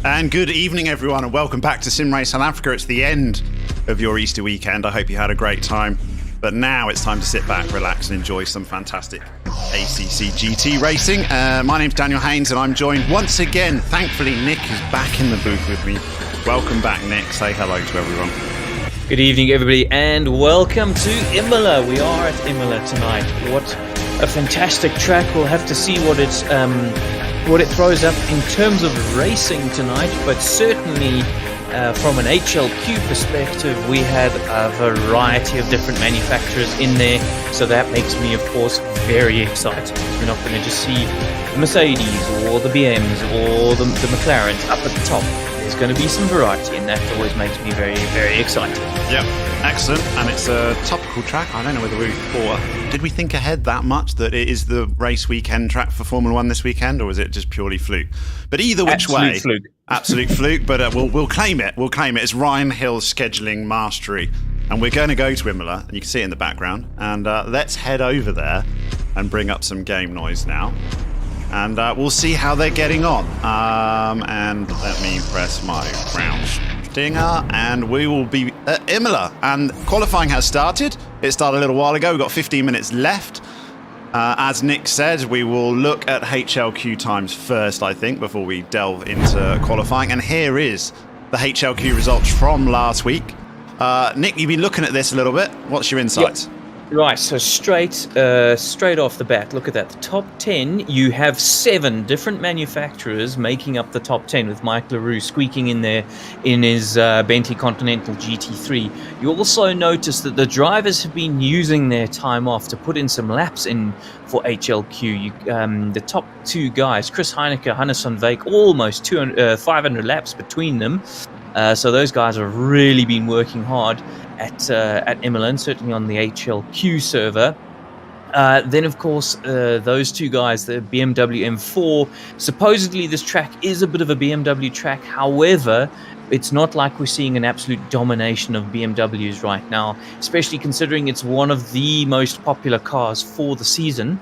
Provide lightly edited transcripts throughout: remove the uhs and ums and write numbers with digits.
And good evening, everyone, and welcome back to Sim Race South Africa. It's the end of your Easter weekend. I hope you had a great time. But now it's time to sit back, relax, and enjoy some fantastic ACC GT racing. My name's Daniel Haynes, and I'm joined once again. Thankfully, Nick is back in the booth with me. Welcome back, Nick. Say hello to everyone. Good evening, everybody, and welcome to Imola. We are at Imola tonight. What a fantastic track. We'll have to see what it throws up in terms of racing tonight, but certainly from an HLQ perspective, we had a variety of different manufacturers in there, so that makes me, of course, very excited. We're not going to just see the Mercedes or the BMs or the McLarens up at the top. There's going to be some variety, and that always makes me very, very excited. Yep, excellent. And it's a topical track. I don't know whether did we think ahead that much that it is the race weekend track for Formula One this weekend, or is it just purely fluke? But either which way, absolute fluke. But we'll claim it. We'll claim it. It's Ryan Hill's scheduling mastery, and we're going to go to Imola, and you can see it in the background. And let's head over there and bring up some game noise now. And we'll see how they're getting on. And let me press my ground stinger, and we will be at Imola. And qualifying has started. It started a little while ago. We've got 15 minutes left. As Nick said, we will look at HLQ times first, I think, before we delve into qualifying. And here is the HLQ results from last week. Nick, you've been looking at this a little bit. What's your insights? Yep. Right, so straight off the bat, look at that. The top 10, you have 7 different manufacturers making up the top 10, with Mike LaRue squeaking in there in his Bentley Continental GT3. You also notice that the drivers have been using their time off to put in some laps in for HLQ. The top 2 guys, Chris Heineke, Hannes van Wyk, almost 500 laps between them. So those guys have really been working hard at Imola, and certainly on the HLQ server. Then, of course, those 2 guys, the BMW M4, supposedly this track is a bit of a BMW track. However, it's not like we're seeing an absolute domination of BMWs right now, especially considering it's one of the most popular cars for the season.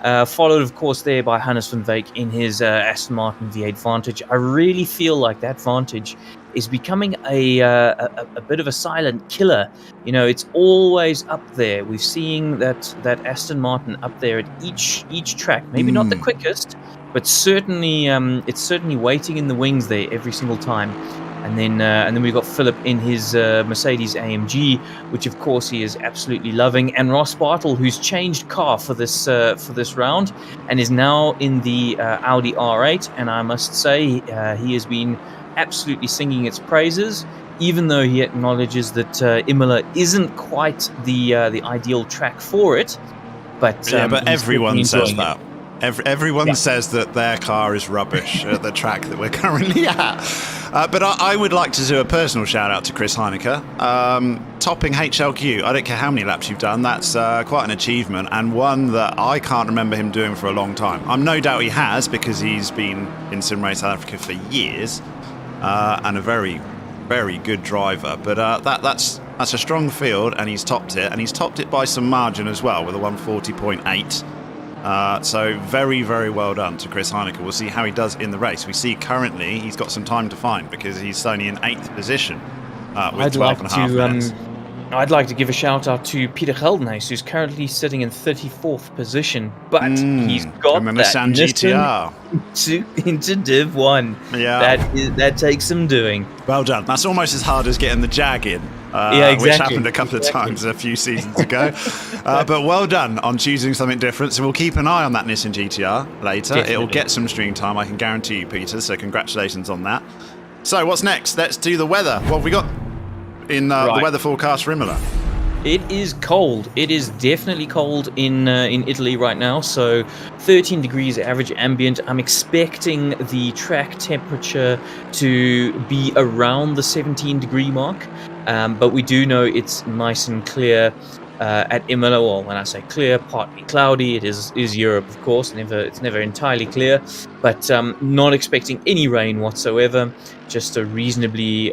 Followed, of course, there by Hannes van Wyk in his Aston Martin V8 Vantage. I really feel like that Vantage is becoming a bit of a silent killer. You know, it's always up there. We're seeing that Aston Martin up there at each track. Maybe not the quickest, but certainly it's certainly waiting in the wings there every single time. And then we've got Philip in his Mercedes AMG, which of course he is absolutely loving, and Ross Bartle, who's changed car for this round and is now in the Audi R8. And I must say he has been absolutely singing its praises, even though he acknowledges that Imola isn't quite the ideal track for it. But everyone says that. Everyone says that their car is rubbish at the track that we're currently at. But I would like to do a personal shout out to Chris Heineke. Topping HLQ, I don't care how many laps you've done, that's quite an achievement, and one that I can't remember him doing for a long time. I'm no doubt he has, because he's been in Sim Race South Africa for years, and a very, very good driver. But that's a strong field, and he's topped it by some margin as well, with a 140.8. So very, very well done to Chris Heineke. We'll see how he does in the race. We see currently he's got some time to find, because he's only in 8th position with 12.5 minutes. I'd like to give a shout out to Peter Geldenhuis, who's currently sitting in 34th position, but he's got that Nissan GTR into Div1. Yeah, that takes some doing. Well done. That's almost as hard as getting the Jag in. Which happened a couple of times a few seasons ago. But well done on choosing something different. So we'll keep an eye on that Nissan GTR later. Definitely. It'll get some stream time, I can guarantee you, Peter. So congratulations on that. So what's next? Let's do the weather. What have we got in the weather forecast for Imola? It is cold. It is definitely cold in Italy right now. So 13 degrees average ambient. I'm expecting the track temperature to be around the 17-degree mark. But we do know it's nice and clear at Imola. Well, when I say clear, partly cloudy. It is Europe, of course. It's never entirely clear, but not expecting any rain whatsoever. Just a reasonably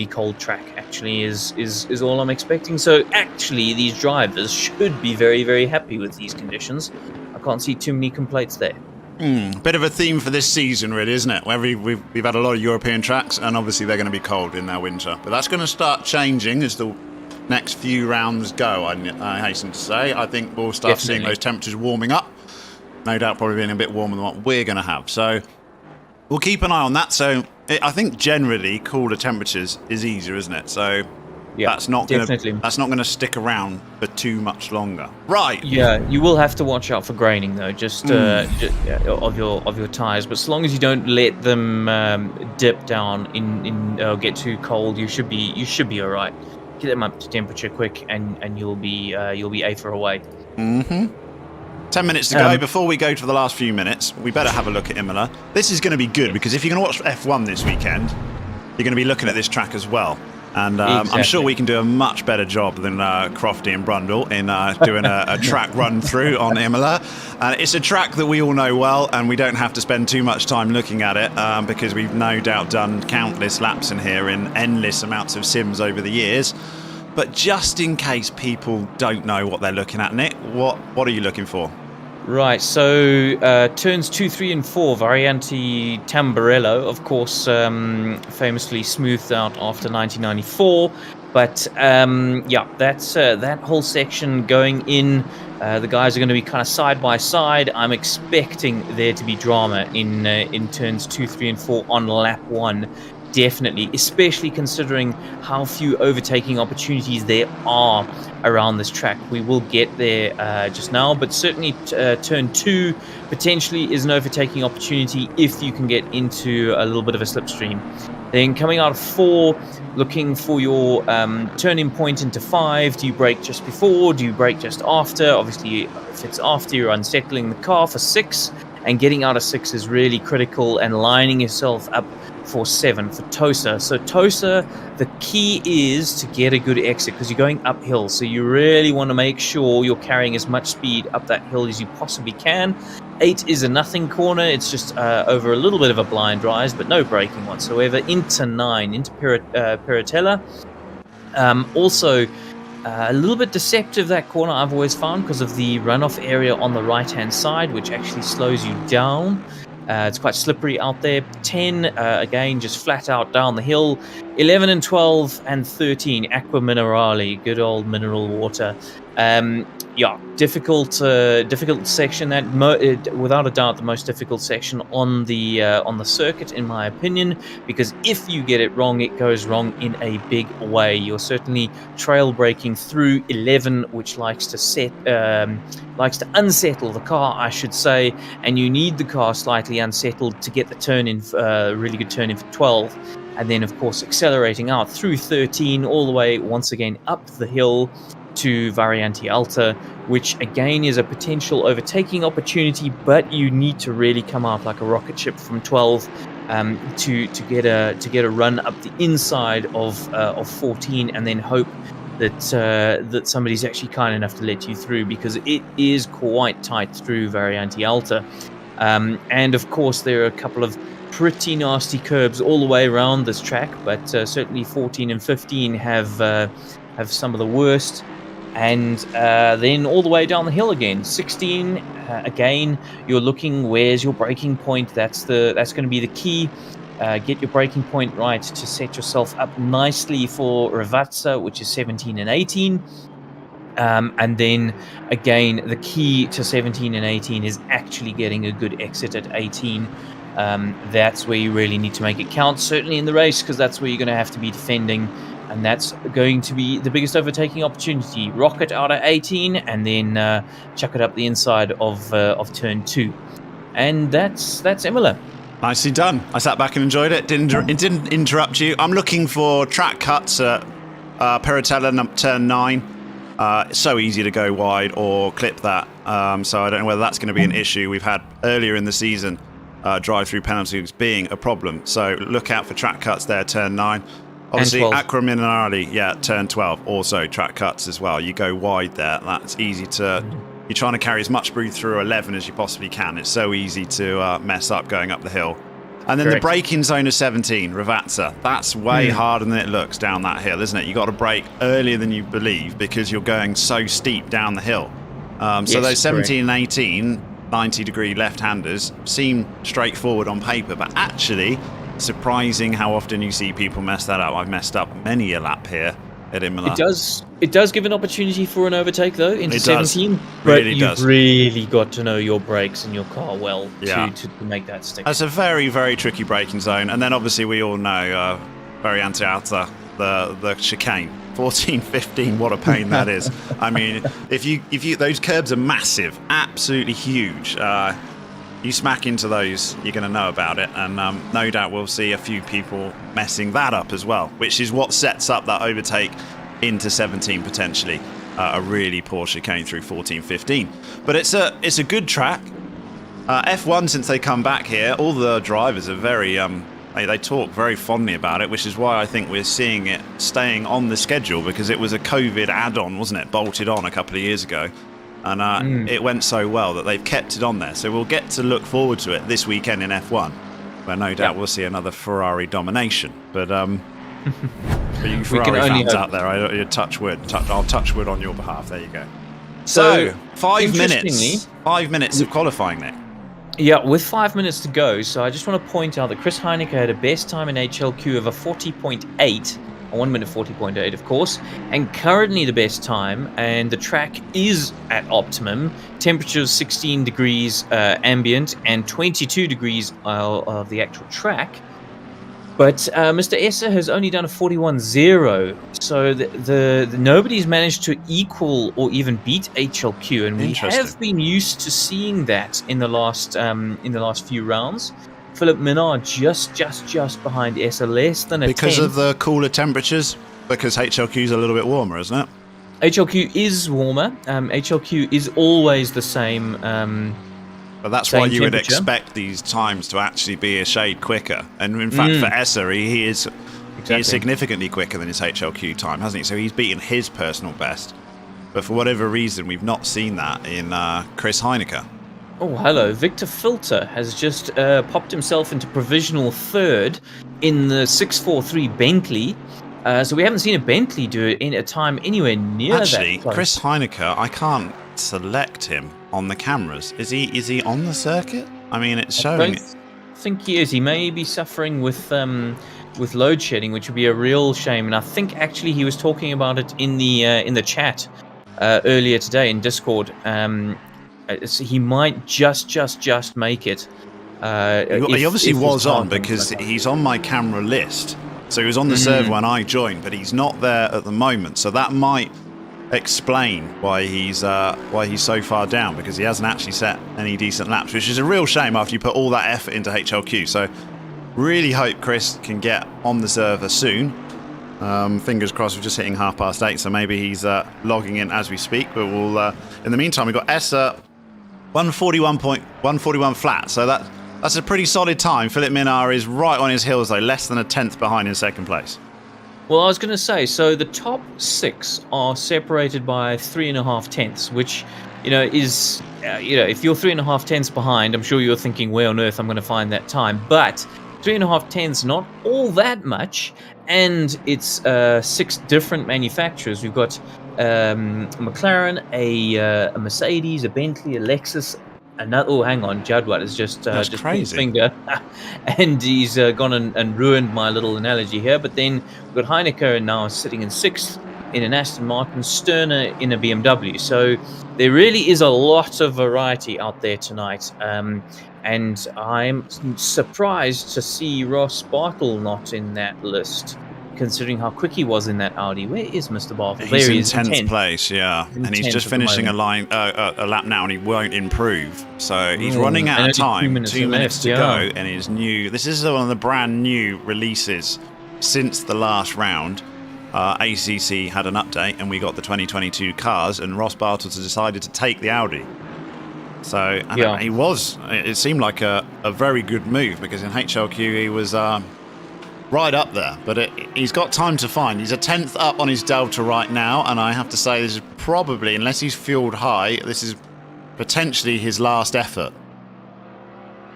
cold track. Actually, is all I'm expecting. So actually, these drivers should be very, very happy with these conditions. I can't see too many complaints there. Bit of a theme for this season, really, isn't it? Where we've had a lot of European tracks, and obviously they're going to be cold in their winter. But that's going to start changing as the next few rounds go, I hasten to say. I think we'll start seeing those temperatures warming up. No doubt probably being a bit warmer than what we're going to have. So we'll keep an eye on that. So I think generally cooler temperatures is easier, isn't it? So that's not going to stick around for too much longer. Right. Yeah, you will have to watch out for graining though, of your tires. But as long as you don't let them dip down or get too cold, you should be all right. Get them up to temperature quick, and you'll be A for away. 10 minutes to go. Before we go to the last few minutes, we better have a look at Imola. This is going to be good because if you're going to watch F1 this weekend, you're going to be looking at this track as well. And I'm sure we can do a much better job than Crofty and Brundle in doing a track run through on Imola. And it's a track that we all know well, and we don't have to spend too much time looking at it because we've no doubt done countless laps in here in endless amounts of sims over the years. But just in case people don't know what they're looking at, Nick, what are you looking for? Right, so turns 2, 3, and 4, Variante Tamburello, of course, famously smoothed out after 1994. But that's that whole section going in. The guys are going to be kind of side by side. I'm expecting there to be drama in turns 2, 3, and 4 on lap 1. Definitely, especially considering how few overtaking opportunities there are around this track. We will get there just now, but certainly turn 2 potentially is an overtaking opportunity if you can get into a little bit of a slipstream. Then coming out of 4, looking for your turning point into 5. Do you brake just before? Do you brake just after? Obviously, if it's after, you're unsettling the car for 6, and getting out of 6 is really critical, and lining yourself up for 7 for Tosa. So Tosa, the key is to get a good exit because you're going uphill. So you really want to make sure you're carrying as much speed up that hill as you possibly can. 8 is a nothing corner. It's just over a little bit of a blind rise, but no braking whatsoever. Into 9, into Piratella. Also, a little bit deceptive, that corner, I've always found, because of the runoff area on the right-hand side, which actually slows you down. It's quite slippery out there. 10, again, just flat out down the hill. 11 and 12 and 13, Aqua Minerale, good old mineral water. Difficult section. That without a doubt the most difficult section on the circuit, in my opinion, because if you get it wrong, it goes wrong in a big way. You're certainly trail braking through 11, which likes to unsettle the car, I should say, and you need the car slightly unsettled to get the turn in, really good turn in for 12. And then, of course, accelerating out through 13, all the way, once again, up the hill to Variante Alta, which, again, is a potential overtaking opportunity, but you need to really come out like a rocket ship from 12 to get a run up the inside of 14, and then hope that somebody's actually kind enough to let you through, because it is quite tight through Variante Alta. And, of course, there are a couple of pretty nasty curbs all the way around this track, but certainly 14 and 15 have some of the worst. And then all the way down the hill again. 16, again, you're looking, where's your braking point? That's going to be the key. Get your braking point right to set yourself up nicely for Ravazza, which is 17 and 18. And then, again, the key to 17 and 18 is actually getting a good exit at 18. That's where you really need to make it count, certainly in the race, because that's where you're going to have to be defending, and that's going to be the biggest overtaking opportunity. Rocket out at 18, and then chuck it up the inside of turn 2. And that's Imola. Nicely done. I sat back and enjoyed it. It didn't interrupt you. I'm looking for track cuts at Piratella turn 9. It's so easy to go wide or clip that. So I don't know whether that's going to be an issue. We've had earlier in the season drive-through penalties being a problem. So look out for track cuts there, turn 9. Obviously, Aqua Minerale, turn 12. Also track cuts as well. You go wide there. That's easy to... You're trying to carry as much speed through 11 as you possibly can. It's so easy to mess up going up the hill. And then the braking zone of 17, Ravazza. That's way harder than it looks down that hill, isn't it? You've got to brake earlier than you believe because you're going so steep down the hill. So those 17 and 18, 90-degree left-handers seem straightforward on paper, but actually surprising how often you see people mess that up. I've messed up many a lap here at Imola. It does give an opportunity for an overtake though into 17, but you've really got to know your brakes and your car well to make that stick. That's a very, very tricky braking zone, and then obviously we all know Variante Alta, the chicane. 14, 15, what a pain that is. I mean, if you those curbs are massive, absolutely huge. You smack into those, you're going to know about it, and no doubt we'll see a few people messing that up as well, which is what sets up that overtake into 17 potentially. A really poor chicane through 14, 15. But it's a good track. F1, since they come back here, all the drivers are very they talk very fondly about it, which is why I think we're seeing it staying on the schedule, because it was a COVID add-on, wasn't it? Bolted on a couple of years ago. And it went so well that they've kept it on there. So we'll get to look forward to it this weekend in F1, where no doubt we'll see another Ferrari domination. But for you Ferrari fans out there, I'll touch wood on your behalf. There you go. So 5 minutes. 5 minutes of qualifying, Nick. Yeah, with 5 minutes to go, so I just want to point out that Chris Heineke had a best time in HLQ of a 40.8, a 1 minute 40.8, of course, and currently the best time, and the track is at optimum. Temperature of 16 degrees ambient and 22 degrees of the actual track. But Mr. Esser has only done a 41.0, so the nobody's managed to equal or even beat HLQ, and we have been used to seeing that in the last few rounds. Philip Minard just behind Esser, less than a 10th. Because of the cooler temperatures? Because HLQ is a little bit warmer, isn't it? HLQ is warmer. HLQ is always the same. But that's why you would expect these times to actually be a shade quicker. And in fact, for Esser, he is significantly quicker than his HLQ time, hasn't he? So he's beaten his personal best. But for whatever reason, we've not seen that in Chris Heineke. Oh, hello. Victor Filter has just popped himself into provisional third in the 643 Bentley. So we haven't seen a Bentley do it in a time anywhere near that. Actually, Chris Heineke, I can't select him on the cameras. Is he on the circuit? I mean, it's showing. I think he is. He may be suffering with load shedding, which would be a real shame. And I think actually he was talking about it in the chat earlier today in Discord. So he might just make it. He obviously was on, because he's on my camera list. So he was on the server when I joined, but he's not there at the moment. So that might explain why he's so far down, because he hasn't actually set any decent laps, which is a real shame after you put all that effort into HLQ. So really hope Chris can get on the server soon. Fingers crossed. We're just hitting 8:30, so maybe he's logging in as we speak. But we'll in the meantime, we've got Esser 141 flat, so that's a pretty solid time. Philip Minard is right on his heels though, less than a 10th behind in second place. Well, I was going to say, so the top 6 are separated by 3.5 tenths, which, is, if you're 3.5 tenths behind, I'm sure you're thinking, where on earth I'm going to find that time? But 3.5 tenths, not all that much, and it's 6 different manufacturers. We've got a McLaren, a Mercedes, a Bentley, a Lexus. Hang on, Jadwat is just crazy. Finger, and he's gone and ruined my little analogy here. But then we've got Heineke now sitting in 6th in an Aston Martin, Sterner in a BMW. So there really is a lot of variety out there tonight. And I'm surprised to see Ross Bartle not in that list, considering how quick he was in that Audi. Where is Mr. Bartle? He's in 10th place, yeah. And he's just finishing a lap now, and he won't improve. So he's running out of time. 2 minutes to go, and his new... This is one of the brand new releases since the last round. ACC had an update, and we got the 2022 cars, and Ross Bartle has decided to take the Audi. So he was... It seemed like a very good move, because in HLQ he was... right up there, but he's got time to find. He's a 10th up on his Delta right now, and I have to say this is probably, unless he's fueled high, this is potentially his last effort.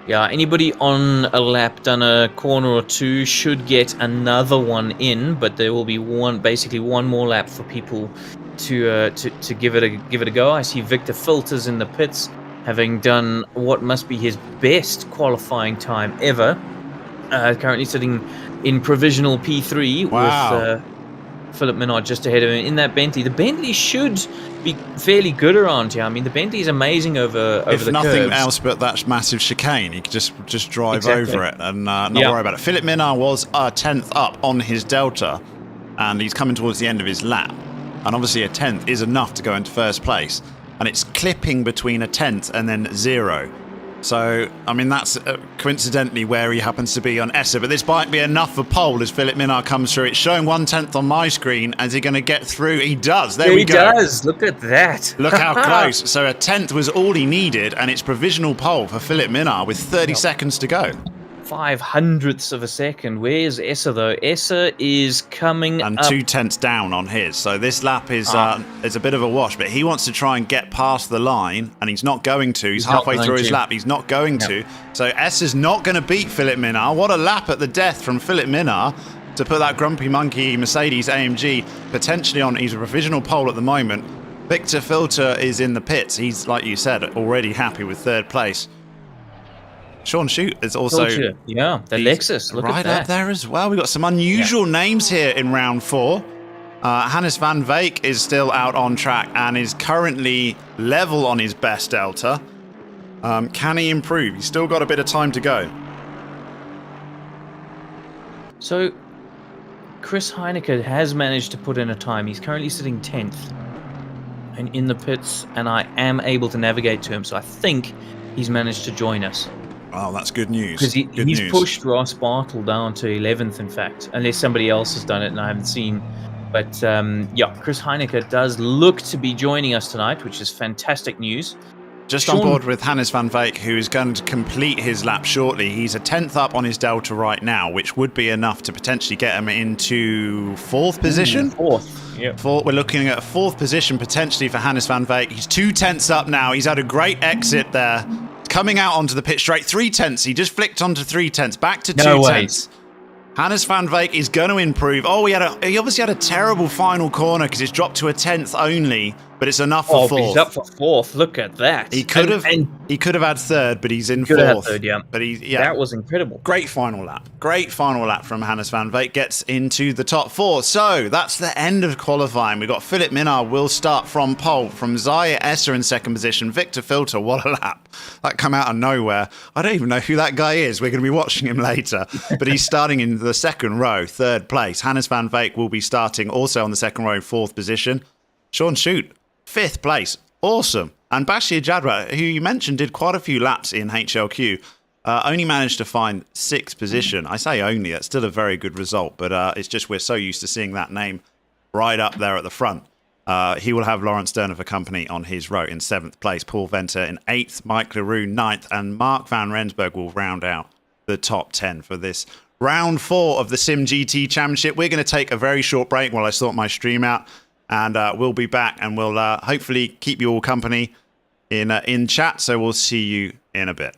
Yeah, anybody on a lap done a corner or two should get another one in, but there will be basically one more lap for people to give it a go. I see Victor Filters in the pits. having done what must be his best qualifying time ever. Currently sitting in provisional P3 with Philip Minard just ahead of him in that Bentley. The Bentley should be fairly good around here. I mean, the Bentley is amazing over the curves. If nothing else but that massive chicane, he could just drive over it and not worry about it. Philip Minard was 10th up on his Delta, and he's coming towards the end of his lap. And obviously a 10th is enough to go into first place. And it's clipping between a 10th and then 0. So, I mean, that's coincidentally where he happens to be on ESSA. But this might be enough for pole as Philip Minard comes through. It's showing 1/10 on my screen. Is he going to get through? He does. There we go. He does. Look at that. Look how close. So a 10th was all he needed, and it's provisional pole for Philip Minard with 30 seconds to go. 0.05 of a second. Where's ESSA, though? ESSA is coming and up. 0.2 down on his. So this lap is a bit of a wash, but he wants to try and get past the line, and he's not going to. He's halfway through his lap. He's not going to. So ESSA's not going to beat Philip Minard. What a lap at the death from Philip Minard to put that grumpy monkey Mercedes AMG potentially on. He's a provisional pole at the moment. Victor Filter is in the pits. He's, like you said, already happy with 3rd place. Sean Shute is also the Lexus. Look right at that. up there as well. We've got some unusual names here in round 4. Hannes van Veek is still out on track and is currently level on his best Delta. Can he improve? He's still got a bit of time to go. So, Chris Heineke has managed to put in a time. He's currently sitting 10th and in the pits, and I am able to navigate to him. So I think he's managed to join us. Oh, that's good news. Because he's pushed Ross Bartle down to 11th, in fact, unless somebody else has done it and I haven't seen. But Chris Heineke does look to be joining us tonight, which is fantastic news. Just on board with Hannes van Veek, who is going to complete his lap shortly. He's a 10th up on his Delta right now, which would be enough to potentially get him into 4th position. 4th. Yep. We're looking at a 4th position potentially for Hannes van Veek. He's 2/10 up now. He's had a great exit there. Coming out onto the pit straight, 3/10. He just flicked onto 3/10, back to 2/10. Hannes van Veek is going to improve. Oh, he obviously had a terrible final corner because it's dropped to a 10th only, but it's enough for 4th. He's up for 4th. Look at that. He could have had 3rd, but he's in 4th. Had 3rd, But that was incredible. Great final lap. Great final lap from Hannes van Veek. Gets into the top 4. So that's the end of qualifying. We've got Philip Minard will start from pole. From Zaya ESSA in 2nd position. Victor Filter, what a lap. That come out of nowhere. I don't even know who that guy is. We're going to be watching him later. But he's starting in the 2nd row, 3rd place. Hannes van Veek will be starting also on the 2nd row, 4th position. Sean Shute, 5th place. Awesome. And Bashir Jadwa, who you mentioned did quite a few laps in HLQ, only managed to find 6th position. I say only, that's still a very good result, but it's just we're so used to seeing that name right up there at the front. He will have Lawrence Sterner for company on his row in 7th place, Paul Venter in 8th, Mike LaRue 9th, and Mark van Rensburg will round out the top 10 for this round 4 of the simGT Championship. We're going to take a very short break while I sort my stream out, and we'll be back and we'll hopefully keep you all company in chat, so we'll see you in a bit.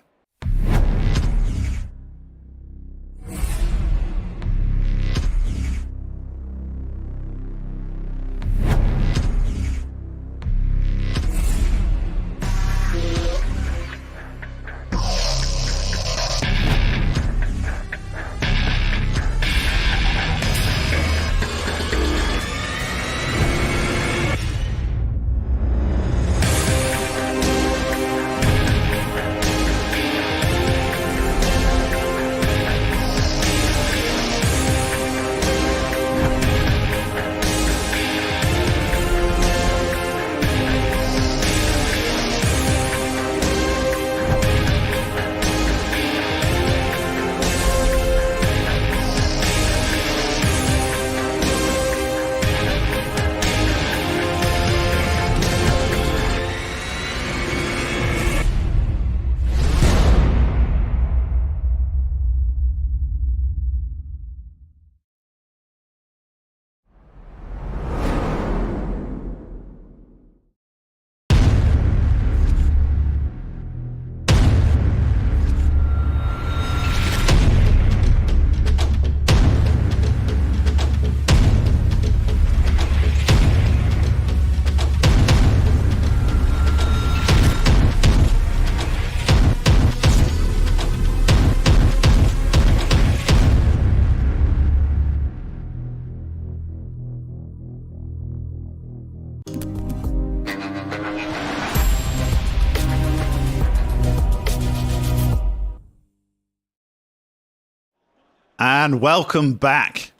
And welcome back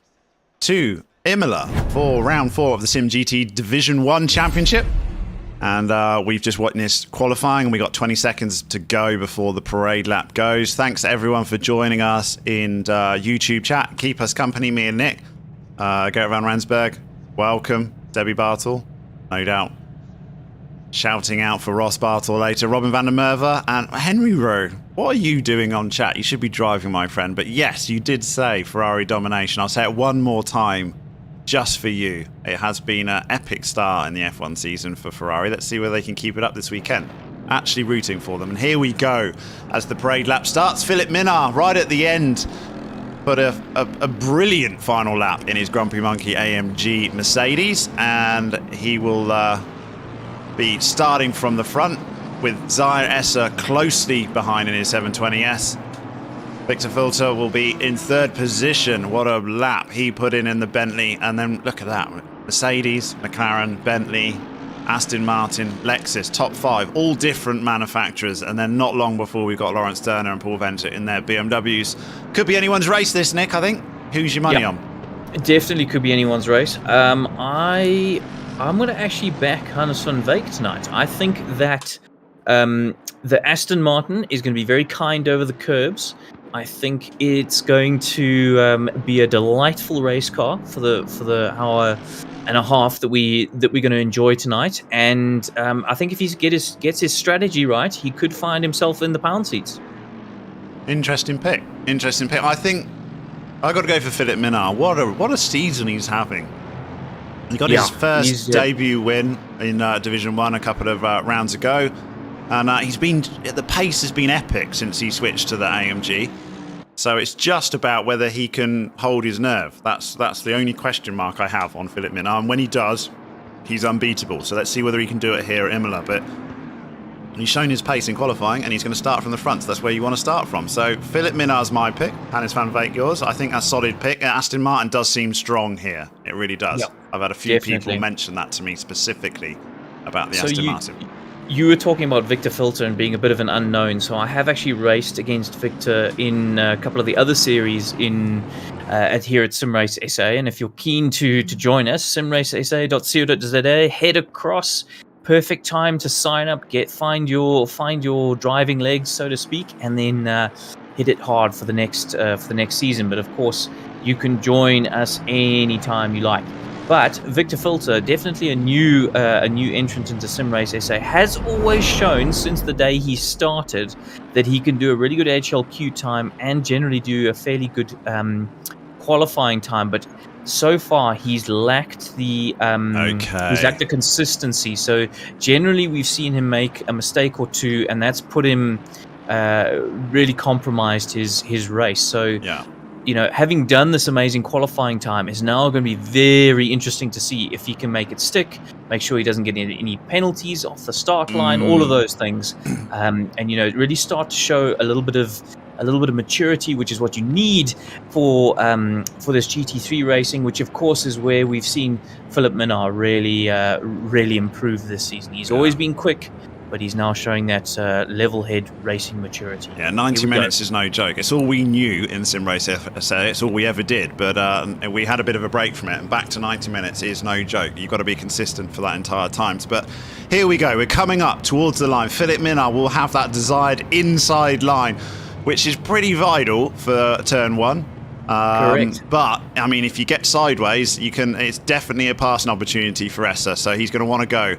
to Imola for round 4 of the simGT Division 1 Championship. And we've just witnessed qualifying, and we got 20 seconds to go before the parade lap goes. Thanks everyone for joining us in YouTube chat. Keep us company, me and Nick. Gerrit van Rensburg, welcome. Debbie Bartel, no doubt. Shouting out for Ross Bartel later. Robin van der Merwe and Henry Rowe. What are you doing on chat? You should be driving, my friend. But yes, you did say Ferrari domination. I'll say it one more time just for you. It has been an epic start in the F1 season for Ferrari. Let's see whether they can keep it up this weekend. Actually rooting for them. And here we go as the parade lap starts. Philippe Minard right at the end. Put a brilliant final lap in his Grumpy Monkey AMG Mercedes. And he will be starting from the front with Zaire Esser closely behind in his 720S. Victor Filter will be in 3rd position. What a lap he put in the Bentley. And then look at that. Mercedes, McLaren, Bentley, Aston Martin, Lexus, top 5, all different manufacturers. And then not long before we got Lawrence Turner and Paul Venter in their BMWs. Could be anyone's race this, Nick, I think. Who's your money on? It definitely could be anyone's race. I'm going to actually back Hannes van Wijk tonight. I think that the Aston Martin is going to be very kind over the curbs. I think it's going to be a delightful race car for the hour and a half that we're going to enjoy tonight. And I think if he gets his strategy right, he could find himself in the pound seats. Interesting pick. I think I got to go for Philippe Minard. What a season he's having. He got his first debut win in Division 1 a couple of rounds ago. And the pace has been epic since he switched to the AMG. So it's just about whether he can hold his nerve. That's the only question mark I have on Philippe Minard. And when he does, he's unbeatable. So let's see whether he can do it here at Imola. But he's shown his pace in qualifying, and he's going to start from the front. So that's where you want to start from. So Philippe Minard's my pick. Hannes van Wijk yours. I think that's a solid pick. Aston Martin does seem strong here. It really does. Yep. I've had a few people mention that to me specifically about the Aston Martin. You were talking about Victor Filter and being a bit of an unknown, so I have actually raced against Victor in a couple of the other series here at SimRace SA, and if you're keen to join us, simracesa.co.za, head across. Perfect time to sign up, find your driving legs, so to speak, and then hit it hard for the next season. But of course, you can join us anytime you like. But Victor Filter, definitely a new entrant into SimRace SA, has always shown since the day he started that he can do a really good HLQ time and generally do a fairly good qualifying time. But so far, he's lacked the consistency. So generally, we've seen him make a mistake or two, and that's put him really compromised his race. So. Yeah. Having done this amazing qualifying time is now going to be very interesting to see if he can make it stick, make sure he doesn't get any penalties off the start line, all of those things, and really start to show a little bit of maturity, which is what you need for this GT3 racing, which of course is where we've seen Philippe Minard really improve this season. He's always been quick, but he's now showing that level head racing maturity. Yeah, 90 minutes is no joke. It's all we knew in SimRace SA. It's all we ever did, but we had a bit of a break from it, and back to 90 minutes is no joke. You've got to be consistent for that entire time. But here we go. We're coming up towards the line. Philippe Minard will have that desired inside line, which is pretty vital for turn 1. Correct. But I mean, if you get sideways, it's definitely a passing opportunity for Esser. So he's going to want to go.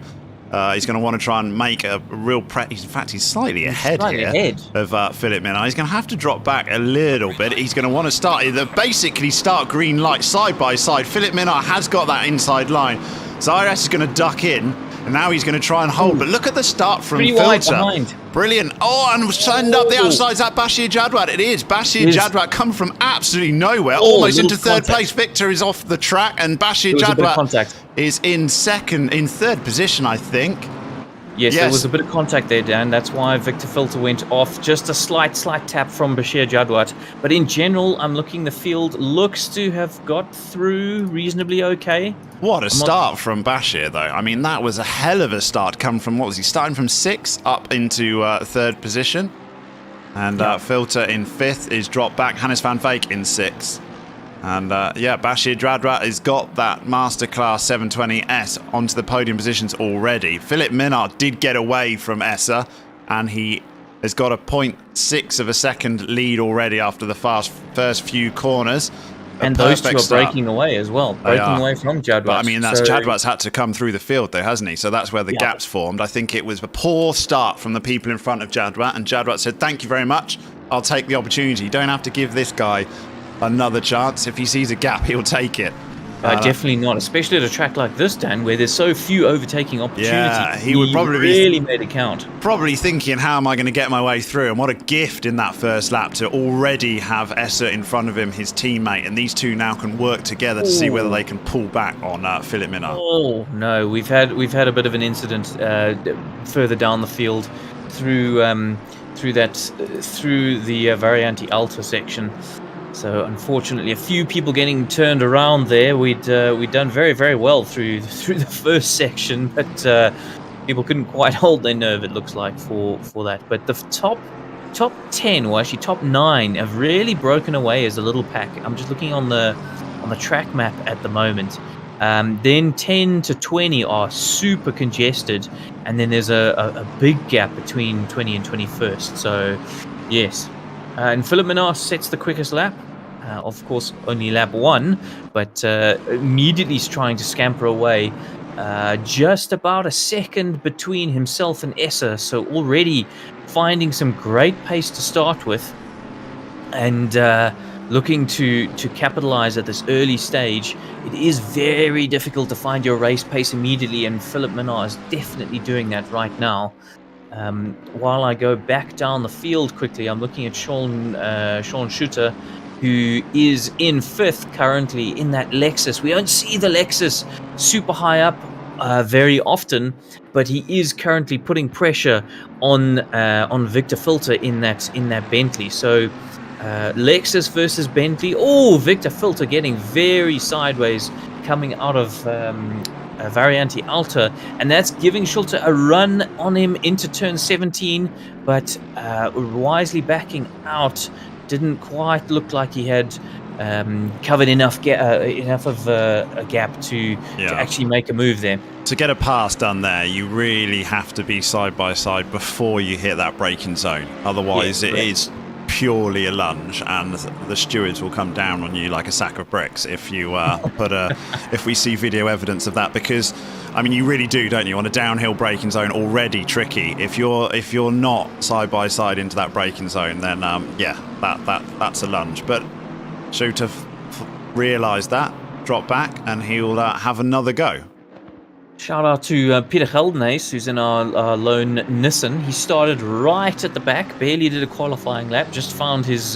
He's going to want to try and make a real in fact, he's slightly ahead of Philippe Minard. He's going to have to drop back a little bit. He's going to want to basically start green light side by side. Philippe Minard has got that inside line. Zaire is going to duck in, and now he's going to try and hold. But look at the start from Filter. Brilliant. Oh, and send up the outside. Is that Bashir Jadwat? It is. Bashir Jadwat come from absolutely nowhere, almost into third place. Victor is off the track, and Bashir Jadwat is in third position, I think. Yes, there was a bit of contact there, Dan. That's why Victor Filter went off. Just a slight tap from Bashir Jadwat. But in general, I'm looking, the field looks to have got through reasonably okay. What a start from Bashir, though. I mean, that was a hell of a start. Come from, what was he, starting from 6th up into 3rd position? And Filter in 5th is dropped back. Hannes van Veek in 6th. And Bashir Dradrat has got that Masterclass 720S onto the podium positions already. Philip Minard did get away from Esser, and he has got a 0.6 of a second lead already after the first few corners. And those two are breaking away as well, breaking away from Jadwat. But I mean, Jadwat's had to come through the field though, hasn't he? So that's where the gaps formed. I think it was a poor start from the people in front of Jadwat, and Jadwat said, "Thank you very much. I'll take the opportunity. You don't have to give this guy another chance. If he sees a gap, he'll take it." Definitely not, especially at a track like this, Dan, where there's so few overtaking opportunities. Yeah, he would probably really made it count. Probably thinking, how am I going to get my way through? And what a gift in that first lap to already have Esser in front of him, his teammate, and these two now can work together to see whether they can pull back on Philip Minard. Oh no, we've had a bit of an incident further down the field through the Variante Alta section. So unfortunately, a few people getting turned around there. We'd done very, very well through the first section, but people couldn't quite hold their nerve. It looks like for that. But the top 10, or actually top 9, have really broken away as a little pack. I'm just looking on the track map at the moment. Then 10 to 20 are super congested, and then there's a big gap between 20 and 21st. So yes. And Philip Minard sets the quickest lap. Of course, only lap 1, but immediately is trying to scamper away. Just about a second between himself and Esser, so already finding some great pace to start with, and looking to capitalize at this early stage. It is very difficult to find your race pace immediately, and Philip Minard is definitely doing that right now. While I go back down the field quickly, I'm looking at Sean Schutter, who is in 5th currently in that Lexus. We don't see the Lexus super high up very often, but he is currently putting pressure on Victor Filter in that Bentley. So Lexus versus Bentley. Oh, Victor Filter getting very sideways coming out of Variante Alta, and that's giving Schulte a run on him into turn 17, but wisely backing out. Didn't quite look like he had covered enough of a gap to actually make a move there. To get a pass done there, you really have to be side by side before you hit that braking zone. Otherwise, it is purely a lunge, and the stewards will come down on you like a sack of bricks if you if we see video evidence of that. Because I mean, you really do, don't you? On a downhill braking zone, already tricky. If you're not side by side into that braking zone, then that's a lunge. But Shooter realised that, dropped back, and he'll have another go. Shout out to Peter Geldenhuys, who's in our lone Nissan. He started right at the back, barely did a qualifying lap, just found his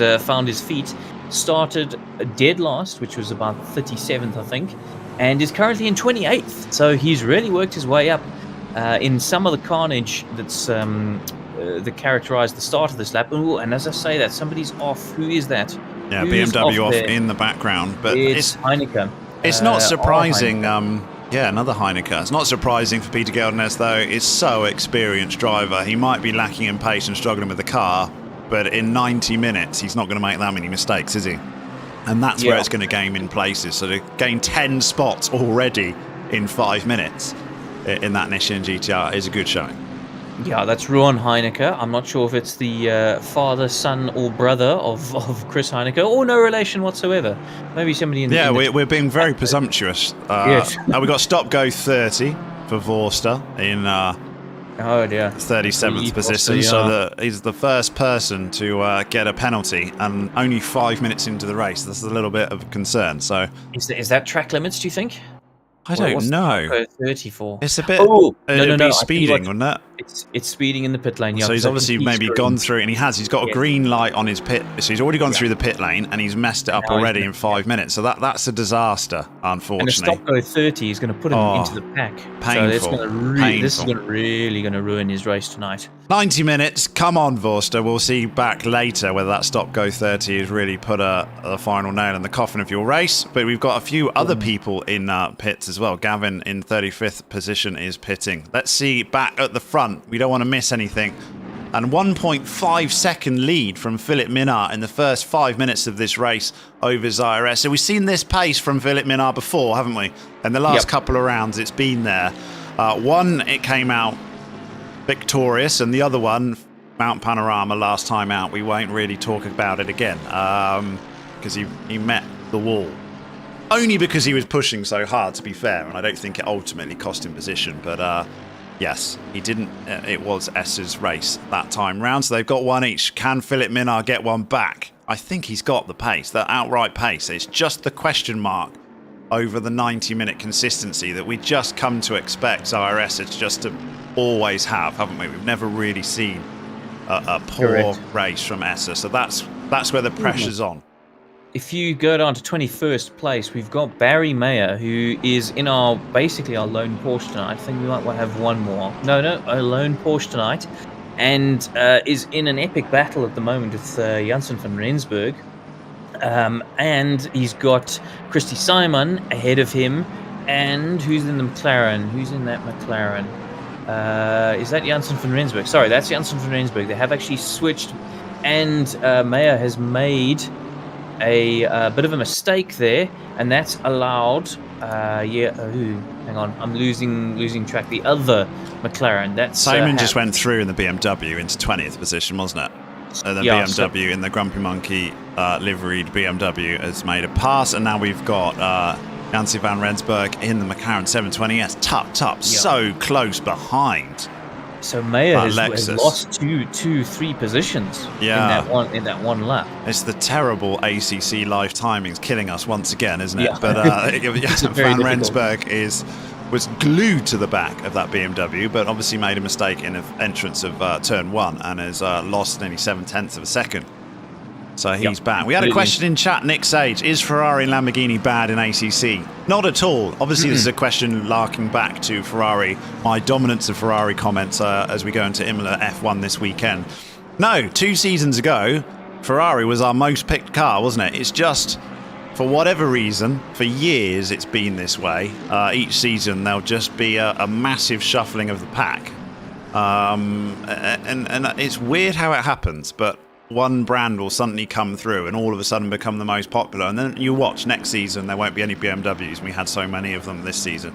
feet. Started dead last, which was about 37th, I think, and is currently in 28th. So he's really worked his way up in some of the carnage that characterised the start of this lap. Ooh, and as I say that, somebody's off. Who is that? Yeah, Who's BMW off in the background, but it's Heineke. It's not surprising. Another Heineke. It's not surprising for Peter Geldenhuys, though. He's so experienced driver. He might be lacking in pace and struggling with the car, but in 90 minutes, he's not going to make that many mistakes, is he? And that's where it's going to game in places. So to gain 10 spots already in 5 minutes in that Nissan GTR is a good showing. Yeah, that's Rowan Heineke. I'm not sure if it's the father, son, or brother of Chris Heineke, or no relation whatsoever. Maybe somebody in the... Yeah, we're being very presumptuous. Yes. We've got stop go 30 for Vorster in 37th position, so that he's the first person to get a penalty, and only 5 minutes into the race. This is a little bit of a concern. So, is that track limits, do you think? I don't know. 34. It's a bit. No. Be speeding, wouldn't it? It's speeding in the pit lane. Yeah, so he's obviously maybe gone through, and he's got a green light on his pit. So he's already gone through the pit lane, and he's messed it up already in 5 minutes. So that's a disaster, unfortunately. And a stop go 30 is going to put him into the pack. Painful. So this is really going to ruin his race tonight. 90 minutes. Come on, Vorster. We'll see back later whether that stop go 30 has really put a final nail in the coffin of your race. But we've got a few other people in pits as well. Gavin in 35th position is pitting. Let's see back at the front. We don't want to miss anything. and 1.5 second lead from Philippe Minard in the first 5 minutes of this race over ZRS. So we've seen this pace from Philippe Minard before, haven't we? In the last couple of rounds, it's been there. One, it came out victorious, and the other one, Mount Panorama, last time out, we won't really talk about it again because he met the wall. Only because he was pushing so hard, to be fair, and I don't think it ultimately cost him position. But yes, he didn't. It was S's race that time round, so they've got one each. Can Philippe Minard get one back? I think he's got the pace, that outright pace. It's just the question mark over the 90-minute consistency that we just come to expect ZRS. It's just to always have, haven't we? We've never really seen a poor race from Essa, so that's where the pressure's on. If you go down to 21st place, we've got Barry Mayer, who is in basically our lone Porsche tonight. I think we might have one more. No, a lone Porsche tonight, and is in an epic battle at the moment with Janssen van Rensburg. And he's got Christy Simon ahead of him, and who's in the McLaren? Who's in that McLaren? Is that Janssen van Rensburg? Sorry, that's Janssen van Rensburg. They have actually switched, and Mayer has made a bit of a mistake there, and that's allowed. Hang on, I'm losing track. The other McLaren. That's Simon just went through in the BMW into 20th position, wasn't it? So the BMW in the Grumpy Monkey liveried BMW has made a pass, and now we've got Janssen van Rensburg in the McLaren 720S. Top, so close behind. So Mayer has lost three positions in that one lap. It's the terrible ACC live timings killing us once again, isn't it? But Van Rensburg was glued to the back of that BMW, but obviously made a mistake in the entrance of turn 1 and has lost nearly 7/10 of a second. So he's back. We had a question in chat, Nick Sage. Is Ferrari and Lamborghini bad in ACC? Not at all. Obviously, this is a question larking back to Ferrari, my dominance of Ferrari comments as we go into Imola F1 this weekend. No, 2 seasons ago, Ferrari was our most picked car, wasn't it? It's just, for whatever reason, for years it's been this way. Each season there'll just be a massive shuffling of the pack. And it's weird how it happens, but one brand will suddenly come through and all of a sudden become the most popular, and then you watch next season there won't be any BMWs, and we had so many of them this season.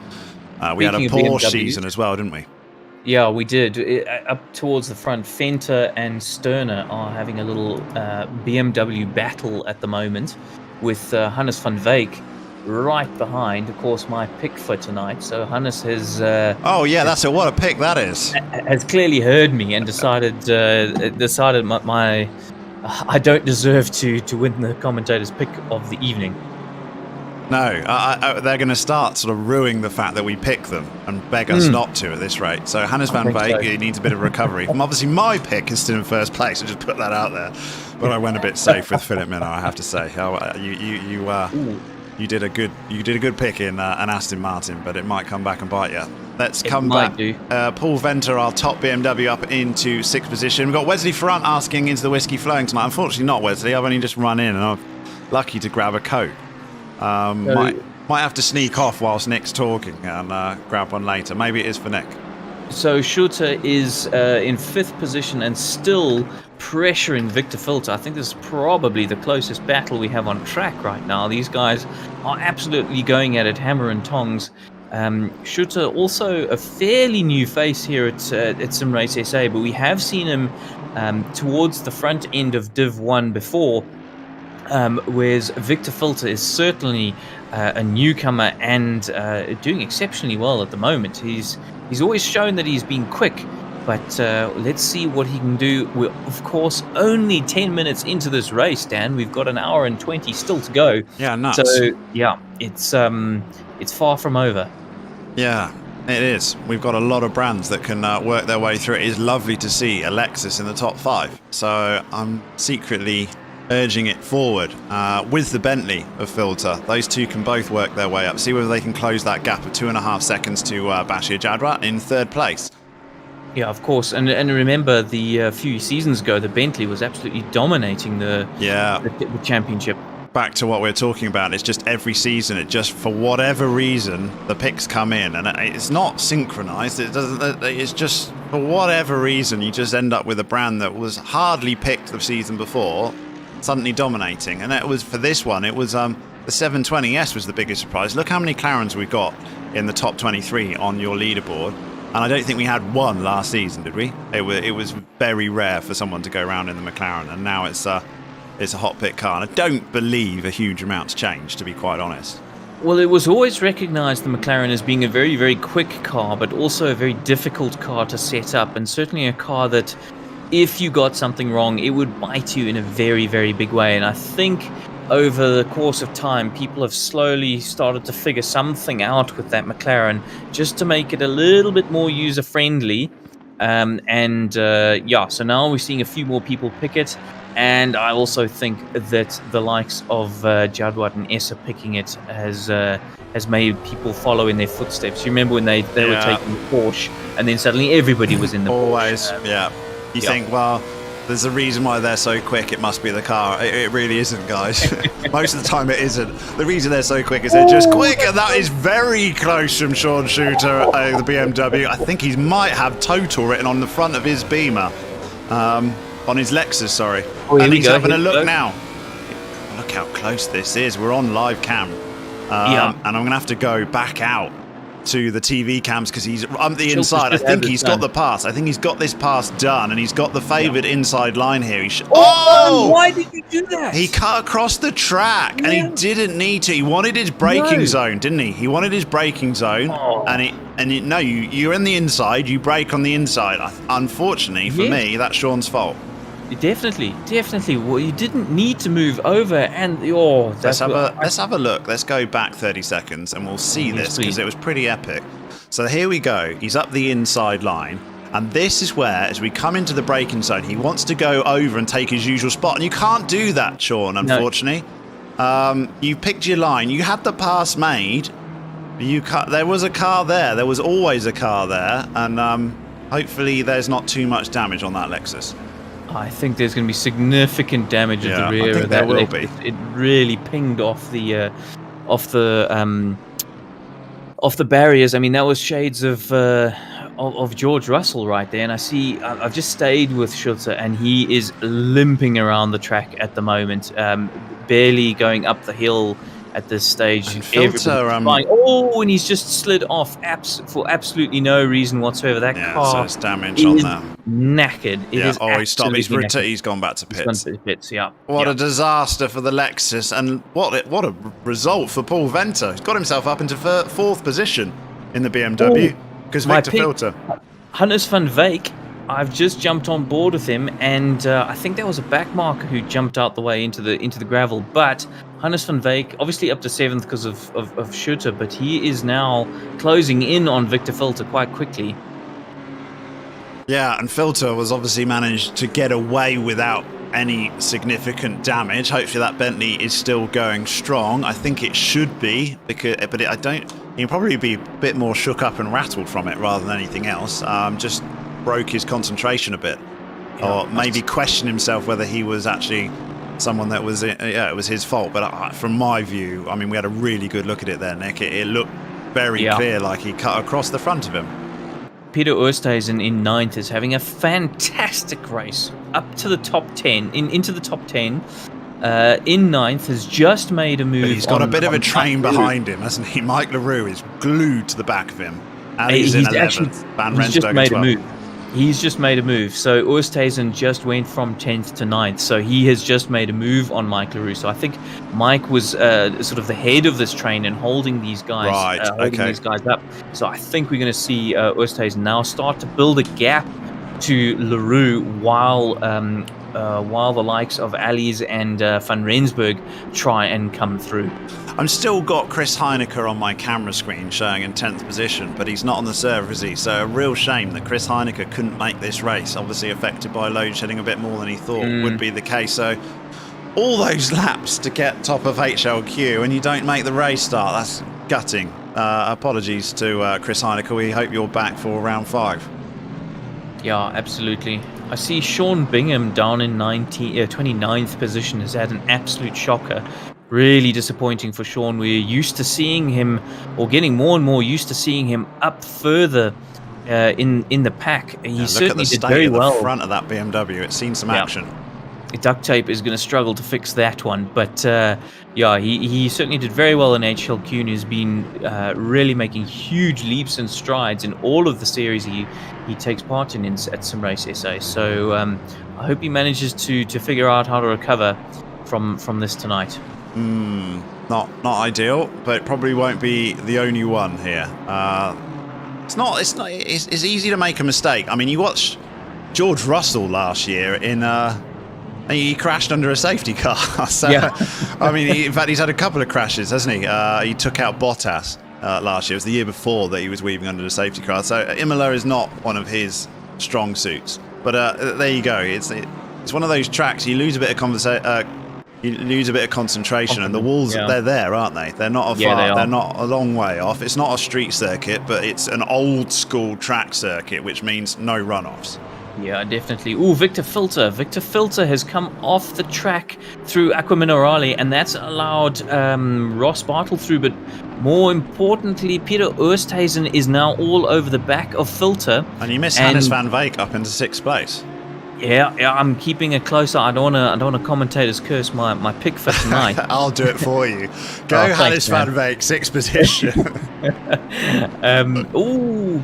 We had a Porsche season as well, didn't we? Yeah, we did. Up towards the front, Fenter and Sterner are having a little BMW battle at the moment, with Hannes van Wyk right behind, of course, my pick for tonight. So Hannes has what a pick that is. Has clearly heard me and decided my I don't deserve to win the commentator's pick of the evening. No, they're going to start sort of ruining the fact that we pick them and beg us not to at this rate. So Hannes van Wyk, he needs a bit of recovery. Obviously, my pick is still in first place. I just put that out there, but I went a bit safe with Philippe Minard, I have to say. You did a good pick in an Aston Martin, but it might come back and bite you. Let's come back. Paul Venter, our top BMW, up into 6th position. We've got Wesley Ferrant asking, is the whiskey flowing tonight? Unfortunately not, Wesley. I've only just run in and I'm lucky to grab a Coke. Might have to sneak off whilst Nick's talking and grab one later. Maybe it is for Nick. So Schulte is in 5th position and still pressuring Victor Filter. I think this is probably the closest battle we have on track right now. These guys are absolutely going at it, hammer and tongs. Schulte, also a fairly new face here at SimRace SA, but we have seen him towards the front end of Div1 before, whereas Victor Filter is certainly a newcomer and doing exceptionally well at the moment. He's always shown that he's been quick, but let's see what he can do. We're, of course, only 10 minutes into this race, Dan. We've got an hour and 20 still to go. Yeah, nuts. So, yeah, it's far from over. Yeah, it is. We've got a lot of brands that can work their way through. It is lovely to see Alexis in the top 5. So I'm secretly urging it forward with the Bentley of Filter. Those two can both work their way up. See whether they can close that gap of 2.5 seconds to Bashir Jadwa in 3rd place. Yeah, of course. And remember, the few seasons ago, the Bentley was absolutely dominating the championship. back to what we're talking about. It's just every season, it just, for whatever reason, the picks come in, and it's not synchronized. It doesn't. It's just, for whatever reason, you just end up with a brand that was hardly picked the season before, suddenly dominating. And it was, for this one, it was the 720S was the biggest surprise. Look how many McLarens we got in the top 23 on your leaderboard. And I don't think we had one last season, did we? It was very rare for someone to go around in the McLaren, and now it's a hot pick car. And I don't believe a huge amount's changed, to be quite honest. Well, it was always recognised, the McLaren, as being a very, very quick car, but also a very difficult car to set up, and certainly a car that, if you got something wrong, it would bite you in a very, very big way. And I think over the course of time, people have slowly started to figure something out with that McLaren, just to make it a little bit more user-friendly. So now we're seeing a few more people pick it. And I also think that the likes of Jadwat and Essa picking it has made people follow in their footsteps. You remember when they were taking the Porsche, and then suddenly everybody was in the Always, Porsche. You think, well, there's a reason why they're so quick. It must be the car. It really isn't, guys. Most of the time it isn't. The reason they're so quick is they're just quick, and that is very close from Sean Shooter, the BMW. I think he might have total written on the front of his Beamer. On his Lexus, sorry. Oh, and he's having a look now. Look how close this is. We're on live cam. And I'm going to have to go back out to the TV cams because he's on the inside. I think he's got the pass. I think he's got this pass done, and he's got the favoured inside line here. Why did you do that? He cut across the track, and he didn't need to. He wanted his braking zone, didn't he? He wanted his braking zone, you're in the inside. You brake on the inside. Unfortunately for me, that's Sean's fault. Definitely. Well, you didn't need to move over, and let's have a look. Let's go back 30 seconds, and we'll see this because it was pretty epic. So here we go. He's up the inside line, and this is where, as we come into the braking zone, he wants to go over and take his usual spot, and you can't do that, Sean. Unfortunately, you picked your line. You had the pass made. There was a car there. There was always a car there, and hopefully there's not too much damage on that Lexus. I think there's going to be significant damage at the rear of that Lexus. It really pinged off the barriers. I mean, that was shades of George Russell right there. And I've just stayed with Schulze, and he is limping around the track at the moment, barely going up the hill at this stage. And he's just slid off for absolutely no reason whatsoever. That car so it's damage on that. Knackered. He stopped. He's gone back to pits. What a disaster for the Lexus, and what a result for Paul Venter. He's got himself up into fourth position in the BMW because Victor Filter. Hannes van Wijk, I've just jumped on board with him, and I think there was a backmarker who jumped out the way into the gravel. But Hannes van Wijk, obviously up to 7th because of Schutter, but he is now closing in on Victor Filter quite quickly. Yeah, and Filter was obviously managed to get away without any significant damage. Hopefully that Bentley is still going strong. I think it should be, he'll probably be a bit more shook up and rattled from it rather than anything else. Just broke his concentration a bit, or maybe question himself whether he was actually someone that was it was his fault. But from my view, I mean, we had a really good look at it there, Nick. It looked very clear, like he cut across the front of him. Peter Oosthuizen in 9th is having a fantastic race up to the top 10, into the top 10. In 9th, has just made a move. But he's got a bit of a train behind him, hasn't he? Mike LaRue is glued to the back of him. And he's in 11th. Van Rensburg as well. He's just made a move. So Oosthuizen just went from 10th to 9th. So he has just made a move on Mike LaRue. So I think Mike was sort of the head of this train and holding these guys, these guys up. So I think we're going to see Oosthuizen now start to build a gap to LaRue while the likes of Allies and Van Rensburg try and come through. I'm still got Chris Heineke on my camera screen showing in 10th position, but he's not on the server, is he? So a real shame that Chris Heineke couldn't make this race, obviously affected by load shedding a bit more than he thought would be the case. So all those laps to get top of HLQ and you don't make the race start, that's gutting. Apologies to Chris Heineke. We hope you're back for round 5. Yeah, absolutely. I see Sean Bingham down in 29th position has had an absolute shocker. Really disappointing for Sean. We're used to seeing him, or getting more and more used to seeing him up further in the pack. He certainly did very well. Look at the state of the front of that BMW. It's seen some action. Duct tape is going to struggle to fix that one, but he certainly did very well in HLQ and has been really making huge leaps and strides in all of the series he takes part in at SimRace SA. So I hope he manages to figure out how to recover from this tonight. Not ideal, but it probably won't be the only one here. It's easy to make a mistake. I mean, you watched George Russell last year he crashed under a safety car. So, I mean, in fact, he's had a couple of crashes, hasn't he? He took out Bottas last year. It was the year before that he was weaving under the safety car. So Imola is not one of his strong suits. But there you go. It's one of those tracks you lose a bit of concentration, and the walls they're there, aren't they? They're not they're not a long way off. It's not a street circuit, but it's an old school track circuit, which means no runoffs. Yeah, definitely. Ooh, Victor Filter. Victor Filter has come off the track through Aqua Minerale, and that's allowed Ross Bartle through. But more importantly, Peter Oosthuizen is now all over the back of Filter. And you missed Hannes van Veek up into 6th place. Yeah, I'm keeping a close eye. I don't want to commentator's curse my pick for tonight. I'll do it for you. Go, Hannes van Veek, 6th position.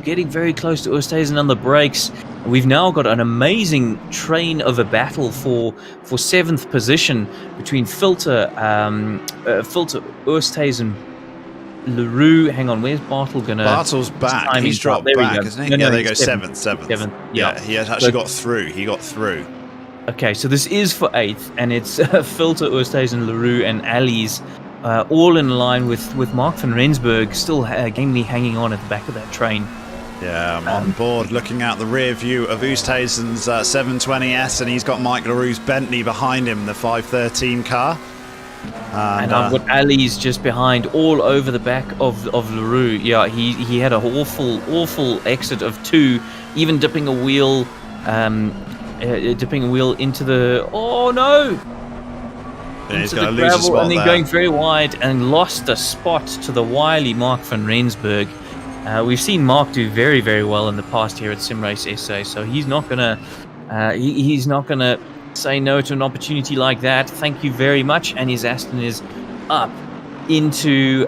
Getting very close to Oosthuizen on the brakes. We've now got an amazing train of a battle for 7th position between Filter, Oosthuizen, Leroux. Hang on, where's Bartle gonna? Bartle's back. He's dropped back, isn't he? There you go. Seventh. Yeah, he has actually got through. He got through. Okay, so this is for 8th, and it's Filter, Oosthuizen, Leroux, and Ali's all in line with Mark van Rensburg still gamely hanging on at the back of that train. Yeah, I'm on board looking out the rear view of Oosthuizen's 720S, and he's got Mike Leroux's Bentley behind him, the 513 car. And I've got Ali's just behind, all over the back of Leroux. Yeah, he had an awful exit of 2, even dipping a wheel into the he's going to lose a spot and then going very wide and lost a spot to the wily Mark van Rensburg. We've seen Mark do very, very well in the past here at SimRace SA, so he's not gonna say no to an opportunity like that. Thank you very much. And his Aston is up into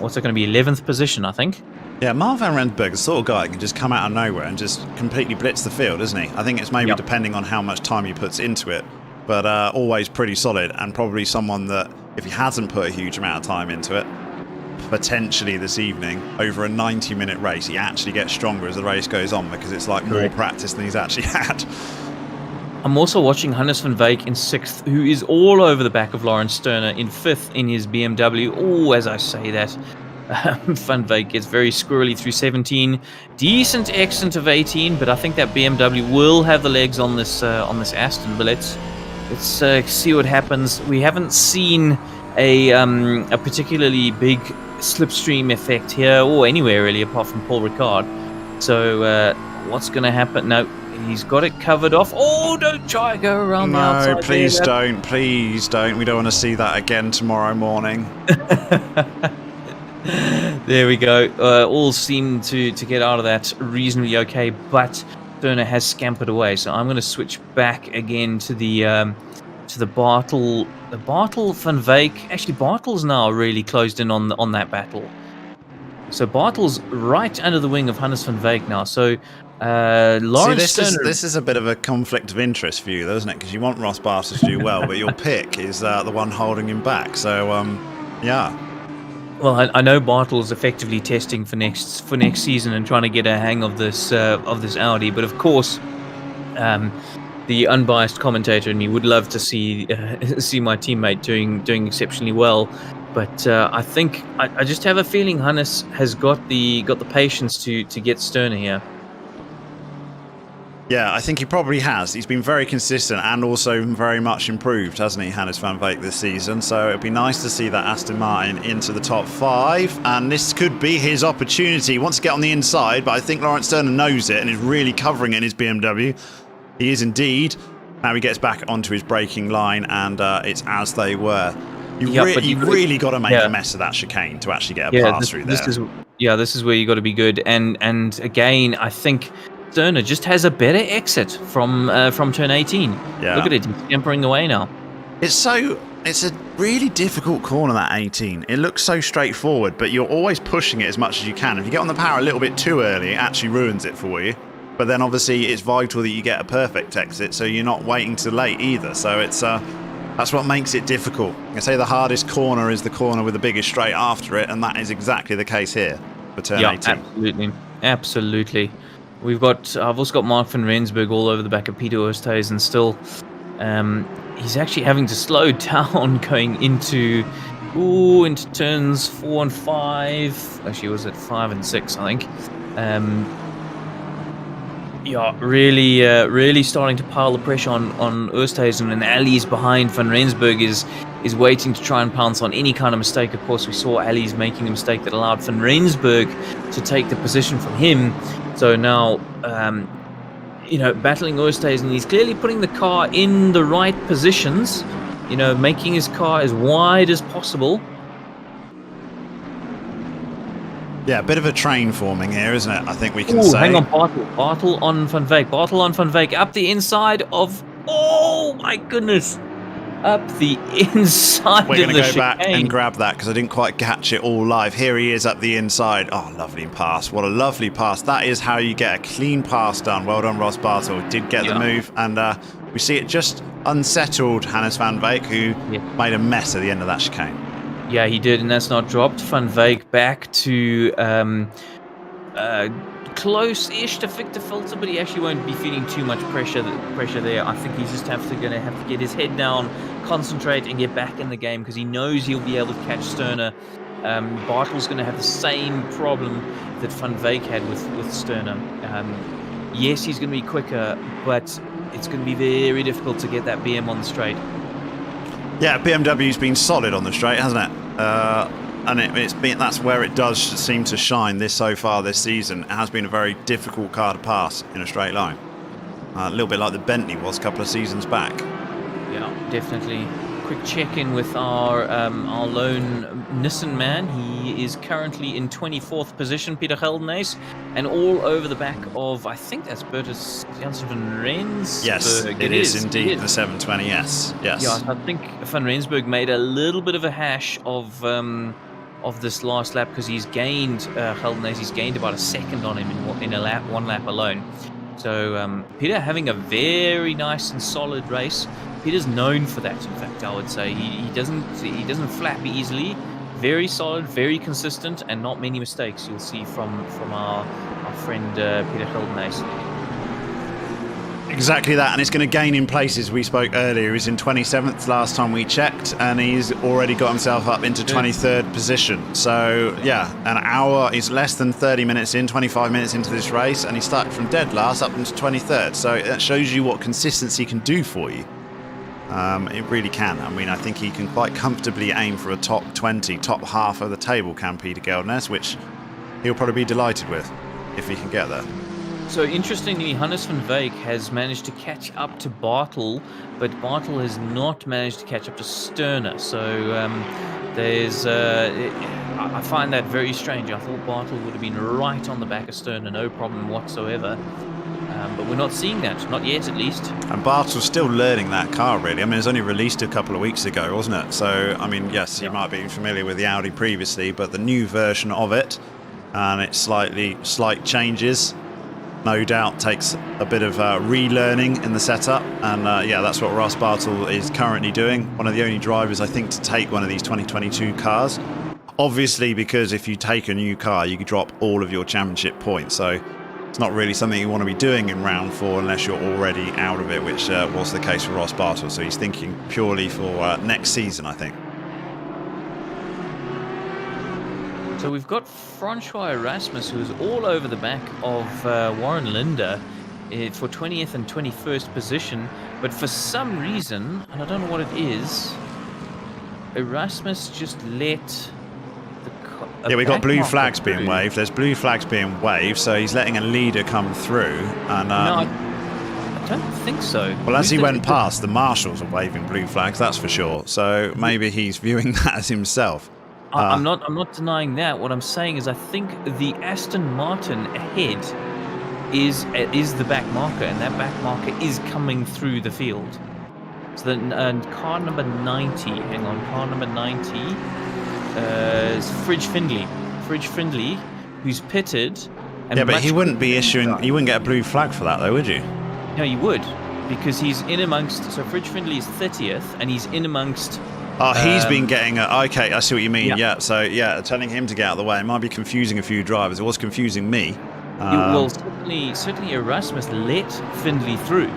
what's it going to be, 11th position, I think. Yeah, Mark van Rensburg is the sort of guy that can just come out of nowhere and just completely blitz the field, isn't he? I think it's maybe depending on how much time he puts into it, but always pretty solid, and probably someone that, if he hasn't put a huge amount of time into it, potentially this evening, over a 90-minute race, he actually gets stronger as the race goes on, because it's like more practice than he's actually had. I'm also watching Hannes van Veek in 6th, who is all over the back of Lawrence Sterner in 5th in his BMW. Oh, as I say that, Van Veek gets very squirrely through 17. Decent exit of 18, but I think that BMW will have the legs on this Aston. But let's see what happens. We haven't seen a particularly big slipstream effect here, or anywhere really, apart from Paul Ricard. So what's going to happen? No, he's got it covered off. Oh, don't try to go around the outside. No, please don't. Please don't. We don't want to see that again tomorrow morning. There we go. All seem to get out of that reasonably okay, but Sterner has scampered away. So I'm going to switch back again to the Bartle. The Bartle van Veek. Actually, Bartle's now really closed in on that battle. So Bartle's right under the wing of Hannes van Veek now. So Lawrence Sterner. This is a bit of a conflict of interest for you, though, isn't it? Because you want Ross Bartle to do well, but your pick is the one holding him back. So yeah. Well, I know Bartle's effectively testing for next season and trying to get a hang of this Audi, but of course, the unbiased commentator in me would love to see my teammate doing exceptionally well. But I think I just have a feeling Hannes has got the patience to get Sterner here. Yeah, I think he probably has. He's been very consistent and also very much improved, hasn't he, Hannes van Veek, this season? So it'd be nice to see that Aston Martin into the top 5, and this could be his opportunity. He wants to get on the inside, but I think Lawrence Sterner knows it and is really covering it in his BMW. He is indeed. Now he gets back onto his braking line, and it's as they were. You really got to make a mess of that chicane to actually get a pass through there. This is where you got to be good. And again, I think Sterner just has a better exit from turn 18. Yeah. Look at it, he's scampering away now. It's a really difficult corner, that 18. It looks so straightforward, but you're always pushing it as much as you can. If you get on the power a little bit too early, it actually ruins it for you. But then obviously it's vital that you get a perfect exit, so you're not waiting too late either. So it's that's what makes it difficult. I say the hardest corner is the corner with the biggest straight after it, and that is exactly the case here for turn 18. Absolutely. I've also got Mark van Rensburg all over the back of Peter Oosthuizen still. He's actually having to slow down going into turns 4 and 5. Actually, it was at 5 and 6, I think. Really starting to pile the pressure on Oosthuizen, and Ali's behind. Van Rensburg is waiting to try and pounce on any kind of mistake. Of course, we saw Ali's making a mistake that allowed Van Rensburg to take the position from him. So now, battling Oosthuizen, he's clearly putting the car in the right positions, making his car as wide as possible. Yeah, a bit of a train forming here, isn't it? I think we can say. Hang on, Bartel on Van Wyk. Up the inside of... Oh, my goodness. Up the inside of the chicane. We're going to go back and grab that because I didn't quite catch it all live. Here he is up the inside. Oh, lovely pass. What a lovely pass. That is how you get a clean pass done. Well done, Ross Bartel. Did get the move. And we see it just unsettled Hannes Van Wyk, who made a mess at the end of that chicane. Yeah, he did, and that's not dropped. Van Wyk back to close-ish to Victor Filter, but he actually won't be feeling too much pressure there. I think he's just going to have to get his head down, concentrate, and get back in the game because he knows he'll be able to catch Sterner. Bartel's going to have the same problem that Van Wyk had with Sterner. Yes, he's going to be quicker, but it's going to be very difficult to get that BM on the straight. Yeah, BMW's been solid on the straight, hasn't it? And that's where it does seem to shine so far this season. It has been a very difficult car to pass in a straight line. A little bit like the Bentley was a couple of seasons back. Yeah, definitely. Quick check-in with our lone Nissan man. He is currently in 24th position, Peter Geldenhuys, and all over the back of, I think that's Bertus Janssen van Rensburg. Yes, it is indeed the 720, yes. Yeah, I think Van Rensburg made a little bit of a hash of this last lap because he's gained, Geldenhuys, he's gained about a second on him in one lap alone. So Peter having a very nice and solid race. Peter's known for that, in fact, I would say. He doesn't flap easily. Very solid, very consistent, and not many mistakes you'll see from our friend Peter Geldenhuys. Exactly that, and it's going to gain in places. We spoke earlier. He was in 27th last time we checked, and he's already got himself up into 23rd position. So, yeah, an hour is less than 30 minutes in, 25 minutes into this race, and he started from dead last up into 23rd. So that shows you what consistency can do for you. It really can. I mean, I think he can quite comfortably aim for a top 20, top half of the table, can Peter Geldenhuys, which he'll probably be delighted with if he can get there. So interestingly, Hannes van Wyk has managed to catch up to Bartel, but Bartel has not managed to catch up to Sterner. So I find that very strange. I thought Bartel would have been right on the back of Sterner, no problem whatsoever. But we're not seeing that, not yet at least. And Bartel's still learning that car, really. I mean, it was only released a couple of weeks ago, wasn't it? So, I mean, yes, you might be familiar with the Audi previously, but the new version of it, and its slight changes, no doubt takes a bit of relearning in the setup. And yeah, that's what Ross Bartel is currently doing. One of the only drivers, I think, to take one of these 2022 cars. Obviously, because if you take a new car, you could drop all of your championship points. So it's not really something you want to be doing in round 4 unless you're already out of it, which was the case for Ross Bartel. So he's thinking purely for next season, I think. So we've got Francois Erasmus, who's all over the back of Warren Linder for 20th and 21st position. But for some reason, and I don't know what it is, Erasmus just let... Yeah, we got blue flags being waved. There's blue flags being waved, so he's letting a leader come through. And no, I don't think so. Well, as he went past, the marshals are waving blue flags, that's for sure. So maybe he's viewing that as himself. I'm not denying that. What I'm saying is I think the Aston Martin ahead is the back marker, and that back marker is coming through the field. So then, car number 90, car number 90 is Fridge Findlay, who's pitted. And but he wouldn't be issuing, you wouldn't get a blue flag for that though, would you? No, you would, because he's in amongst, so Fridge Findlay is 30th, and he's in amongst... Oh, he's been getting okay, I see what you mean, yeah. So, telling him to get out of the way, it might be confusing a few drivers. It was confusing me. Well, certainly Erasmus let Findlay through.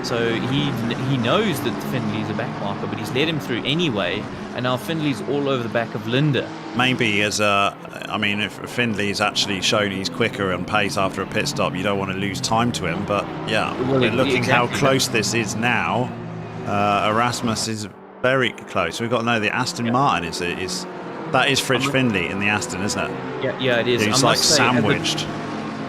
So he knows that Findlay's a back marker, but he's let him through anyway, and now Findlay's all over the back of Linda. Maybe if Findlay's actually shown he's quicker on pace after a pit stop, you don't want to lose time to him, but looking how close this is now, Erasmus is very close. We've got to know the Aston Martin that is Fridge Findlay in the Aston, isn't it? Yeah, it is. He's like sandwiched.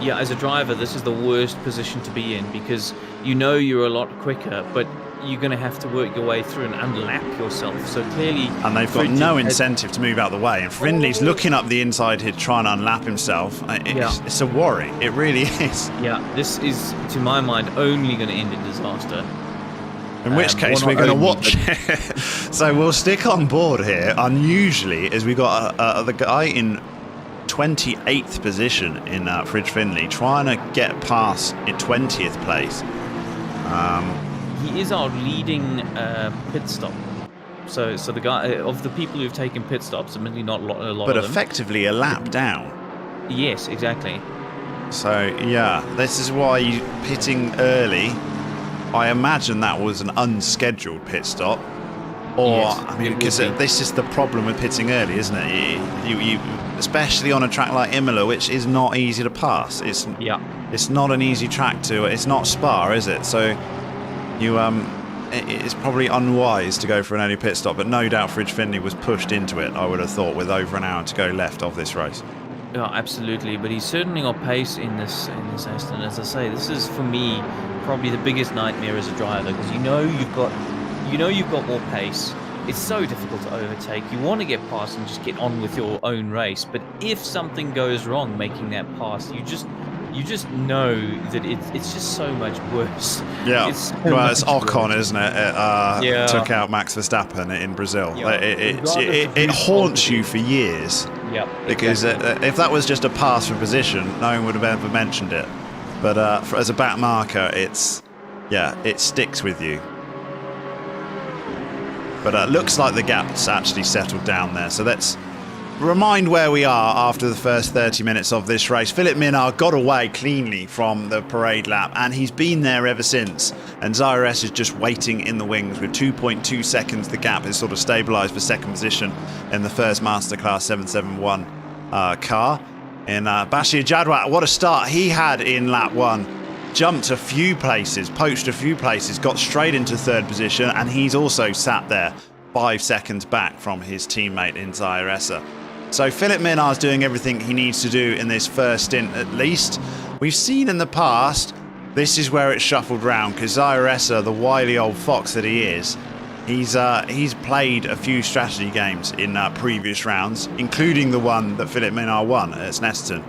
As a driver, this is the worst position to be in, because you know you're a lot quicker, but you're going to have to work your way through and unlap yourself. So clearly... And they've got no incentive to move out of the way. And Findlay's looking up the inside here trying to unlap himself. It's a worry. It really is. Yeah, this is, to my mind, only going to end in disaster. In which case, we're going to watch it. So we'll stick on board here. Unusually, as we got the guy in 28th position in Fridge Findlay, trying to get past in 20th place. He is our leading pit stop. So the guy of the people who've taken pit stops, admittedly not a lot of them. But effectively a lap down. Yes, exactly. So this is why you pitting early. I imagine that was an unscheduled pit stop. Or because this is the problem with pitting early, isn't it? You especially on a track like Imola, which is not easy to pass. It's not an easy track to. It's not Spa, is it? So it's probably unwise to go for an early pit stop. But no doubt, Fridge Findlay was pushed into it. I would have thought, with over an hour to go left of this race. Yeah, absolutely. But he's certainly got pace in this Aston. As I say, this is for me probably the biggest nightmare as a driver, because you know you've got more pace. It's so difficult to overtake. You want to get past and just get on with your own race, but if something goes wrong making that pass, you just know that it's just so much worse. Yeah, it's Ocon, isn't it? It took out Max Verstappen in Brazil. Yeah. It haunts you for years. Yeah, because if that was just a pass for position, no one would have ever mentioned it. But as a back marker, it sticks with you. But looks like the gap's actually settled down there. So let's remind where we are after the first 30 minutes of this race. Philippe Minard got away cleanly from the parade lap, and he's been there ever since. And ZRS is just waiting in the wings with 2.2 seconds. The gap is sort of stabilised for second position in the first Masterclass 771 car. In Bashir Jadwat, what a start he had in lap one. Jumped a few places, poached a few places, got straight into third position, and he's also sat there 5 seconds back from his teammate in ZRS. So Philippe Minard's doing everything he needs to do in this first stint at least. We've seen in the past, this is where it's shuffled round, because ZRS, the wily old fox that he is, he's played a few strategy games in previous rounds, including the one that Philippe Minard won at Snetterton,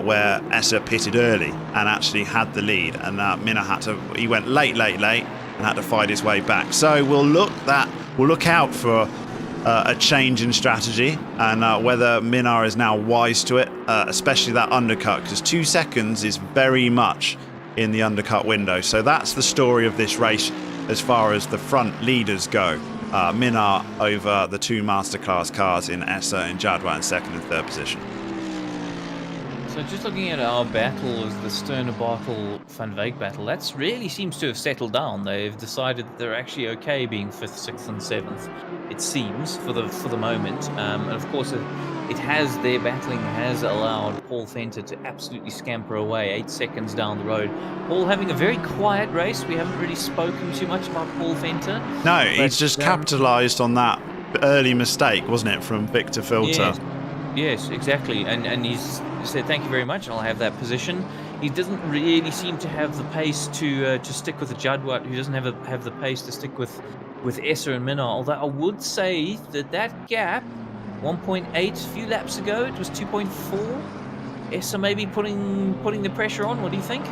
where Esser pitted early and actually had the lead, and Minard he went late and had to fight his way back. So we'll look out for a change in strategy, and whether Minard is now wise to it, especially that undercut, because 2 seconds is very much in the undercut window. So that's the story of this race as far as the front leaders go. Minard over the two Masterclass cars in Esser and Jadwat in second and third position. So just looking at our battle as the Sterner-Bartel-Van Wyk battle, that really seems to have settled down. They've decided that they're actually okay being 5th, 6th and 7th, it seems, for the moment. And of course, their battling has allowed Paul Venter to absolutely scamper away 8 seconds down the road. Paul having a very quiet race. We haven't really spoken too much about Paul Venter. No, he's just capitalised on that early mistake, wasn't it, from Victor Filter? Yes, exactly. And he's said, thank you very much, I'll have that position. he doesn't really seem to have the pace to stick with the Jadwat, who doesn't have the pace to stick with Esser and Minnaar. Although I would say that gap, 1.8 a few laps ago, it was 2.4. Esser maybe putting the pressure on. What do you think?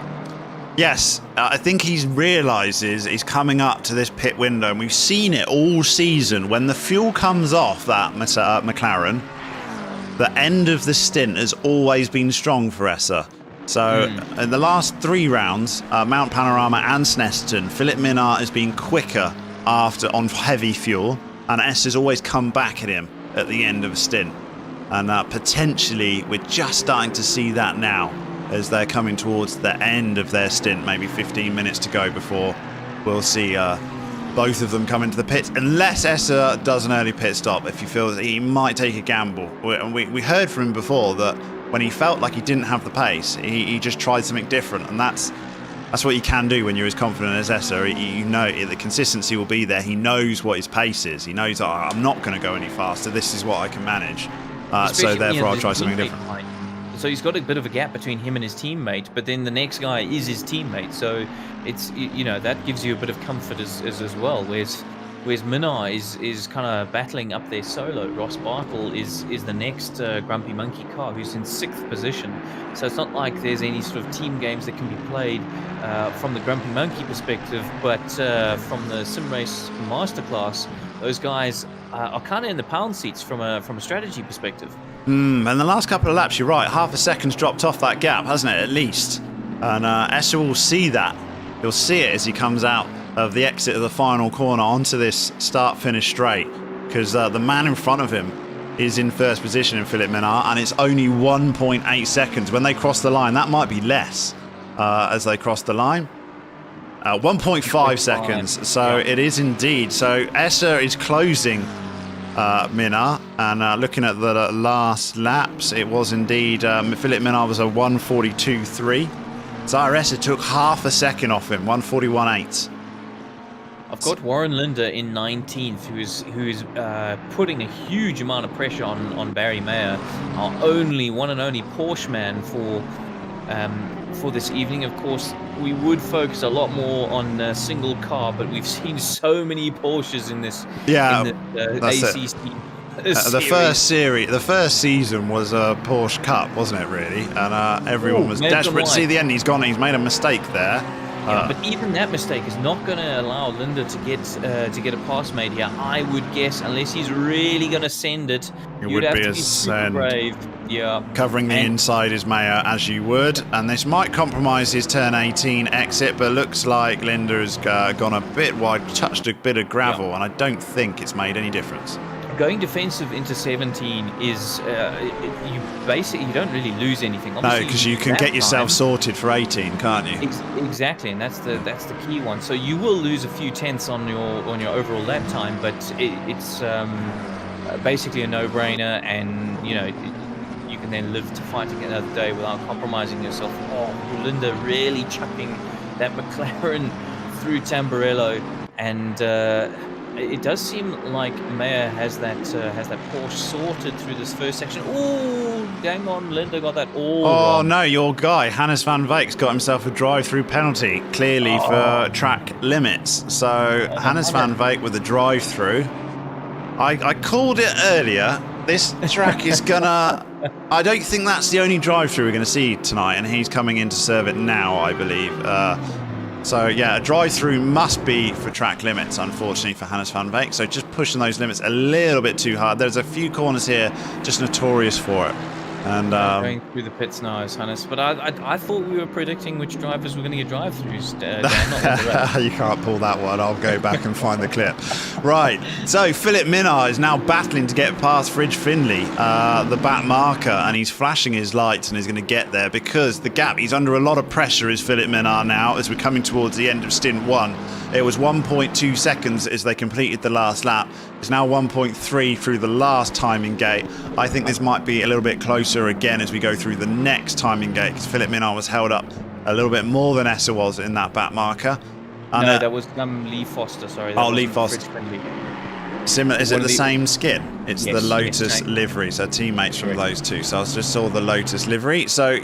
Yes, I think he realises he's coming up to this pit window, and we've seen it all season. When the fuel comes off that McLaren, the end of the stint has always been strong for Esser. So in the last 3 rounds, Mount Panorama and Snetterton, Philip Minnaar has been quicker on heavy fuel, and Esser's always come back at him at the end of a stint. And potentially we're just starting to see that now as they're coming towards the end of their stint, maybe 15 minutes to go before we'll see both of them come into the pits, unless Esser does an early pit stop if he feels that he might take a gamble. We heard from him before that when he felt like he didn't have the pace, he just tried something different, and that's what you can do when you're as confident as Esser. You know the consistency will be there. He knows what his pace is. He knows, I'm not going to go any faster. This is what I can manage. So therefore I'll try something different. So he's got a bit of a gap between him and his teammate, but then the next guy is his teammate. So it's, that gives you a bit of comfort as well. Whereas Minnaar is kind of battling up there solo. Ross Bartle is the next Grumpy Monkey car, who's in 6th position. So it's not like there's any sort of team games that can be played from the Grumpy Monkey perspective, but from the Sim Race Masterclass, those guys are kind of in the pound seats from a strategy perspective. And the last couple of laps, you're right, half a second's dropped off that gap, hasn't it, at least? And Esser will see that. He'll see it as he comes out of the exit of the final corner onto this start-finish straight, because the man in front of him is in first position in Philip Minnaar, and it's only 1.8 seconds. When they cross the line, that might be less as they cross the line. 1.5 seconds, so it is indeed. So Esser is closing Minnaar, and looking at the last laps, it was indeed Philip Minnaar was a 1:42.3. Zaire Esser took half a second off him, 1:41.8. I've got Warren Linder in 19th, who's putting a huge amount of pressure on Barry Mayer, our one and only Porsche man for this evening. Of course, we would focus a lot more on single car, but we've seen so many Porsches in this ACC. The first season was a Porsche Cup, wasn't it? Really, and everyone was desperate to see the end. He's made a mistake there. Yeah, but even that mistake is not going to allow Linder to get a pass made here. I would guess, unless he's really going to send it, you'd have to be super brave. Yeah, covering the inside is Mayer, as you would, and this might compromise his turn 18 exit, but looks like Linder has gone a bit wide, touched a bit of gravel, and I don't think it's made any difference. Going defensive into 17 is you don't really lose anything. Obviously, no, because you can get yourself sorted for 18, can't you? Exactly, and that's the key one. So you will lose a few tenths on your overall lap time, but it's basically a no-brainer, and you can then live to fight again another day without compromising yourself. Oh, Linda really chucking that McLaren through Tamburello, and it does seem like Mayer has that Porsche sorted through this first section. Oh, hang on, Linda got that all wrong. No, your guy, Hannes van Veek's got himself a drive-through penalty, clearly for track limits. So Hannes van Veek with a drive-through. I called it earlier. This track is gonna... I don't think that's the only drive-through we're going to see tonight, and he's coming in to serve it now, I believe. So yeah, a drive-through must be for track limits, unfortunately, for Hannes van Veek. So just pushing those limits a little bit too hard. There's a few corners here just notorious for it. And going through the pits now is Hannes, but I thought we were predicting which drivers were going to get drive-throughs. You can't pull that one. I'll go back and find the clip. Right, so Philip Minnaar is now battling to get past Fridge Finlay, the back marker, and he's flashing his lights and he's going to get there because the gap, he's under a lot of pressure, is Philip Minnaar now, as we're coming towards the end of stint 1. It was 1.2 seconds as they completed the last lap. It's now 1.3 through the last timing gate. I think this might be a little bit closer again as we go through the next timing gate, because Philip Minnaar was held up a little bit more than Esser was in that back marker. And, no, that was Lee Foster, sorry. Lee Foster. Similar, is it the same skin? It's the Lotus livery, so teammates from those two. So I just saw the Lotus livery. So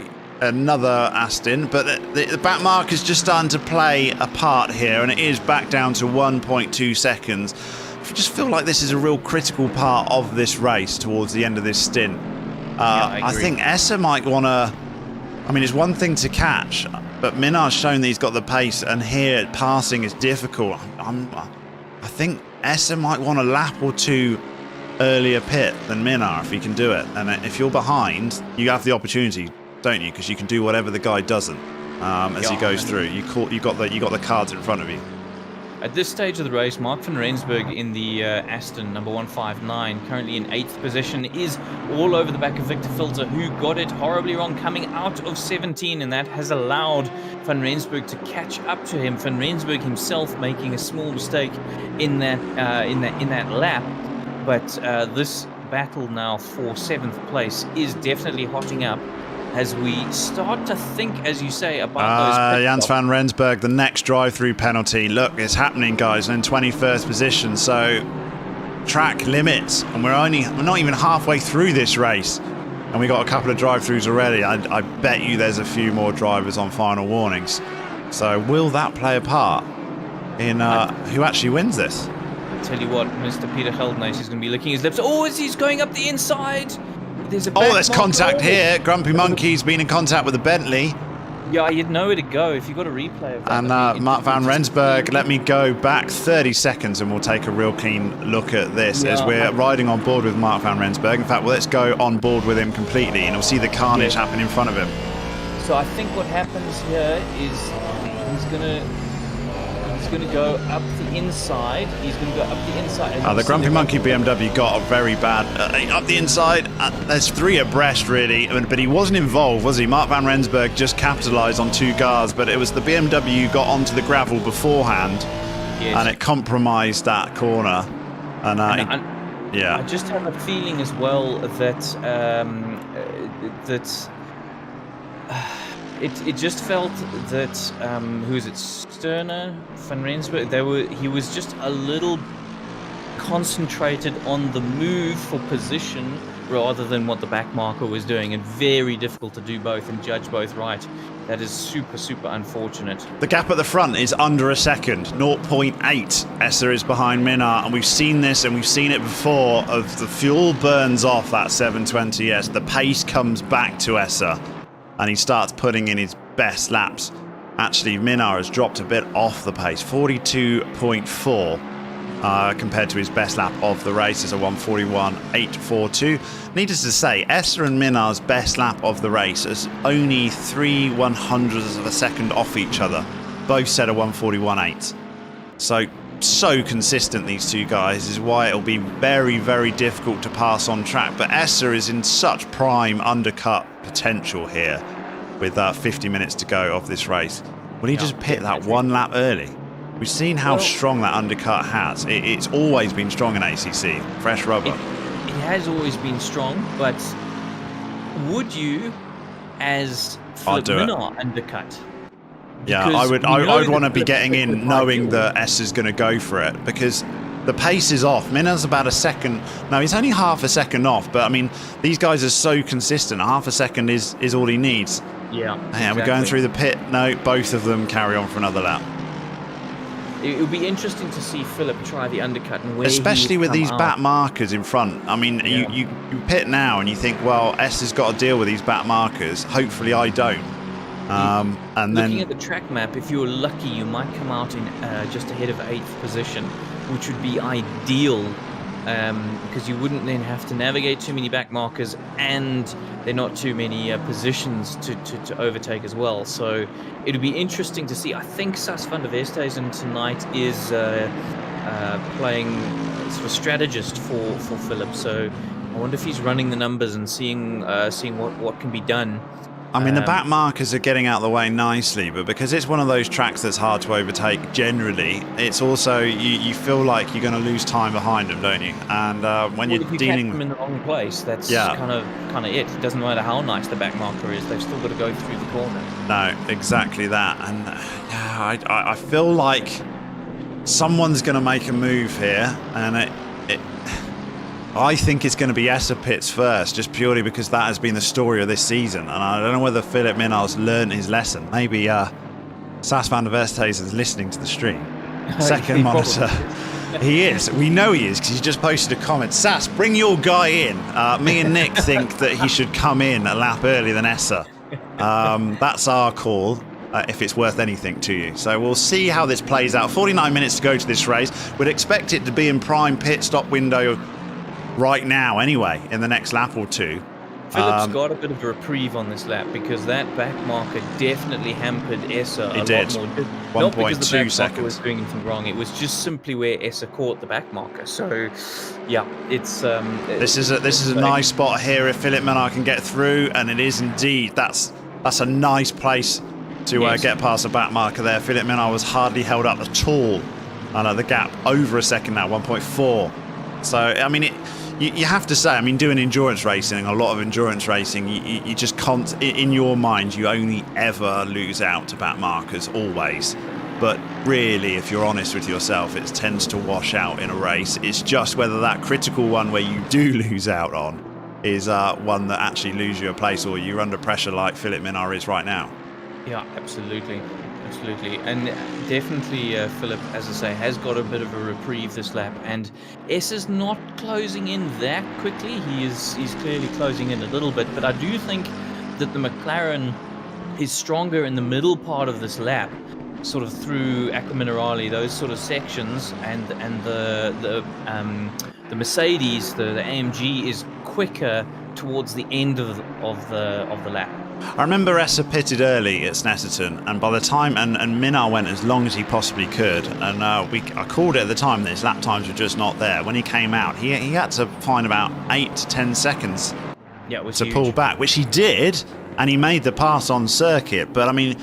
another Aston, but the back mark is just starting to play a part here, and it is back down to 1.2 seconds. I just feel like this is a real critical part of this race towards the end of this stint. I think Essa might want to... I mean, it's one thing to catch, but Minar's shown that he's got the pace, and here passing is difficult. I think Essa might want a lap or two earlier pit than Minar if he can do it. And if you're behind, you have the opportunity, don't you? Because you can do whatever the guy doesn't as he goes through. You got the cards in front of you. At this stage of the race, Mark van Rensburg in the Aston number 159, currently in 8th position, is all over the back of Victor Filter, who got it horribly wrong coming out of 17, and that has allowed van Rensburg to catch up to him. Van Rensburg himself making a small mistake in that lap, but this battle now for 7th place is definitely hotting up as we start to think, as you say, about those... Jans van Rensburg, the next drive-through penalty. Look, it's happening, guys, in 21st position, so track limits, and we're not even halfway through this race, and we got a couple of drive-throughs already. I bet you there's a few more drivers on final warnings. So will that play a part in who actually wins this? I tell you what, Mr. Peter Geldnys is going to be licking his lips. Oh, as he's going up the inside... There's contact here. Grumpy Monkey's been in contact with the Bentley. Yeah, you'd know where to go if you got a replay of that. And Mark van Rensburg, let me go back 30 seconds and we'll take a real keen look at this as we're riding on board with Mark van Rensburg. In fact, let's go on board with him completely and we'll see the carnage happen in front of him. So I think what happens here is he's gonna go up the inside. He's going to go up the inside. The Grumpy Monkey BMW got a very bad up the inside. There's 3 abreast, really, but he wasn't involved, was he? Mark van Rensburg just capitalised on 2 cars, but it was the BMW who got onto the gravel beforehand, and it compromised that corner. And I just have a feeling as well that It just felt that who is it, Sterner, van Rensburg? He was just a little concentrated on the move for position rather than what the back marker was doing, and very difficult to do both and judge both right. That is super, super unfortunate. The gap at the front is under a second, 0.8. Essa is behind Minar, and we've seen this and we've seen it before. Of the fuel burns off that 720S, the pace comes back to Essa, and he starts putting in his best laps. Actually, Minar has dropped a bit off the pace, 42.4 compared to his best lap of the race is a 141.842. Needless to say, Essa and Minar's best lap of the race is only 3/100ths of a second off each other. Both set a 141.8. So consistent, these two guys, is why it'll be very, very difficult to pass on track. But Essa is in such prime undercut potential here with 50 minutes to go of this race. Will he just pit that 1 lap early? We've seen how strong that undercut has. It's always been strong in ACC, fresh rubber. It has always been strong, but would you, as Philip Minar, undercut? Yeah, I would want to be getting in knowing that S is going to go for it, because the pace is off. Minar's about a second. No, he's only half a second off, but I mean, these guys are so consistent. Half a second is all he needs. Yeah. Exactly. We're going through the pit. No, both of them carry on for another lap. It would be interesting to see Philip try the undercut, and where especially with these back markers in front. I mean, you pit now and you think, well, S has got to deal with these back markers. Hopefully I don't. And looking at the track map, if you're lucky, you might come out in just ahead of 8th position, which would be ideal, because you wouldn't then have to navigate too many back markers, and there are not too many positions to overtake as well. So it would be interesting to see. I think Sas van der Westhuizen tonight is playing sort of strategist for Philip. So I wonder if he's running the numbers and seeing what can be done. I mean, the back markers are getting out of the way nicely, but because it's one of those tracks that's hard to overtake generally, it's also, you feel like you're going to lose time behind them, don't you? And when you're dealing with them in the wrong place, that's kind of it. It doesn't matter how nice the back marker is, they've still got to go through the corner. No, exactly that. And I feel like someone's going to make a move here, and I think it's going to be Essa pits first, just purely because that has been the story of this season. And I don't know whether Philip Minar's learned his lesson. Maybe Sas van der Vesthuizen is listening to the stream. Second monitor. He is. We know he is because he's just posted a comment. Sas, bring your guy in. Me and Nick think that he should come in a lap earlier than Essa. That's our call. If it's worth anything to you. So we'll see how this plays out. 49 minutes to go to this race. We'd expect it to be in prime pit stop window right now anyway, in the next lap or two. Philip's got a bit of a reprieve on this lap because that back marker definitely hampered Essa a lot more. Not because the back marker was doing anything wrong, it was just simply where Essa caught the back marker. So, yeah, it's... this is a nice spot here if Philip Minar can get through, and it is indeed. That's a nice place to get past the back marker there. Philip Minar was hardly held up at all. The gap over a second now, 1.4. So, I mean, you have to say, I mean, doing endurance racing, a lot of endurance racing, you just can't, in your mind, you only ever lose out to back markers, always. But really, if you're honest with yourself, it tends to wash out in a race. It's just whether that critical one where you do lose out on is one that actually loses you a place, or you're under pressure like Philip Minar is right now. Yeah, absolutely. Absolutely. And definitely Philip, as I say, has got a bit of a reprieve this lap. And Essa's not closing in that quickly. He's clearly closing in a little bit. But I do think that the McLaren is stronger in the middle part of this lap, sort of through Acqua Minerale, those sort of sections. And the Mercedes, the AMG, is quicker towards the end of the lap. I remember Essa pitted early at Snetterton, and by the time and Minar went as long as he possibly could, and I called it at the time that his lap times were just not there. When he came out, he had to find about 8 to 10 seconds to pull back, which he did, and he made the pass on circuit. But I mean,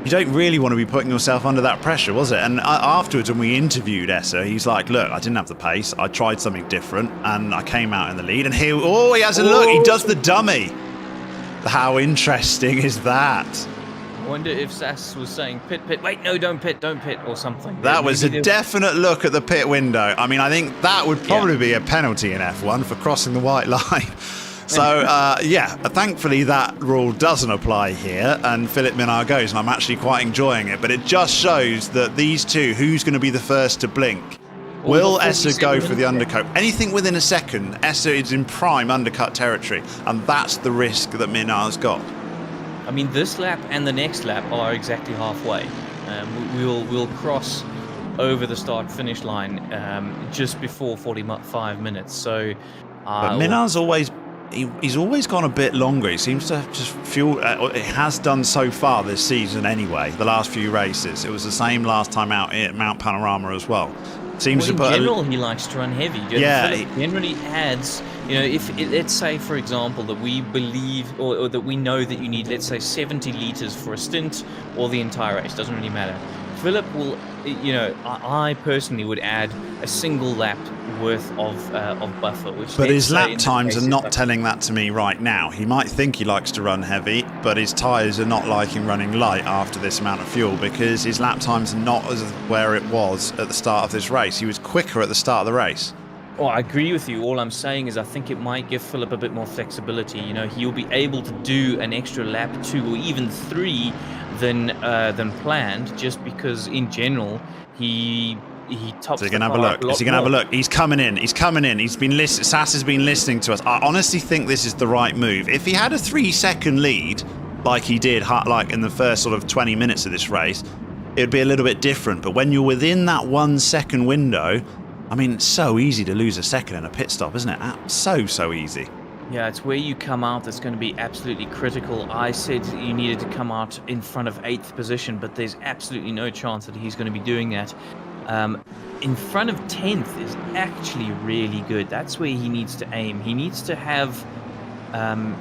you don't really want to be putting yourself under that pressure, was it? And afterwards, when we interviewed Essa, he's like, look, I didn't have the pace, I tried something different, and I came out in the lead. And he has a look, he does the dummy. How interesting is that? I wonder if Sas was saying pit, wait, no, don't pit, or something. That was a definite look at the pit window. I mean, I think that would probably be a penalty in F1 for crossing the white line. So, thankfully that rule doesn't apply here, and Philip Minar goes, and I'm actually quite enjoying it. But it just shows that these two, who's going to be the first to blink? Will Essa go for the undercut? Anything within a second, Essa is in prime undercut territory, and that's the risk that Minar's got. I mean, this lap and the next lap are exactly halfway. We'll cross over the start-finish line just before 45 minutes. So, but Minar's he's always gone a bit longer. He seems to just fuel. It has done so far this season anyway. The last few races, it was the same last time out at Mount Panorama as well. Seems in general, he likes to run heavy. Yeah, generally adds. If let's say, for example, that we believe or that we know that you need, let's say, 70 liters for a stint or the entire race, doesn't really matter. Philip will, I personally would add a single lap worth of buffer. But his lap times are not telling that to me right now. He might think he likes to run heavy, but his tyres are not liking running light after this amount of fuel, because his lap times are not as where it was at the start of this race. He was quicker at the start of the race. Oh, I agree with you. All I'm saying is I think it might give Philip a bit more flexibility. He'll be able to do an extra lap 2 or even 3 than planned, just because in general he tops. So he's gonna have a look. Is he gonna have a look? He's coming in. He's been listening. Sas has been listening to us. I honestly think this is the right move. If he had a 3-second lead, like he did, like in the first sort of 20 minutes of this race, it'd be a little bit different. But when you're within that 1 second window, I mean, it's so easy to lose a second in a pit stop, isn't it? So easy. Yeah, it's where you come out that's going to be absolutely critical. I said you needed to come out in front of 8th position, but there's absolutely no chance that he's going to be doing that. In front of 10th is actually really good. That's where he needs to aim. He needs to have,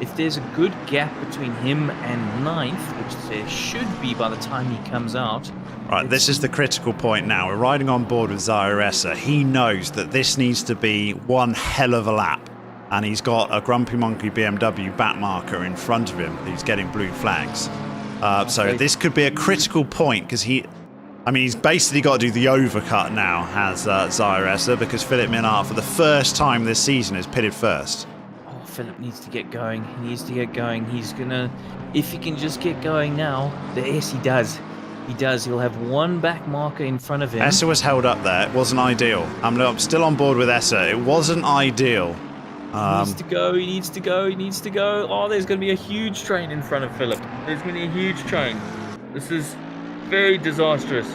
if there's a good gap between him and 9th, which there should be by the time he comes out. Right, this is the critical point now. We're riding on board with Zaire Essa. He knows that this needs to be one hell of a lap. And he's got a Grumpy Monkey BMW back marker in front of him. He's getting blue flags. So this could be a critical point, because I mean, he's basically got to do the overcut now, has Zyressa, because Philip Minard, for the first time this season, is pitted first. Oh, Philip needs to get going. He needs to get going. He's gonna, if he can just get going now, yes, he does. He does. He'll have one back marker in front of him. Essa was held up there. It wasn't ideal. I'm still on board with Essa. It wasn't ideal. He needs to go. He needs to go. He needs to go. Oh, there's going to be a huge train in front of Philip. There's going to be a huge train. This is very disastrous.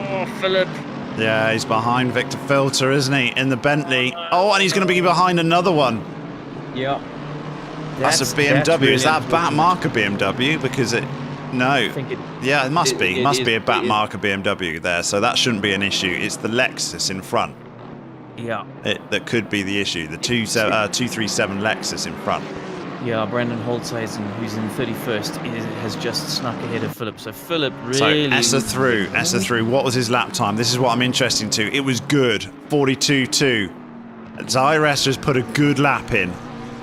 Oh, Philip. Yeah, he's behind Victor Filter, isn't he? In the Bentley. Oh, and he's going to be behind another one. Yeah. That's a BMW. Really is that a back marker BMW? Because it... No. I think it, yeah, it must be. It must be a back marker BMW there, so that shouldn't be an issue. It's the Lexus in front. Yeah. That could be the issue. The 237 Lexus in front. Yeah, Brandon Holzheisen, who's in 31st, has just snuck ahead of Philip. So Philip really... So Essa through. What was his lap time? This is what I'm interested to. It was good. 42.2. Zyressa has put a good lap in.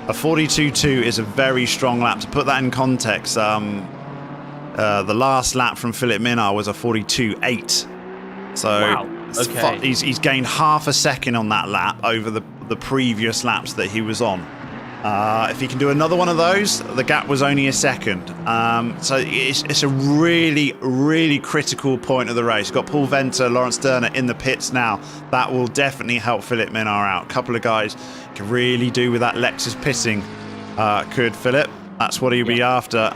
A 42.2 is a very strong lap. To put that in context, the last lap from Philip Minard was a 42.8. So wow. Okay. He's gained half a second on that lap over the previous laps that he was on. If he can do another one of those, the gap was only a second. So it's a really, really critical point of the race. Got Paul Venter, Lawrence Turner in the pits now. That will definitely help Philip Minard out. A couple of guys can really do with that Lexus pitting. Could Philip? That's what he'll be after.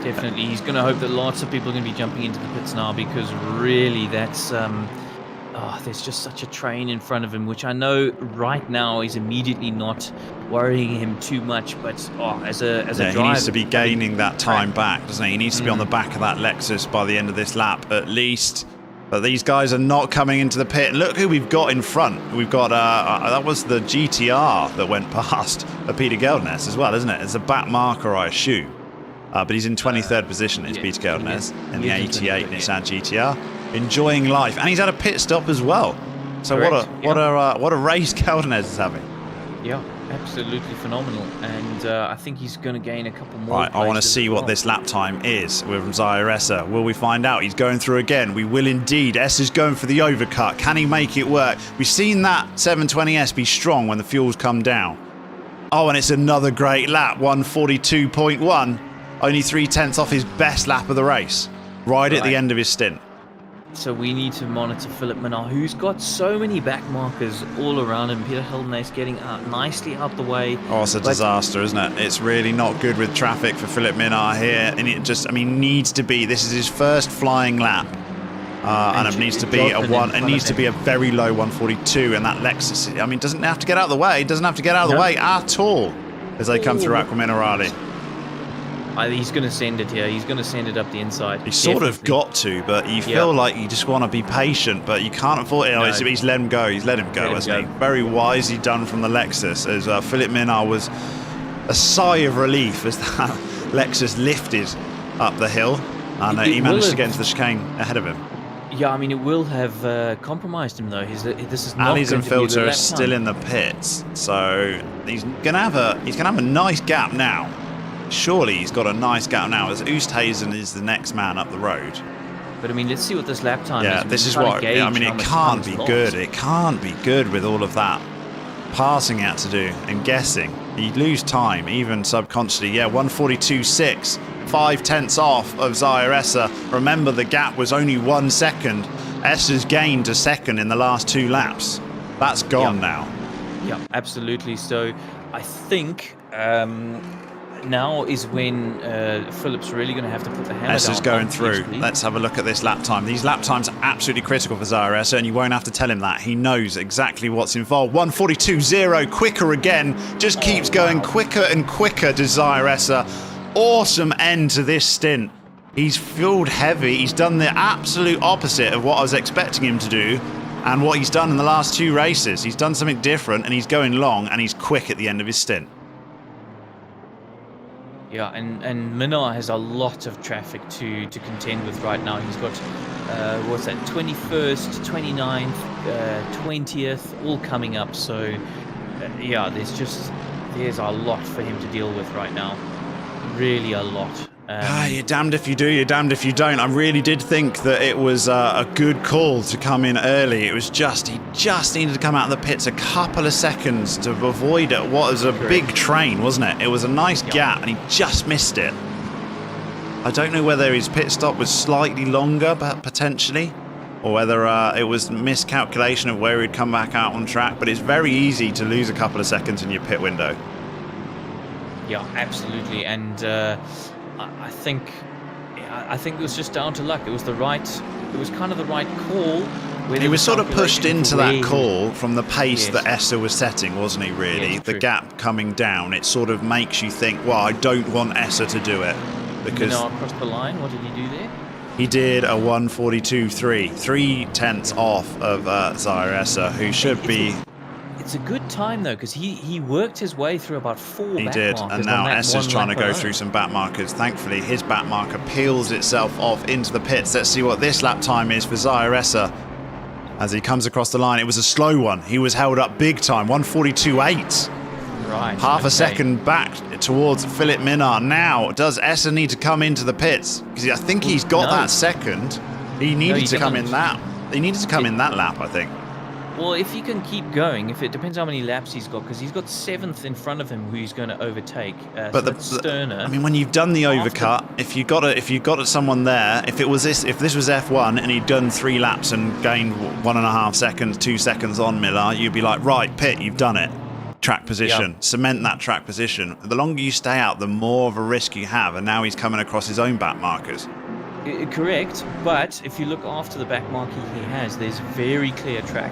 Definitely. He's going to hope that lots of people are going to be jumping into the pits now, because really that's... there's just such a train in front of him, which I know right now is immediately not worrying him too much. But as a driver, he needs to be gaining that time back, doesn't he? He needs to be on the back of that Lexus by the end of this lap, at least. But these guys are not coming into the pit. Look who we've got in front. We've got that was the GTR that went past Peter Geldness as well, isn't it? It's a back marker, I assume. But he's in 23rd position. It's Peter Geldness in the 88 Nissan GTR. Enjoying life, and he's had a pit stop as well. So what a race Geldness is having. Yeah, absolutely phenomenal, and I think he's going to gain a couple more. Right, I want to see what this lap time is with Zyressa. Will we find out? He's going through again. We will indeed. Essa's going for the overcut. Can he make it work? We've seen that 720S be strong when the fuels come down. Oh, and it's another great lap, 142.1. Only 0.3 off his best lap of the race, right at the end of his stint. So we need to monitor Philip Minard, who's got so many back markers all around him. Peter Geldness getting nicely out the way. Oh, it's a disaster, isn't it? It's really not good with traffic for Philip Minard here. And it just, needs to be, this is his first flying lap. And it needs to be it needs to be a very low 142. And that Lexus, doesn't have to get out of the way. It doesn't have to get out of the way at all as they come through Aqua Minerale. He's going to send it here. He's going to send it up the inside. He's sort of got to, but you feel like you just want to be patient, but you can't afford it. No. He's let him go. He's let him go, hasn't he? Very wisely done from the Lexus, as Philip Minard was a sigh of relief as that Lexus lifted up the hill, and he managed to get into the chicane ahead of him. Yeah, it will have compromised him, though. This is not Allies and Filter are still in the pits, so he's gonna have a nice gap now. Surely he's got a nice gap now, as Oosthuizen is the next man up the road. But let's see what this lap time is. Yeah, this is what it can't be good. It can't be good with all of that passing out to do and guessing. You lose time, even subconsciously. Yeah, 142.6, 0.5 off of Zyressa. Remember, the gap was only 1 second. Essa's gained a second in the last 2 laps. That's gone now. Yeah, absolutely. So I think now is when Philip's really going to have to put the hammer down. Essa's going through. Let's have a look at this lap time. These lap times are absolutely critical for Zyressa, and you won't have to tell him that. He knows exactly what's involved. 142.0, quicker again. Just keeps going quicker and quicker to Zyressa. Awesome end to this stint. He's fueled heavy. He's done the absolute opposite of what I was expecting him to do and what he's done in the last 2 races. He's done something different, and he's going long, and he's quick at the end of his stint. Yeah, and Minard has a lot of traffic to contend with right now. He's got, 21st, 29th, 20th, all coming up. So, there's a lot for him to deal with right now. Really a lot. You're damned if you do, you're damned if you don't. I really did think that it was a good call to come in early. It was he just needed to come out of the pits a couple of seconds to avoid it. What was a big train, wasn't it? It was a nice gap, and he just missed it. I don't know whether his pit stop was slightly longer, but potentially, or whether it was miscalculation of where he'd come back out on track. But it's very easy to lose a couple of seconds in your pit window. Yeah, absolutely, and I think it was just down to luck. It was kind of the right call. He was sort of pushed into that call from the pace that Essa was setting, wasn't he, really? Yes, the gap coming down, it sort of makes you think, well, I don't want Essa to do it. Because across the line, what did he do there? He did a 1:42.3, 3/10 off of Zaire Essa, who should be... It's a good time, though, because he worked his way through about 4 He back did, markers and now on that Essa's trying to go alone. through some back markers. Thankfully, his back marker peels itself off into the pits. Let's see what this lap time is for Zaire Essa as he comes across the line. It was a slow one. He was held up big time, 1:42.8. Right. Half a second back towards Philip Minard. Now, does Essa need to come into the pits? Because I think he's got that second. He needed to come in that. He needed to come in that lap, I think. Well, if he can keep going, if it depends how many laps he's got, because he's got 7th in front of him, who he's going to overtake. But so Sterner. I mean, when you've done the overcut, if you got someone there, if this was F1 and he'd done 3 laps and gained 1.5 seconds, 2 seconds on Miller, you'd be like, right, Pit, you've done it. Track position, cement that track position. The longer you stay out, the more of a risk you have, and now he's coming across his own back markers. Correct, but if you look after the back marker he has, there's very clear track.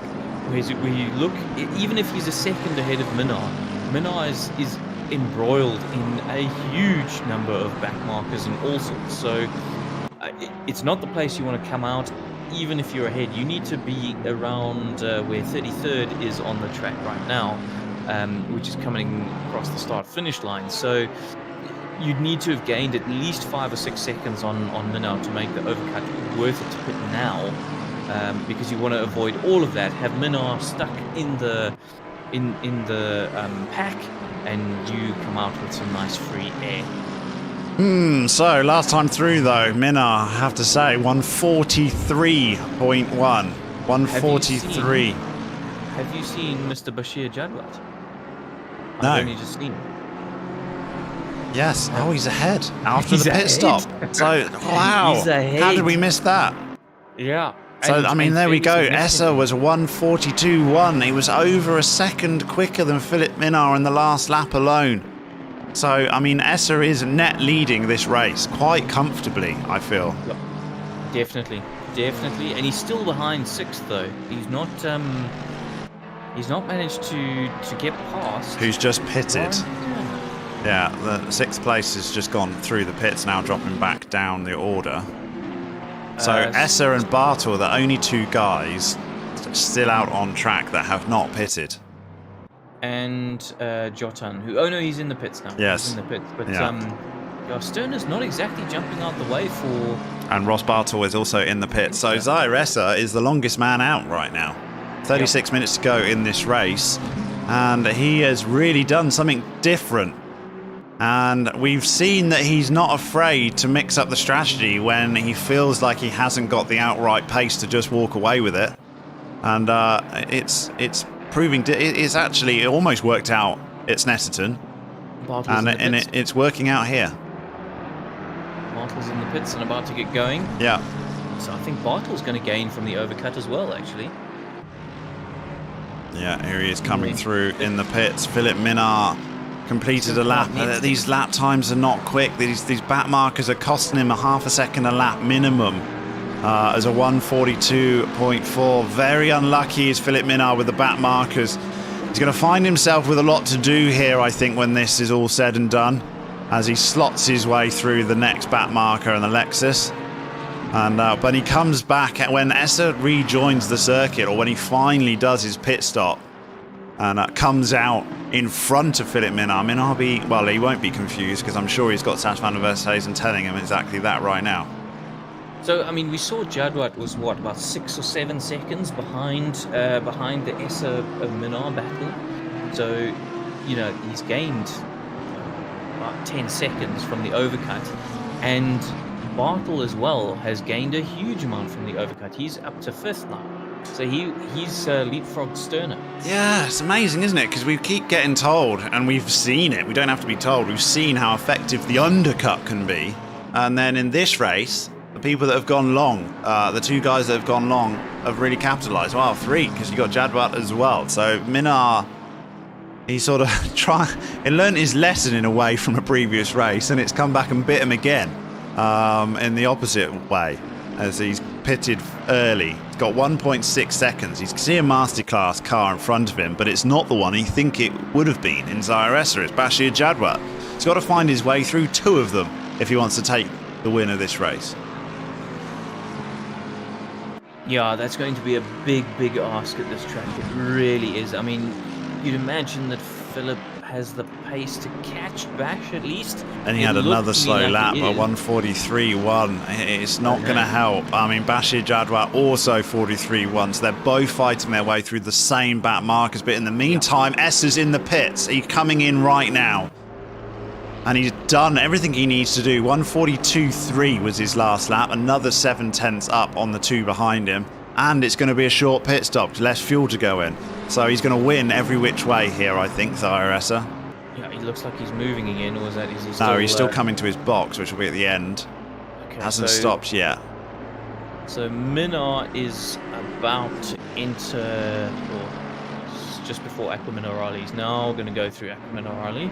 Where you look, even if he's a second ahead of Minard is embroiled in a huge number of back markers and all sorts. So it's not the place you want to come out. Even if you're ahead, you need to be around where 33rd is on the track right now. Which is coming across the start-finish line. So you'd need to have gained at least 5 or 6 seconds on Minard to make the overcut worth it to pit now, because you want to avoid all of that. Have Minard stuck in the pack, and you come out with some nice free air. So last time through though, Minard, I have to say, 1:43.1, 1:43. Have you seen Mr. Bashir Jadwat? No. I've only just seen him. Yes. Oh, he's ahead after the pit stop. So, wow. He's ahead. How did we miss that? Yeah. So, I mean, there we go. Essa was 1:42.1. He was over a second quicker than Philip Minard in the last lap alone. So, I mean, Essa is net leading this race quite comfortably, I feel. Yep. Definitely. And he's still behind 6th, though. He's not managed to get past. Who's just pitted. Yeah, the 6th place has just gone through the pits, now dropping back down the order. So Essa and Bartel are the only 2 guys still out on track that have not pitted. And Jotan, who... Oh, no, he's in the pits now. Yes. He's in the pits. But Sterner's not exactly jumping out the way for... And Ross Bartel is also in the pits. So Zaire Essa is the longest man out right now. 36 minutes to go in this race, and he has really done something different. And we've seen that he's not afraid to mix up the strategy when he feels like he hasn't got the outright pace to just walk away with it. And it's proving it's actually, it almost worked out at Snetterton, and it's working out here. Bartel's in the pits and about to get going. Yeah. So I think Bartel's going to gain from the overcut as well, actually. Yeah, here he is coming through in the pits. Philip Minard completed a lap. These lap times are not quick. These back markers are costing him a half a second a lap minimum. As a 1:42.4. Very unlucky is Philip Minard with the back markers. He's going to find himself with a lot to do here, I think, when this is all said and done, as he slots his way through the next back marker and the Lexus. And but he comes back when Essa rejoins the circuit, or when he finally does his pit stop, and comes out in front of Philip Minard. He won't be confused, because I'm sure he's got Sas van der Westhuizen telling him exactly that right now. So, I mean, we saw Jadwat was, about 6 or 7 seconds behind the Essa Minard battle. So, he's gained about 10 seconds from the overcut. And Bartle as well has gained a huge amount from the overcut. He's up to 5th now. So he's leapfrogged Sterner. Yeah, it's amazing, isn't it? Because we keep getting told, and we've seen it. We don't have to be told. We've seen how effective the undercut can be. And then in this race, the people that have gone long, the 2 guys that have gone long, have really capitalised. Well, 3, because you got Jadwat as well. So Minar, he sort of he learned his lesson in a way from a previous race, and it's come back and bit him again in the opposite way, as he's pitted early. He's got 1.6 seconds. He's see a masterclass car in front of him, but it's not the one he think it would have been in Zyressa. It's Bashir Jadwat. He's got to find his way through 2 of them if he wants to take the win of this race. Yeah, that's going to be a big, big ask at this track. It really is. I mean, you'd imagine that Philip has the pace to catch Bash at least. And he had another slow lap, a 1:43.1. It's not going to help. I mean, Bashir Jadwat also 43.1. So they're both fighting their way through the same back markers. But in the meantime, Esser's in the pits. He's coming in right now. And he's done everything he needs to do. 1:42.3 was his last lap. Another 7/10 up on the 2 behind him. And it's going to be a short pit stop. Less fuel to go in. So he's going to win every which way here, I think, Zyressa. Yeah, he looks like he's moving again, or is he still... No, he's still coming to his box, which will be at the end. Okay, hasn't stopped yet. So Minar is about to enter, or just before Aqua Minerale. He's now going to go through Aqua Minerale.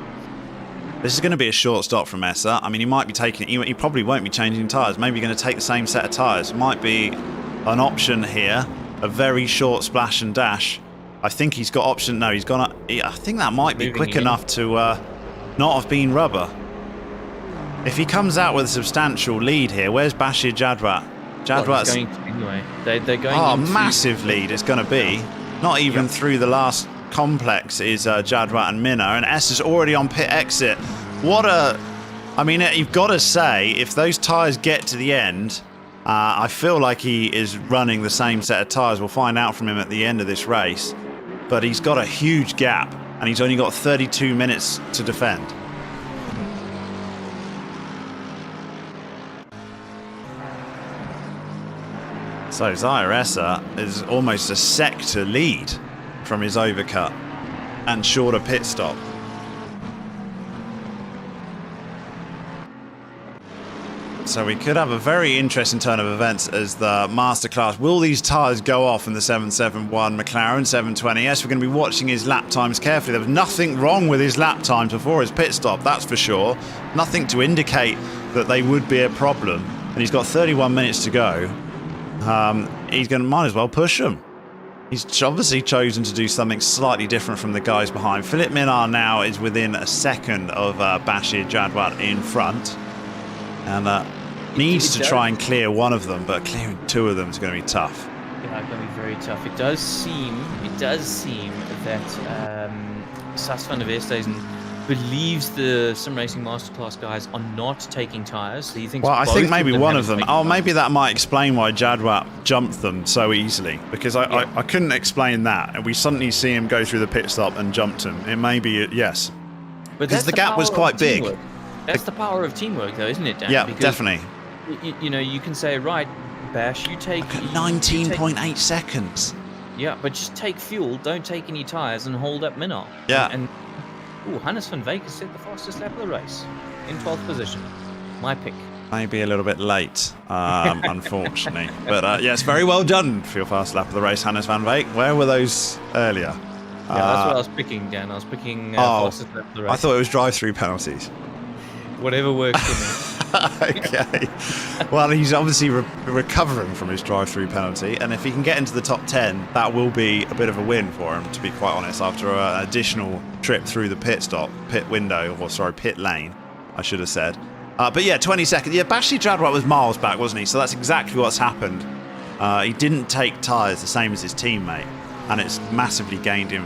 This is going to be a short stop from Esser. I mean, he might be taking... He probably won't be changing tyres. Maybe going to take the same set of tyres. Might be an option here. A very short splash and dash. I think he's got option. No, he's gone. I think that might be quick enough to not have been rubber. If he comes out with a substantial lead here, where's Bashir Jadwat? Jadwat's going to, anyway. They're going. Oh, massive lead it's going to be. Not even through the last complex is Jadwat and Minna, and S is already on pit exit. What a... I mean, you've got to say, if those tyres get to the end, I feel like he is running the same set of tyres. We'll find out from him at the end of this race. But he's got a huge gap, and he's only got 32 minutes to defend. So Zyressa is almost a sector lead from his overcut and shorter pit stop. So we could have a very interesting turn of events as the masterclass. Will these tyres go off in the 771 McLaren 720? Yes, we're going to be watching his lap times carefully. There was nothing wrong with his lap times before his pit stop, that's for sure. Nothing to indicate that they would be a problem. And he's got 31 minutes to go. He's going to might as well push them. He's obviously chosen to do something slightly different from the guys behind. Philip Minar now is within a second of Bashir Jadwat in front. And needs to try and clear one of them, but clearing 2 of them is going to be tough. Yeah, it's going to be very tough. It does seem that Sas van der Westhuizen believes the Sim Racing Masterclass guys are not taking tyres. So he thinks I think maybe one of them. Oh, maybe that might explain why Jadwat jumped them so easily, because I couldn't explain that. And we suddenly see him go through the pit stop and jumped him. It may be, yes. Because the gap was quite big. That's the power of teamwork, though, isn't it, Dan? Yeah, definitely. You know, you can say, right, Bash, you take... 19.8 seconds. Yeah, but just take fuel, don't take any tyres, and hold up Minar. Yeah. And Hannes van Veek has set the fastest lap of the race in 12th position. My pick. Maybe a little bit late, unfortunately. But yes, very well done for your fast lap of the race, Hannes van Veek. Where were those earlier? Yeah, that's what I was picking, Dan. I was picking fastest lap of the race. I thought it was drive-through penalties. Whatever works for me. Okay. Well, he's obviously recovering from his drive-through penalty, and if he can get into the top 10, that will be a bit of a win for him, to be quite honest, after an additional trip through the pit lane, I should have said. But yeah, 20 seconds. Yeah, Bashir Jadwat was miles back, wasn't he? So that's exactly what's happened. He didn't take tyres the same as his teammate, and it's massively gained him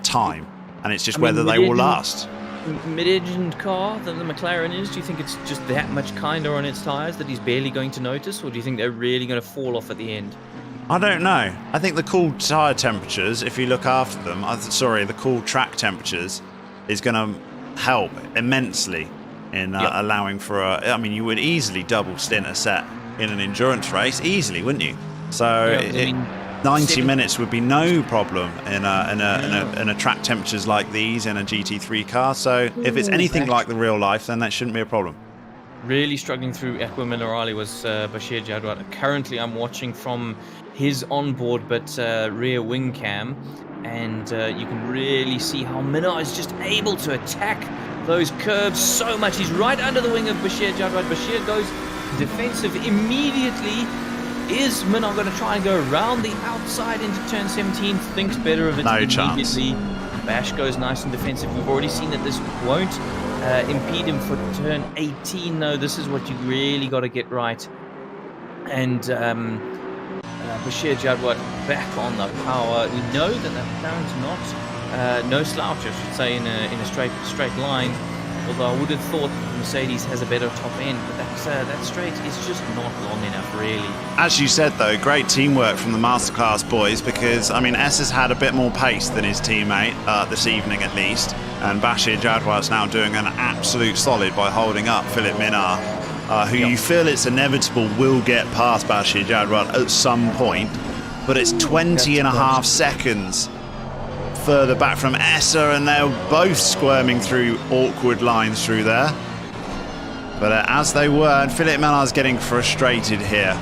time, and it's just whether they will last. Mid-engined car than the McLaren is? Do you think it's just that much kinder on its tyres that he's barely going to notice, or do you think they're really going to fall off at the end? I don't know. I think the cool tyre temperatures, if you look after them, the cool track temperatures is going to help immensely in allowing for I mean, you would easily double stint a set in an endurance race, easily, wouldn't you? So 90 minutes would be no problem in a track temperatures like these in a GT3 car. So if it's anything like the real life, then that shouldn't be a problem. Really struggling through Aqua Minerale was Bashir Jadwat. Currently, I'm watching from his onboard but rear wing cam, and you can really see how Minar is just able to attack those curves so much. He's right under the wing of Bashir Jadwat. Bashir goes defensive immediately. Is Minar going to try and go around the outside into turn 17? Thinks better of it immediately. Bash goes nice and defensive. We've already seen that this won't impede him for turn 18. No, this is what you really got to get right. And Bashir Jadwat back on the power. We know that McLaren's not no slouch, I should say, in a straight line. Although I would have thought Mercedes has a better top end, but that straight is just not long enough, really. As you said, though, great teamwork from the Masterclass boys, because, I mean, S has had a bit more pace than his teammate this evening, at least, and Bashir Jadwat's now doing an absolute solid by holding up Philippe Minard, who you feel it's inevitable will get past Bashir Jadwat at some point, but it's 20 and a half seconds further back from Essa, and they're both squirming through awkward lines through there. But as they were, and Philippe Minard's getting frustrated here.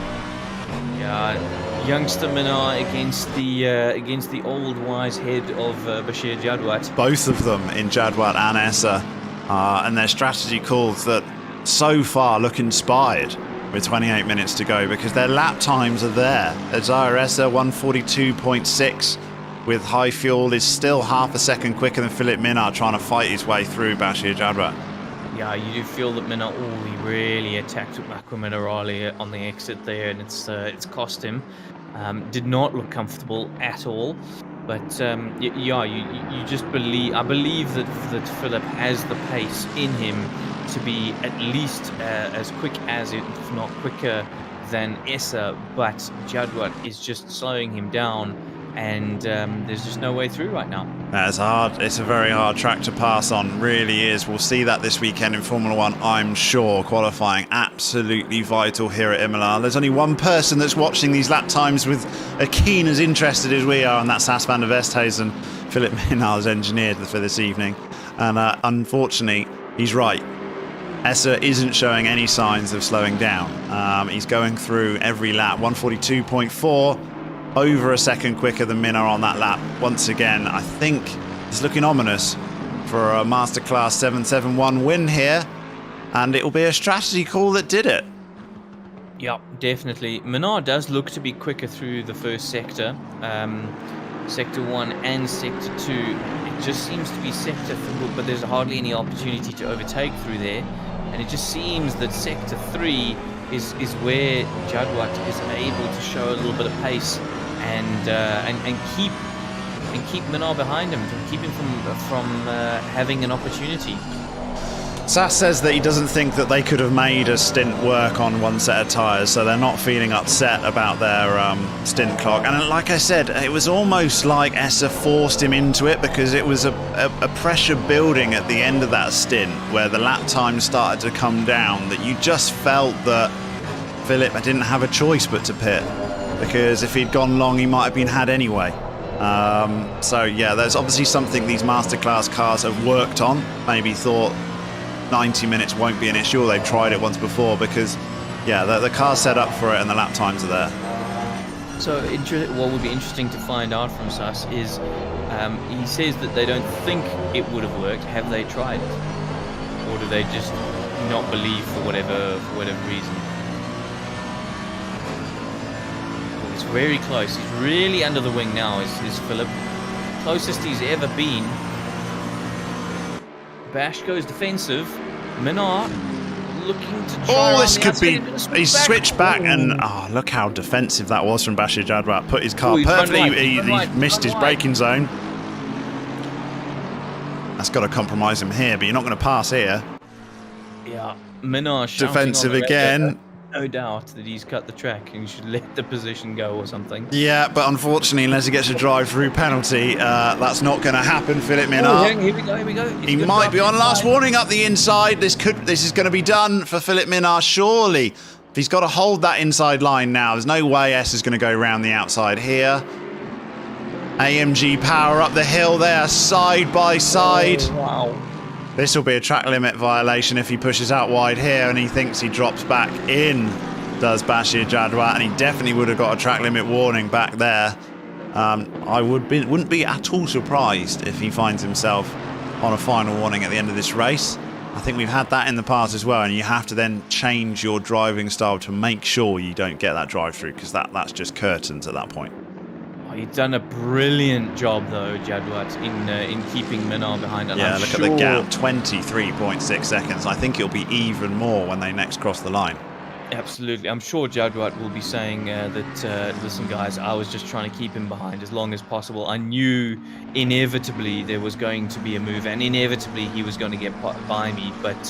Yeah, youngster Minard against the old wise head of Bashir Jadwat. Both of them in Jadwat and Essa, and their strategy calls that so far look inspired with 28 minutes to go, because their lap times are there. Azar Essa 142.6 with high fuel is still half a second quicker than Philippe Minard trying to fight his way through Bashir Jadwat. Yeah, you do feel that Minard, he really attacked Aqua Minerale on the exit there, and it's cost him. Did not look comfortable at all. But yeah, you just believe. I believe that Philip has the pace in him to be at least as quick as, if not quicker, than Essa. But Jadwat is just slowing him down, and there's just no way through right now. That's hard. It's a very hard track to pass on, really is. We'll see that this weekend in Formula One, I'm sure. Qualifying absolutely vital here at Imola. There's only one person that's watching these lap times with a keen as interested as we are, and that's Sas van der Westhuizen, Philippe Minard's engineered for this evening. And unfortunately, he's right. Essa isn't showing any signs of slowing down. He's going through every lap, 142.4. over a second quicker than Minard on that lap. Once again, I think it's looking ominous for a Masterclass 771 win here, and it will be a strategy call that did it. Yep, definitely. Minard does look to be quicker through the first sector, Sector 1 and Sector 2. It just seems to be Sector 3, but there's hardly any opportunity to overtake through there, and it just seems that Sector 3 is where Jadwat is able to show a little bit of pace and keep Minard behind him, to keep him from having an opportunity. Sass says that he doesn't think that they could have made a stint work on one set of tyres, so they're not feeling upset about their stint clock. And like I said, it was almost like Essa forced him into it, because it was a pressure building at the end of that stint where the lap time started to come down, that you just felt that Philip didn't have a choice but to pit, because if he'd gone long, he might have been had anyway. So yeah, there's obviously something these Masterclass cars have worked on. Maybe thought 90 minutes won't be an issue, or they've tried it once before, because yeah, the car's set up for it and the lap times are there. So what would be interesting to find out from Sass is he says that they don't think it would have worked. Have they tried it, or do they just not believe for whatever reason? It's very close. He's really under the wing now, is Philip. Closest he's ever been. Bash goes defensive. Minard looking to try. Oh, this could be. He switched back, and look how defensive that was from Bashir Jadwat. Put his car perfectly. He missed his braking zone. That's got to compromise him here, but you're not going to pass here. Yeah, Minard defensive again. no doubt that he's cut the track and should let the position go or something. Yeah, but unfortunately, unless he gets a drive-through penalty, that's not going to happen, Philip Minard. Oh, here we go. He might be on last warning up the inside. This is going to be done for Philip Minard, surely. If he's got to hold that inside line now, there's no way S is going to go round the outside here. AMG Power up the hill there, side by side. Oh, wow. This will be a track limit violation if he pushes out wide here and he thinks he drops back in, does Bashir Jadwat, and he definitely would have got a track limit warning back there. I wouldn't be at all surprised if he finds himself on a final warning at the end of this race. I think we've had that in the past as well, and you have to then change your driving style to make sure you don't get that drive-through, because that's just curtains at that point. He's done a brilliant job, though, Jadwat, in keeping Minard behind. And yeah, I'm look sure... at the gap, 23.6 seconds. I think it'll be even more when they next cross the line. Absolutely. I'm sure Jadwat will be saying that, listen, guys, I was just trying to keep him behind as long as possible. I knew inevitably there was going to be a move, and inevitably he was going to get by me. But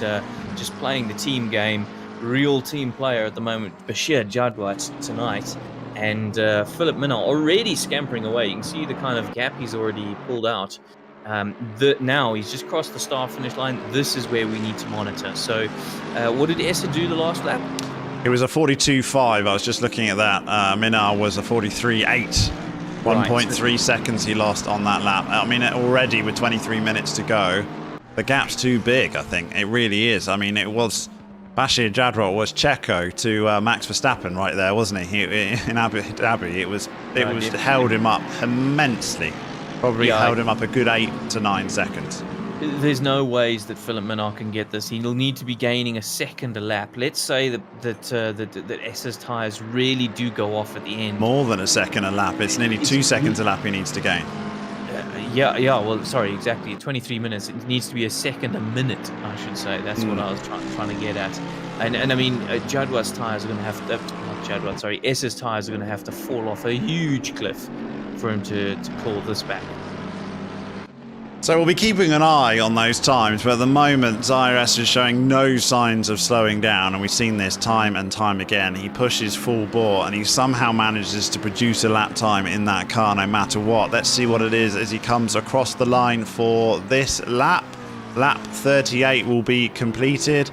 just playing the team game, real team player at the moment, Bashir Jadwat tonight. And Philip Minard already scampering away. You can see the kind of gap he's already pulled out. Now he's just crossed the start-finish line. This is where we need to monitor. So what did Essa do the last lap? It was a 42.5. I was just looking at that. Minard was a 43.8. 1.3 seconds he lost on that lap. I mean, already with 23 minutes to go, the gap's too big, I think. It really is. I mean, it was... Bashir Jadwat was Checo to Max Verstappen right there, wasn't he? In Abu Dhabi, it was held him up immensely. Probably held him up a good 8 to 9 seconds. There's no ways that Philip Minard can get this. He'll need to be gaining a second a lap. Let's say that S's tyres really do go off at the end. More than a second a lap. It's nearly 2 seconds a lap he needs to gain. Well, sorry, exactly. 23 minutes. It needs to be a second a minute, I should say. That's what I was trying to get at. And I mean, Jadwat's tyres are going to have to... Not Jadwat, sorry. S's tyres are going to have to fall off a huge cliff for him to claw this back. So we'll be keeping an eye on those times, but at the moment, Zyrus is showing no signs of slowing down, and we've seen this time and time again. He pushes full bore, and he somehow manages to produce a lap time in that car no matter what. Let's see what it is as he comes across the line for this lap. Lap 38 will be completed,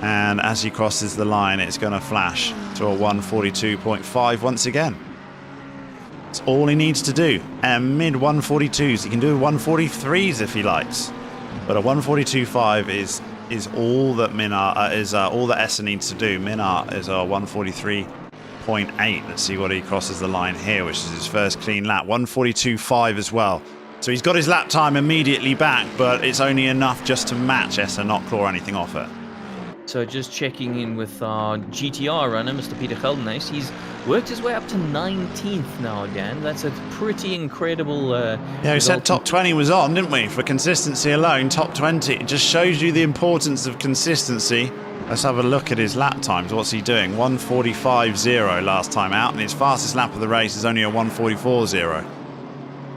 and as he crosses the line, it's going to flash to a 142.5 once again. That's all he needs to do. And mid 142s, he can do 143s if he likes, but a 142.5 is all that Minard all that Essa needs to do. Minard is a 143.8. Let's see what he crosses the line here, which is his first clean lap. 142.5 as well. So he's got his lap time immediately back, but it's only enough just to match Essa, not claw anything off it. So just checking in with our GTR runner, Mr. Peter Geldenhuys. He's worked his way up to 19th now, Dan. That's a pretty incredible... yeah, we said top 20 was on, didn't we? For consistency alone, top 20. It just shows you the importance of consistency. Let's have a look at his lap times. What's he doing? 145.0 last time out, and his fastest lap of the race is only a 144.0.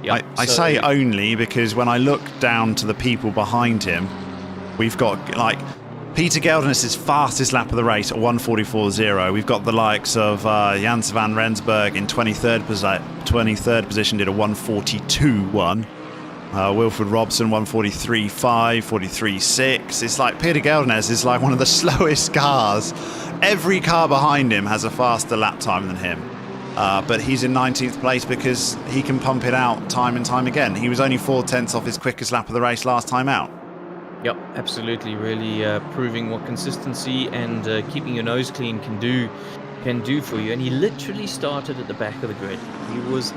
Yep, I say only because when I look down to the people behind him, we've got, like... Peter Geldenhuys' fastest lap of the race at 144.0. We've got the likes of Jans van Rensburg in 23rd position, did a 142.1. Wilfred Robson 143.5, 43.6. It's like Peter Geldenhuys is like one of the slowest cars. Every car behind him has a faster lap time than him. But he's in 19th place because he can pump it out time and time again. He was only 4/10 off his quickest lap of the race last time out. Yep, absolutely. Really proving what consistency and keeping your nose clean can do for you. And he literally started at the back of the grid. He was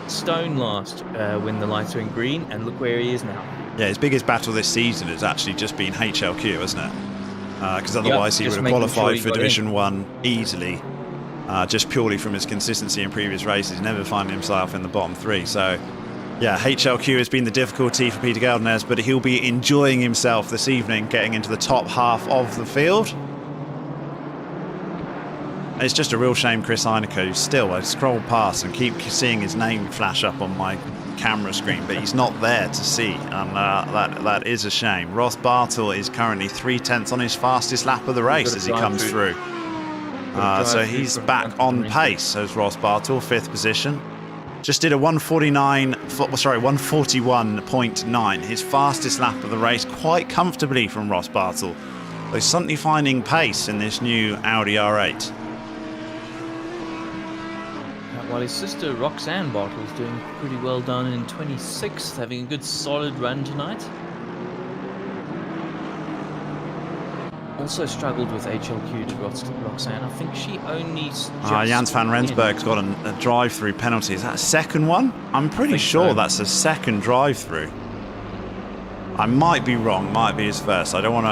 stone last when the lights went green, and look where he is now. Yeah, his biggest battle this season has actually just been HLQ, isn't it? Because otherwise he would have qualified for Division 1 easily, just purely from his consistency in previous races, never finding himself in the bottom 3. So... yeah, HLQ has been the difficulty for Peter Geldenhuys, but he'll be enjoying himself this evening, getting into the top half of the field. It's just a real shame Chris Heineke, still, I scroll past and keep seeing his name flash up on my camera screen, but he's not there to see, and that is a shame. Ross Bartle is currently 3/10 on his fastest lap of the race as he comes through. So he's back on pace. So is Ross Bartle, 5th position. Just did a 141.9, his fastest lap of the race, quite comfortably from Ross Bartle. He's suddenly finding pace in this new Audi R8. While his sister Roxanne Bartle's doing pretty well down in 26th, having a good solid run tonight. Also struggled with HLQ to Roxanne. I think she only Jans van Rensburg's got a drive-through penalty. Is that a second one? I'm pretty sure that's a second drive-through. I might be wrong. Might be his first. I don't want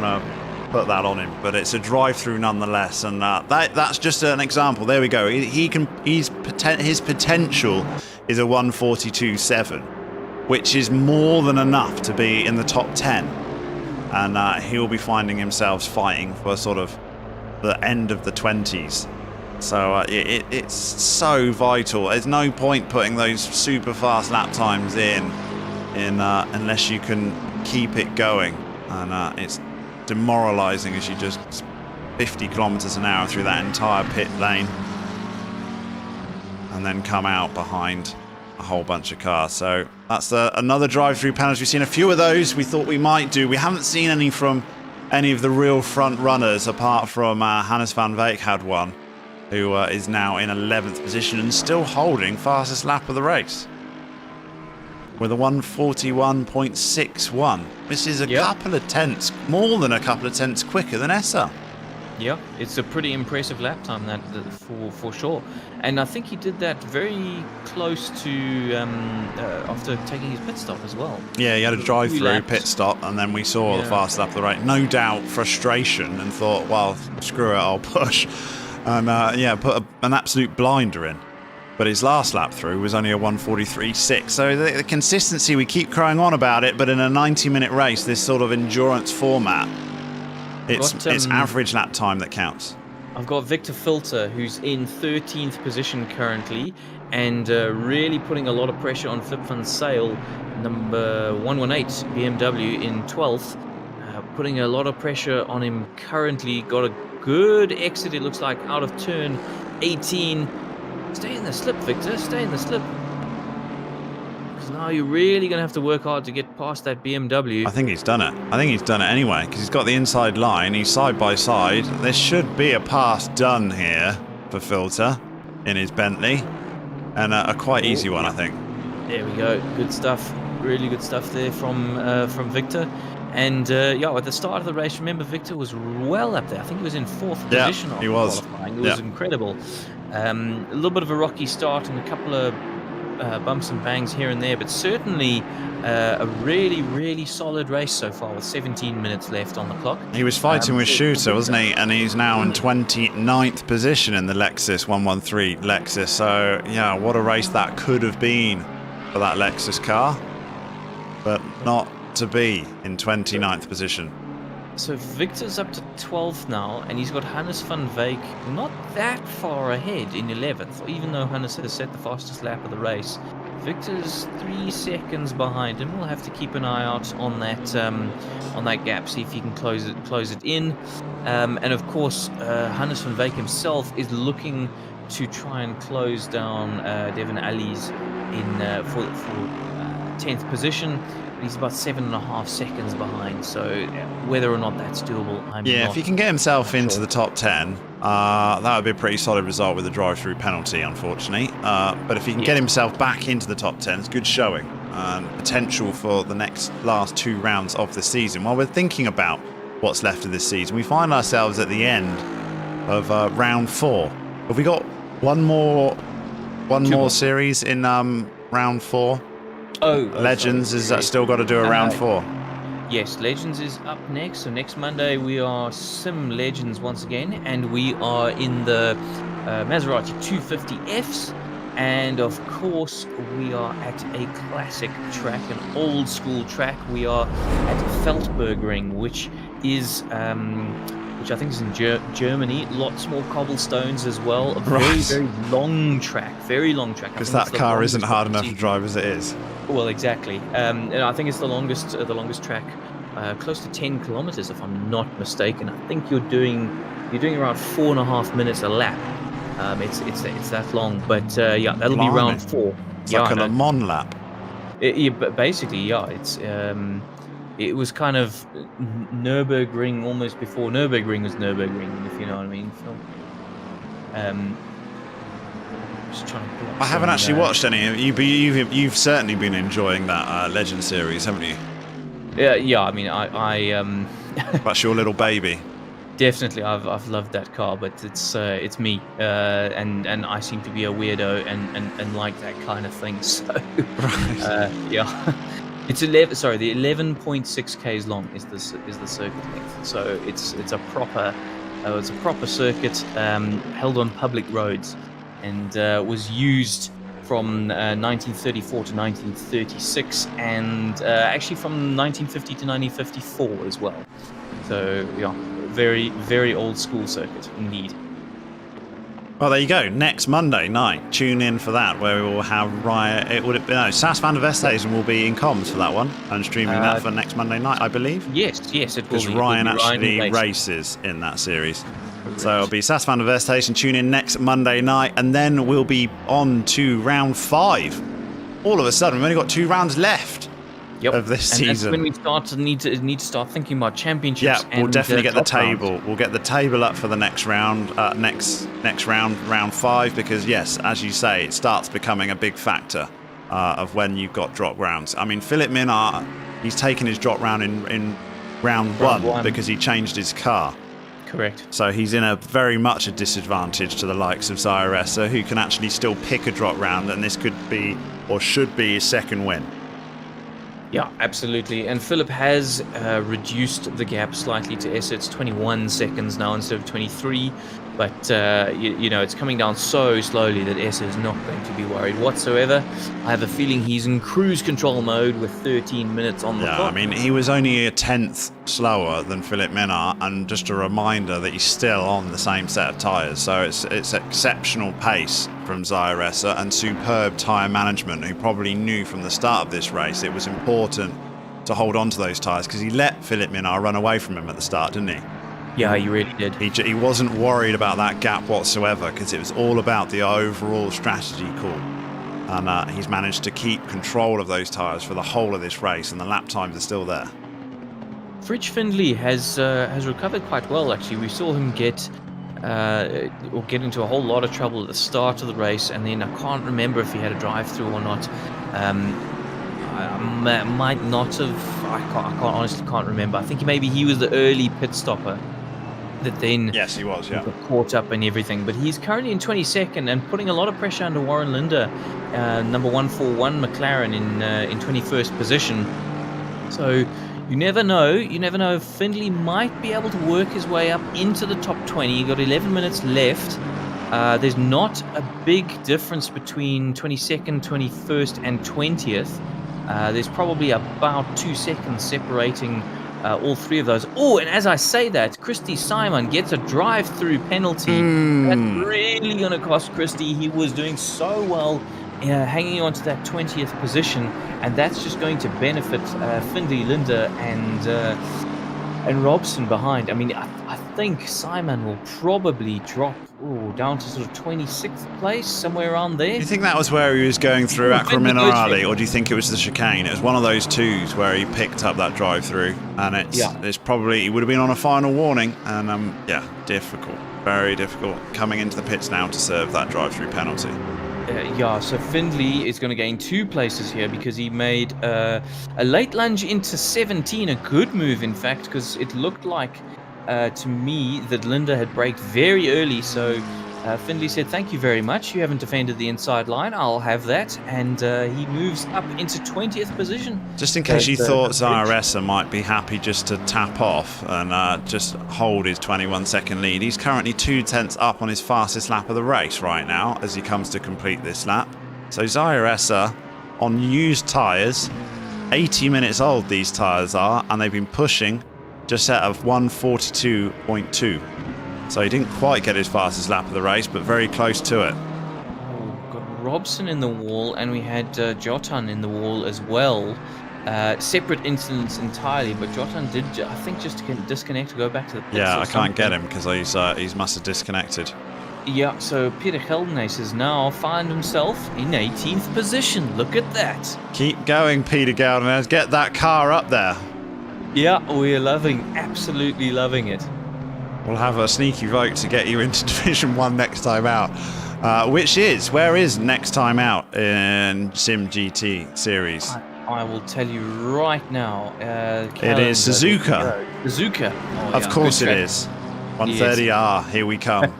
to put that on him, but it's a drive-through nonetheless. And that's just an example. There we go. His potential is a 142.7, which is more than enough to be in the top 10. And he'll be finding himself fighting for sort of the end of the 20s. So it's so vital. There's no point putting those super fast lap times in unless you can keep it going. And it's demoralising as you just 50 kilometres an hour through that entire pit lane and then come out behind a whole bunch of cars. So that's another drive-through penalty. We've seen a few of those. We thought we might do. We haven't seen any from any of the real front runners, apart from Hannes van Wijk had one, who is now in 11th position and still holding fastest lap of the race with a 141.61. This is a couple of tenths, more than a couple of tenths quicker than Essa. Yeah, it's a pretty impressive lap time that for sure, and I think he did that very close to after taking his pit stop as well. Yeah, he had a drive-through pit stop, and then we saw the fast lap of the race. No doubt frustration, and thought, well, screw it, I'll push, and put an absolute blinder in. But his last lap through was only a 143.6. So the consistency, we keep crying on about it, but in a 90-minute race, this sort of endurance format, it's average lap time that counts. I've got Victor Filter, who's in 13th position currently, and really putting a lot of pressure on Flip van Zyl, number 118 BMW in 12th. Putting a lot of pressure on him currently. Got a good exit, it looks like, out of turn 18. Stay in the slip, Victor. Stay in the slip. Because now you're really going to have to work hard to get past that BMW. I think he's done it. I think he's done it anyway, because he's got the inside line. He's side by side. There should be a pass done here for Filter in his Bentley. And a quite easy one, I think. There we go. Good stuff. Really good stuff there from Victor. And at the start of the race, remember, Victor was well up there. I think he was in 4th position. He was. Qualifying. It was incredible. A little bit of a rocky start and a couple of bumps and bangs here and there, but certainly a really, really solid race so far with 17 minutes left on the clock. He was fighting with Shooter, wasn't he? And he's now in 29th position in the Lexus 113 Lexus. So, yeah, what a race that could have been for that Lexus car, but not to be in 29th position. So Victor's up to 12th now, and he's got Hannes van Wijk not that far ahead in 11th, even though Hannes has set the fastest lap of the race. Victor's 3 seconds behind him. We'll have to keep an eye out on that gap, see if he can close it in. And of course, Hannes van Wijk himself is looking to try and close down Devin Ali's for 10th position. He's about 7.5 seconds behind, so whether or not that's doable, I'm not if he can get himself into the top 10, that would be a pretty solid result with a drive-through penalty, unfortunately. But if he can get himself back into the top 10, it's good showing and potential for the last 2 rounds of the season. While we're thinking about what's left of this season, we find ourselves at the end of round 4. Have we got one more series in round 4? Legends, is that still got to do a round 4? Yes, Legends is up next. So next Monday we are Sim Legends once again, and we are in the Maserati 250Fs, and of course we are at a classic track, an old school track. We are at Feldbergring, which I think is in Germany. Lots more cobblestones as well. A very long track. Because that car isn't hard enough to drive as it is. Well, exactly. And I think it's the longest track, close to 10 kilometers, if I'm not mistaken. I think you're doing you're doing around 4.5 minutes a lap. It's that long, but yeah, that'll be round 4. It's like a Le Mans lap. But basically, yeah, it was kind of Nürburgring almost before Nürburgring was Nürburgring, if you know what I mean. Phil. Just trying to pull up I haven't actually watched any of you, but you've certainly been enjoying that Legend series, haven't you? Yeah. I mean, I That's your little baby. Definitely, I've loved that car, but it's me, and I seem to be a weirdo and like that kind of thing. So, right. Yeah, it's 11.6 k's long is the circuit length. So it's a proper circuit held on public roads, and was used from 1934 to 1936, and actually from 1950 to 1954 as well. So yeah. Very, very old school circuit, indeed. Well, there you go. Next Monday night, tune in for that, where we will have Sas van der Westhuizen will be in comms for that one and streaming that for next Monday night, I believe. Yes, it will. Because Ryan actually races in that series. Correct. So it'll be Sas van der Westhuizen. Tune in next Monday night, and then we'll be on to round 5. All of a sudden, we've only got 2 rounds left. Of this season. That's when we start to need to start thinking about championships. Yeah, we'll definitely get the table. Rounds. We'll get the table up for the next round, next round, round 5, because yes, as you say, it starts becoming a big factor of when you've got drop rounds. I mean, Philippe Minard, he's taken his drop round in round 1 because he changed his car. Correct. So he's in a very much a disadvantage to the likes of Zyressa, who can actually still pick a drop round, and this could be or should be his second win. Yeah, absolutely. And Philip has reduced the gap slightly to Essa. It's 21 seconds now instead of 23. But, you know, it's coming down so slowly that Essa is not going to be worried whatsoever. I have a feeling he's in cruise control mode with 13 minutes on the clock. Yeah, I mean, he was only a 10th slower than Philippe Minard. And just a reminder that he's still on the same set of tyres. So it's exceptional pace from Zyressa and superb tyre management, who probably knew from the start of this race it was important to hold on to those tyres, because he let Philippe Minard run away from him at the start, didn't he? Yeah, he really did. He wasn't worried about that gap whatsoever, because it was all about the overall strategy call. And he's managed to keep control of those tyres for the whole of this race, and the lap times are still there. Fridge Findlay has recovered quite well, actually. We saw him get into a whole lot of trouble at the start of the race, and then I can't remember if he had a drive-through or not. I might not have. I honestly can't remember. I think maybe he was the early pit stopper that then yes, he was, yeah, caught up and everything. But he's currently in 22nd and putting a lot of pressure under Warren Linder, number 141 McLaren in 21st position. So you never know. You never know if Findlay might be able to work his way up into the top 20. You've got 11 minutes left. There's not a big difference between 22nd, 21st, and 20th. There's probably about 2 seconds separating all 3 of those. Oh, and as I say that, Christy Simon gets a drive-through penalty. That's really going to cost Christy. He was doing so well hanging on to that 20th position, and that's just going to benefit Findlay, Linder, and Robson behind. I mean, I think Simon will probably drop down to sort of 26th place, somewhere around there. Do you think that was where he was going through Acqua Minerale, or do you think it was the chicane? It was one of those twos where he picked up that drive-through, and it's probably, he would have been on a final warning, and difficult, very difficult coming into the pits now to serve that drive-through penalty. So Findlay is going to gain 2 places here because he made a late lunge into 17, a good move in fact, because it looked like to me that Linder had braked very early, so Findlay said, thank you very much, you haven't defended the inside line, I'll have that, and he moves up into 20th position. Just in case you thought Zyressa might be happy just to tap off and just hold his 21-second lead, he's currently 2/10 up on his fastest lap of the race right now as he comes to complete this lap. So Zyressa on used tyres, 80 minutes old these tyres are, and they've been pushing just out of 1:42.2. So he didn't quite get his fastest lap of the race, but very close to it. Got Robson in the wall, and we had Jotan in the wall as well. Separate incidents entirely, but Jotan did, I think, just disconnect to go back to the pits. Yeah, I can't get him because he's must have disconnected. Yeah, so Peter Geldenhuys has now found himself in 18th position. Look at that. Keep going, Peter Geldenhuys. Get that car up there. Yeah, we're absolutely loving it. We'll have a sneaky vote to get you into Division 1 next time out. Where is next time out in simGT series? I will tell you right now. It is Suzuka. Suzuka. Oh, of course it is. 130R, here we come.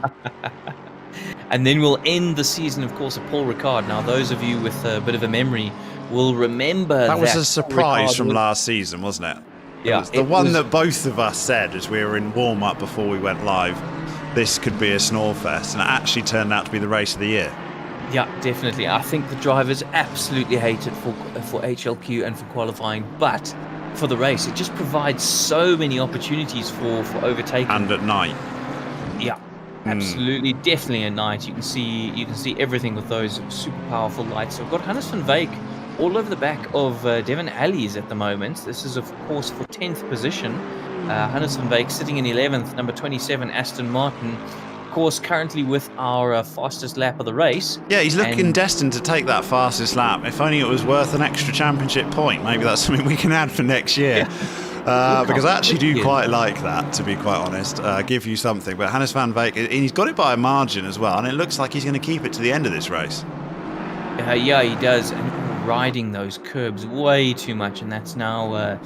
And then we'll end the season, of course, at Paul Ricard. Now, those of you with a bit of a memory will remember that was a surprise from last season, wasn't it? Yeah, it was that both of us said as we were in warm-up before we went live, this could be a snorefest, and it actually turned out to be the race of the year. Yeah, definitely. I think the drivers absolutely hate it for HLQ and for qualifying, but for the race, it just provides so many opportunities for overtaking. And at night. Yeah, absolutely, definitely at night. You can see everything with those super powerful lights. So we've got Hannes van Wyk all over the back of Devon Allies at the moment. This is, of course, for 10th position. Hannes van Wyk sitting in 11th, number 27, Aston Martin. Of course, currently with our fastest lap of the race. Yeah, he's looking destined to take that fastest lap. If only it was worth an extra championship point. Maybe that's something we can add for next year. Because I actually do quite like that, to be quite honest. Give you something. But Hannes van Wyk, and he's got it by a margin as well, and it looks like he's going to keep it to the end of this race. Yeah, he does. And riding those curbs way too much, and that's now...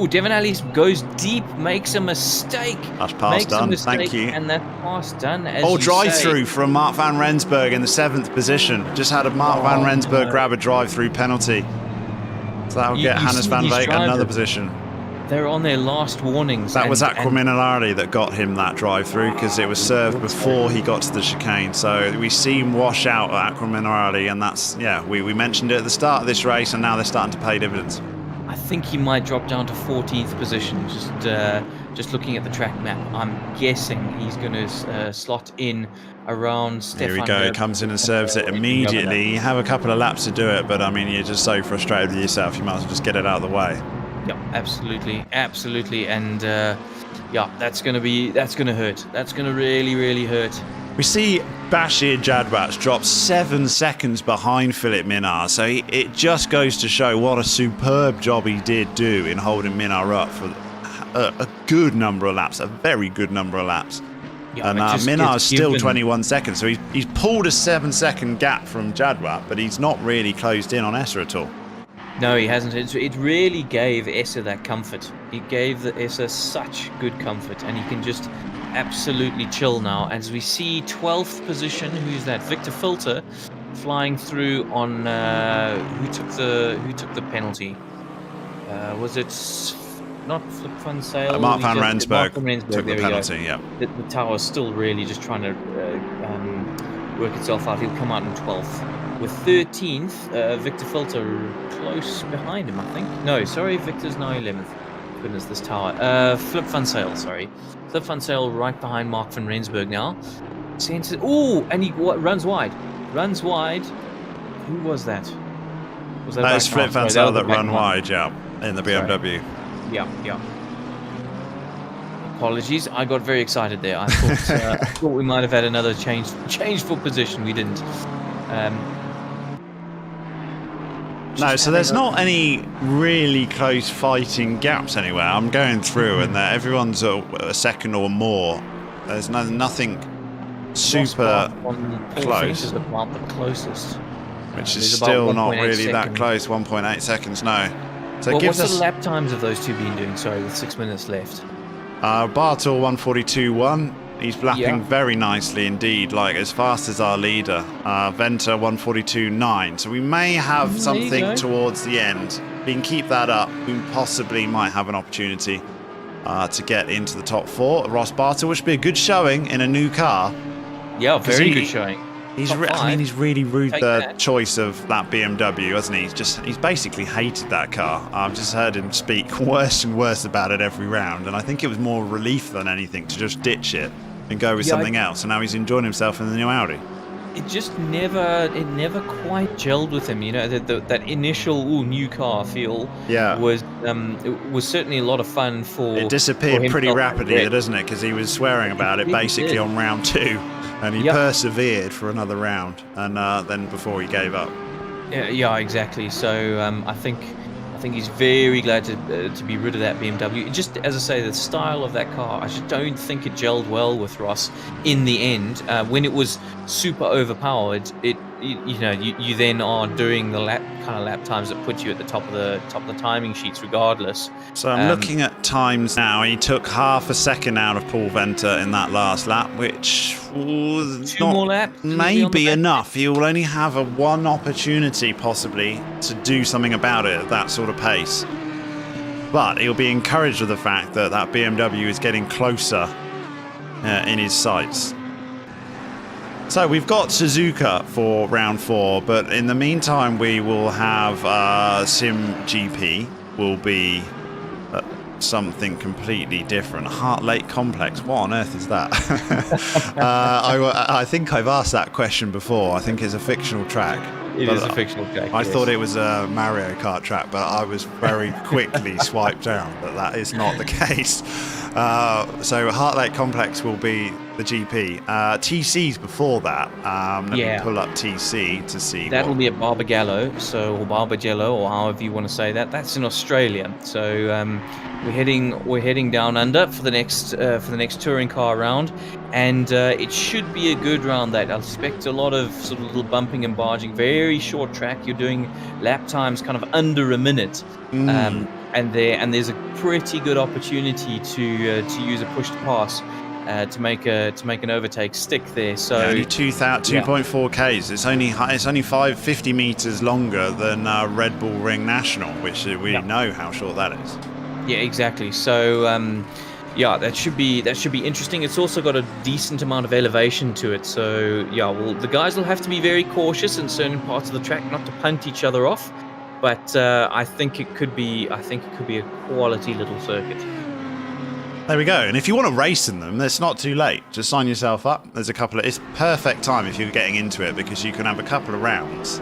Devon Allies goes deep, makes a mistake. That's pass done, thank you. And that pass done, drive-through from Mark van Rensburg in the 7th position. Just had a Mark van Rensburg grab a drive-through penalty. So that'll get Hannes van Wyk another position. They're on their last warnings. That was Aqua Minerali that got him that drive-through because it was served before he got to the chicane. So we see him wash out at Aqua Minerali, and that's, we mentioned it at the start of this race, and now they're starting to pay dividends. I think he might drop down to 14th position. Just looking at the track map, I'm guessing he's going to slot in around Stefan. Here we go. He comes in and serves it immediately. You have a couple of laps to do it, but I mean, you're just so frustrated with yourself. You might as well just get it out of the way. Yeah, absolutely, and that's going to hurt. That's going to really hurt. We see Bashir Jadwat drop 7 seconds behind Philip Minnaar, so it just goes to show what a superb job he did do in holding Minnaar up for a good number of laps, a very good number of laps. Yeah, and Minnaar's still 21 seconds, so he's pulled a 7-second gap from Jadwat, but he's not really closed in on Essa at all. No, he hasn't. It really gave Essa that comfort. It gave the Essa such good comfort, and he can just absolutely chill now. As we see 12th position, who's that? Victor Filter flying through on who took the penalty? Was it not Flip Van Sale? Mark van Rensburg took the penalty. Yeah. The tower's still really just trying to work itself out. He'll come out in 12th. With 13th, Victor Filter close behind him, I think. No, sorry, Victor's now 11th. Goodness, this tower. Flip Van Sale, sorry. Flip Van Sale right behind Mark van Rensburg now. And he runs wide. Runs wide. Who was that? That's Flip Van Sale that ran wide, in the BMW. Sorry. Yeah. Apologies, I got very excited there. I thought we might have had another change for position. We didn't. No, so there's not any really close fighting gaps anywhere. I'm going through and everyone's a second or more. There's nothing super close. Is about the closest. Which is still not really that close, 1.8 seconds, no. So what's the lap times of those two been doing, sorry, with 6 minutes left? Bartel 1:42.1. He's lapping very nicely indeed, like as fast as our leader. Venter 1:42.9. So we may have something towards the end. We can keep that up. We possibly might have an opportunity to get into the top 4. Ross Bartel, which would be a good showing in a new car. Yeah, very good showing. He's really rued the choice of that BMW, hasn't he? He's basically hated that car. I've just heard him speak worse and worse about it every round, and I think it was more relief than anything to just ditch it and go with something else. And now he's enjoying himself in the new Audi. it just never quite gelled with him. You know, that initial new car feel was it was certainly a lot of fun for. It disappeared pretty rapidly, though, doesn't it? Because he was swearing about it basically on round 2, and he persevered for another round, and then before he gave up. Yeah, exactly. So I think he's very glad to be rid of that BMW. Just as I say, the style of that car, I just don't think it gelled well with Ross in the end. When it was super overpowered, you then are doing the lap times that put you at the top of the timing sheets regardless. So I'm looking at times now. He took half a second out of Paul Venter in that last lap, which was 2 more laps, maybe enough. He will only have one opportunity possibly to do something about it at that sort of pace. But he'll be encouraged with the fact that BMW is getting closer in his sights. So we've got Suzuka for round 4, but in the meantime we will have simGT will be something completely different. Heart Lake Complex, what on earth is that? I think I've asked that question before. I think it's a fictional track. It is a fictional track. I thought it was a Mario Kart track, but I was very quickly swiped down that is not the case. So Heart Lake Complex will be the GP. TC's before that. Let me pull up TC to see. That'll be at Barbagallo, or Barbagallo, or however you want to say that. That's in Australia. So we're heading down under for the next touring car round, and it should be a good round. That I expect a lot of sort of little bumping and barging. Very short track. You're doing lap times kind of under a minute. And there's a pretty good opportunity to use a push to pass to make an overtake stick there. So only 2.4 Ks. It's only 550 meters longer than Red Bull Ring National, which we know how short that is. Yeah, exactly. So that should be interesting. It's also got a decent amount of elevation to it. So the guys will have to be very cautious in certain parts of the track, not to punt each other off. But I think it could be a quality little circuit. There we go. And if you want to race in them, it's not too late. Just sign yourself up. It's perfect time if you're getting into it, because you can have a couple of rounds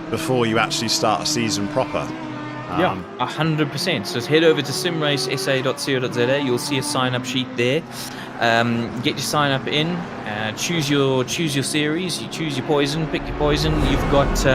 before you actually start a season proper. 100%. So head over to simracesa.co.za. You'll see a sign-up sheet there. Get your sign-up in. Choose your series. You choose your poison. Pick your poison. You've got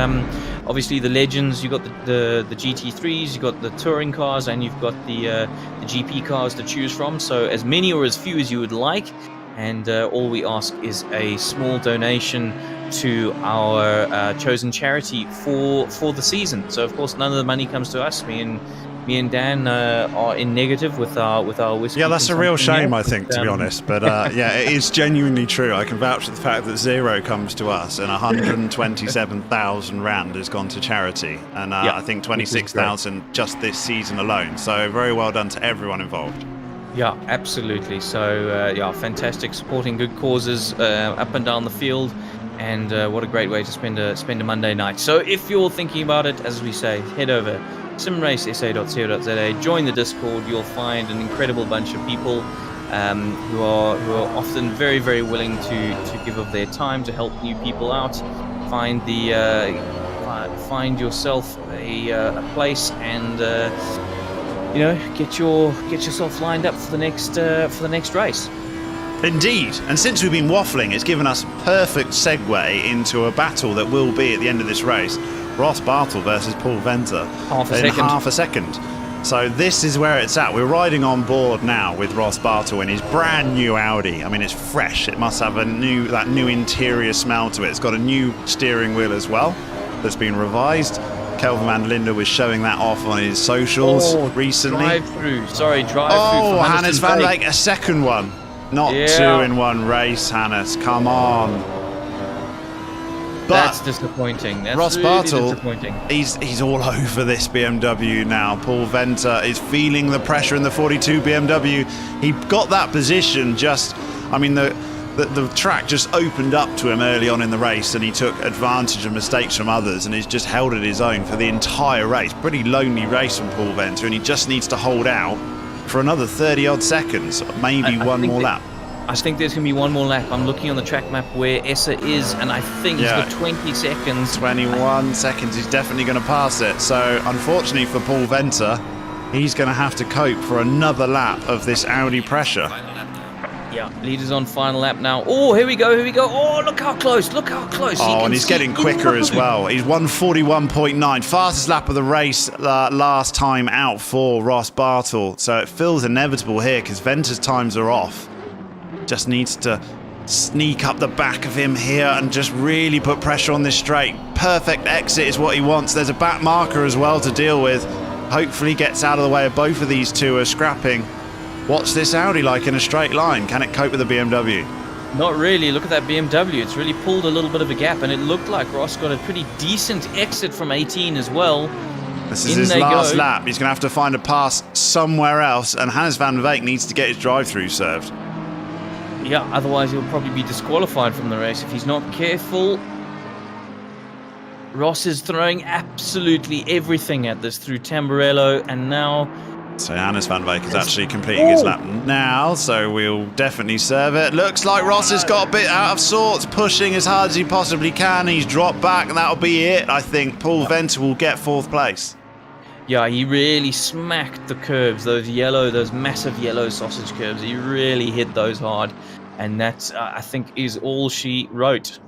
obviously the legends. You've got the GT3s. You've got the touring cars, and you've got the GP cars to choose from. So as many or as few as you would like. And all we ask is a small donation to our chosen charity for the season. So of course none of the money comes to us. Me and Dan are in negative with our whiskey. Yeah, that's a real shame, I think, to be honest. But it is genuinely true. I can vouch for the fact that 0 comes to us, and 127,000 rand has gone to charity, and I think 26,000 just this season alone. So very well done to everyone involved. Yeah, absolutely. So fantastic, supporting good causes up and down the field. And what a great way to spend a Monday night. So if you're thinking about it, as we say, head over simracesa.co.za, join the Discord. You'll find an incredible bunch of people who are often very, very willing to give of their time to help new people out. Find yourself a place and get yourself lined up for the next race. Indeed, and since we've been waffling, it's given us a perfect segue into a battle that will be at the end of this race. Ross Bartle versus Paul Venter in half a second. So this is where it's at. We're riding on board now with Ross Bartle in his brand new Audi. I mean, it's fresh. It must have that new interior smell to it. It's got a new steering wheel as well that's been revised. Kelvin van der Linde was showing that off on his socials recently. Drive-through. Oh, Hannes van Dijk, a second one. Not 2 in one race, Hannes. Come on. But that's disappointing. That's Ross really Bartle, disappointing. He's all over this BMW now. Paul Venter is feeling the pressure in the 42 BMW. He got that position the track just opened up to him early on in the race, and he took advantage of mistakes from others, and he's just held it his own for the entire race. Pretty lonely race from Paul Venter, and he just needs to hold out for another 30 odd seconds, maybe one more lap. I think there's going to be one more lap. I'm looking on the track map where Essa is, and I think he's got 20 seconds. 21 seconds. He's definitely going to pass it. So, unfortunately for Paul Venter, he's going to have to cope for another lap of this Audi pressure. Yeah, leader's on final lap now. Oh, here we go. Oh, look how close. Oh, and he's getting quicker as well. He's 141.9. Fastest lap of the race last time out for Ross Bartle. So it feels inevitable here because Venter's times are off. Just needs to sneak up the back of him here and just really put pressure on this straight. Perfect exit is what he wants. There's a back marker as well to deal with. Hopefully gets out of the way of both of these two are scrapping. What's this Audi like in a straight line? Can it cope with the BMW? Not really. Look at that BMW. It's really pulled a little bit of a gap, and it looked like Ross got a pretty decent exit from 18 as well. This is his last lap. He's going to have to find a pass somewhere else, and Hannes van Wijk needs to get his drive-through served. Yeah, otherwise he'll probably be disqualified from the race if he's not careful. Ross is throwing absolutely everything at this through Tamburello, and now... So Hannes van Wijk is actually completing his lap now, so we'll definitely serve it. Looks like Ross has got a bit out of sorts, pushing as hard as he possibly can. He's dropped back, and that'll be it, I think. Paul Venter will get 4th place. Yeah, he really smacked the curves, those massive yellow sausage curves. He really hit those hard, and that, I think, is all she wrote.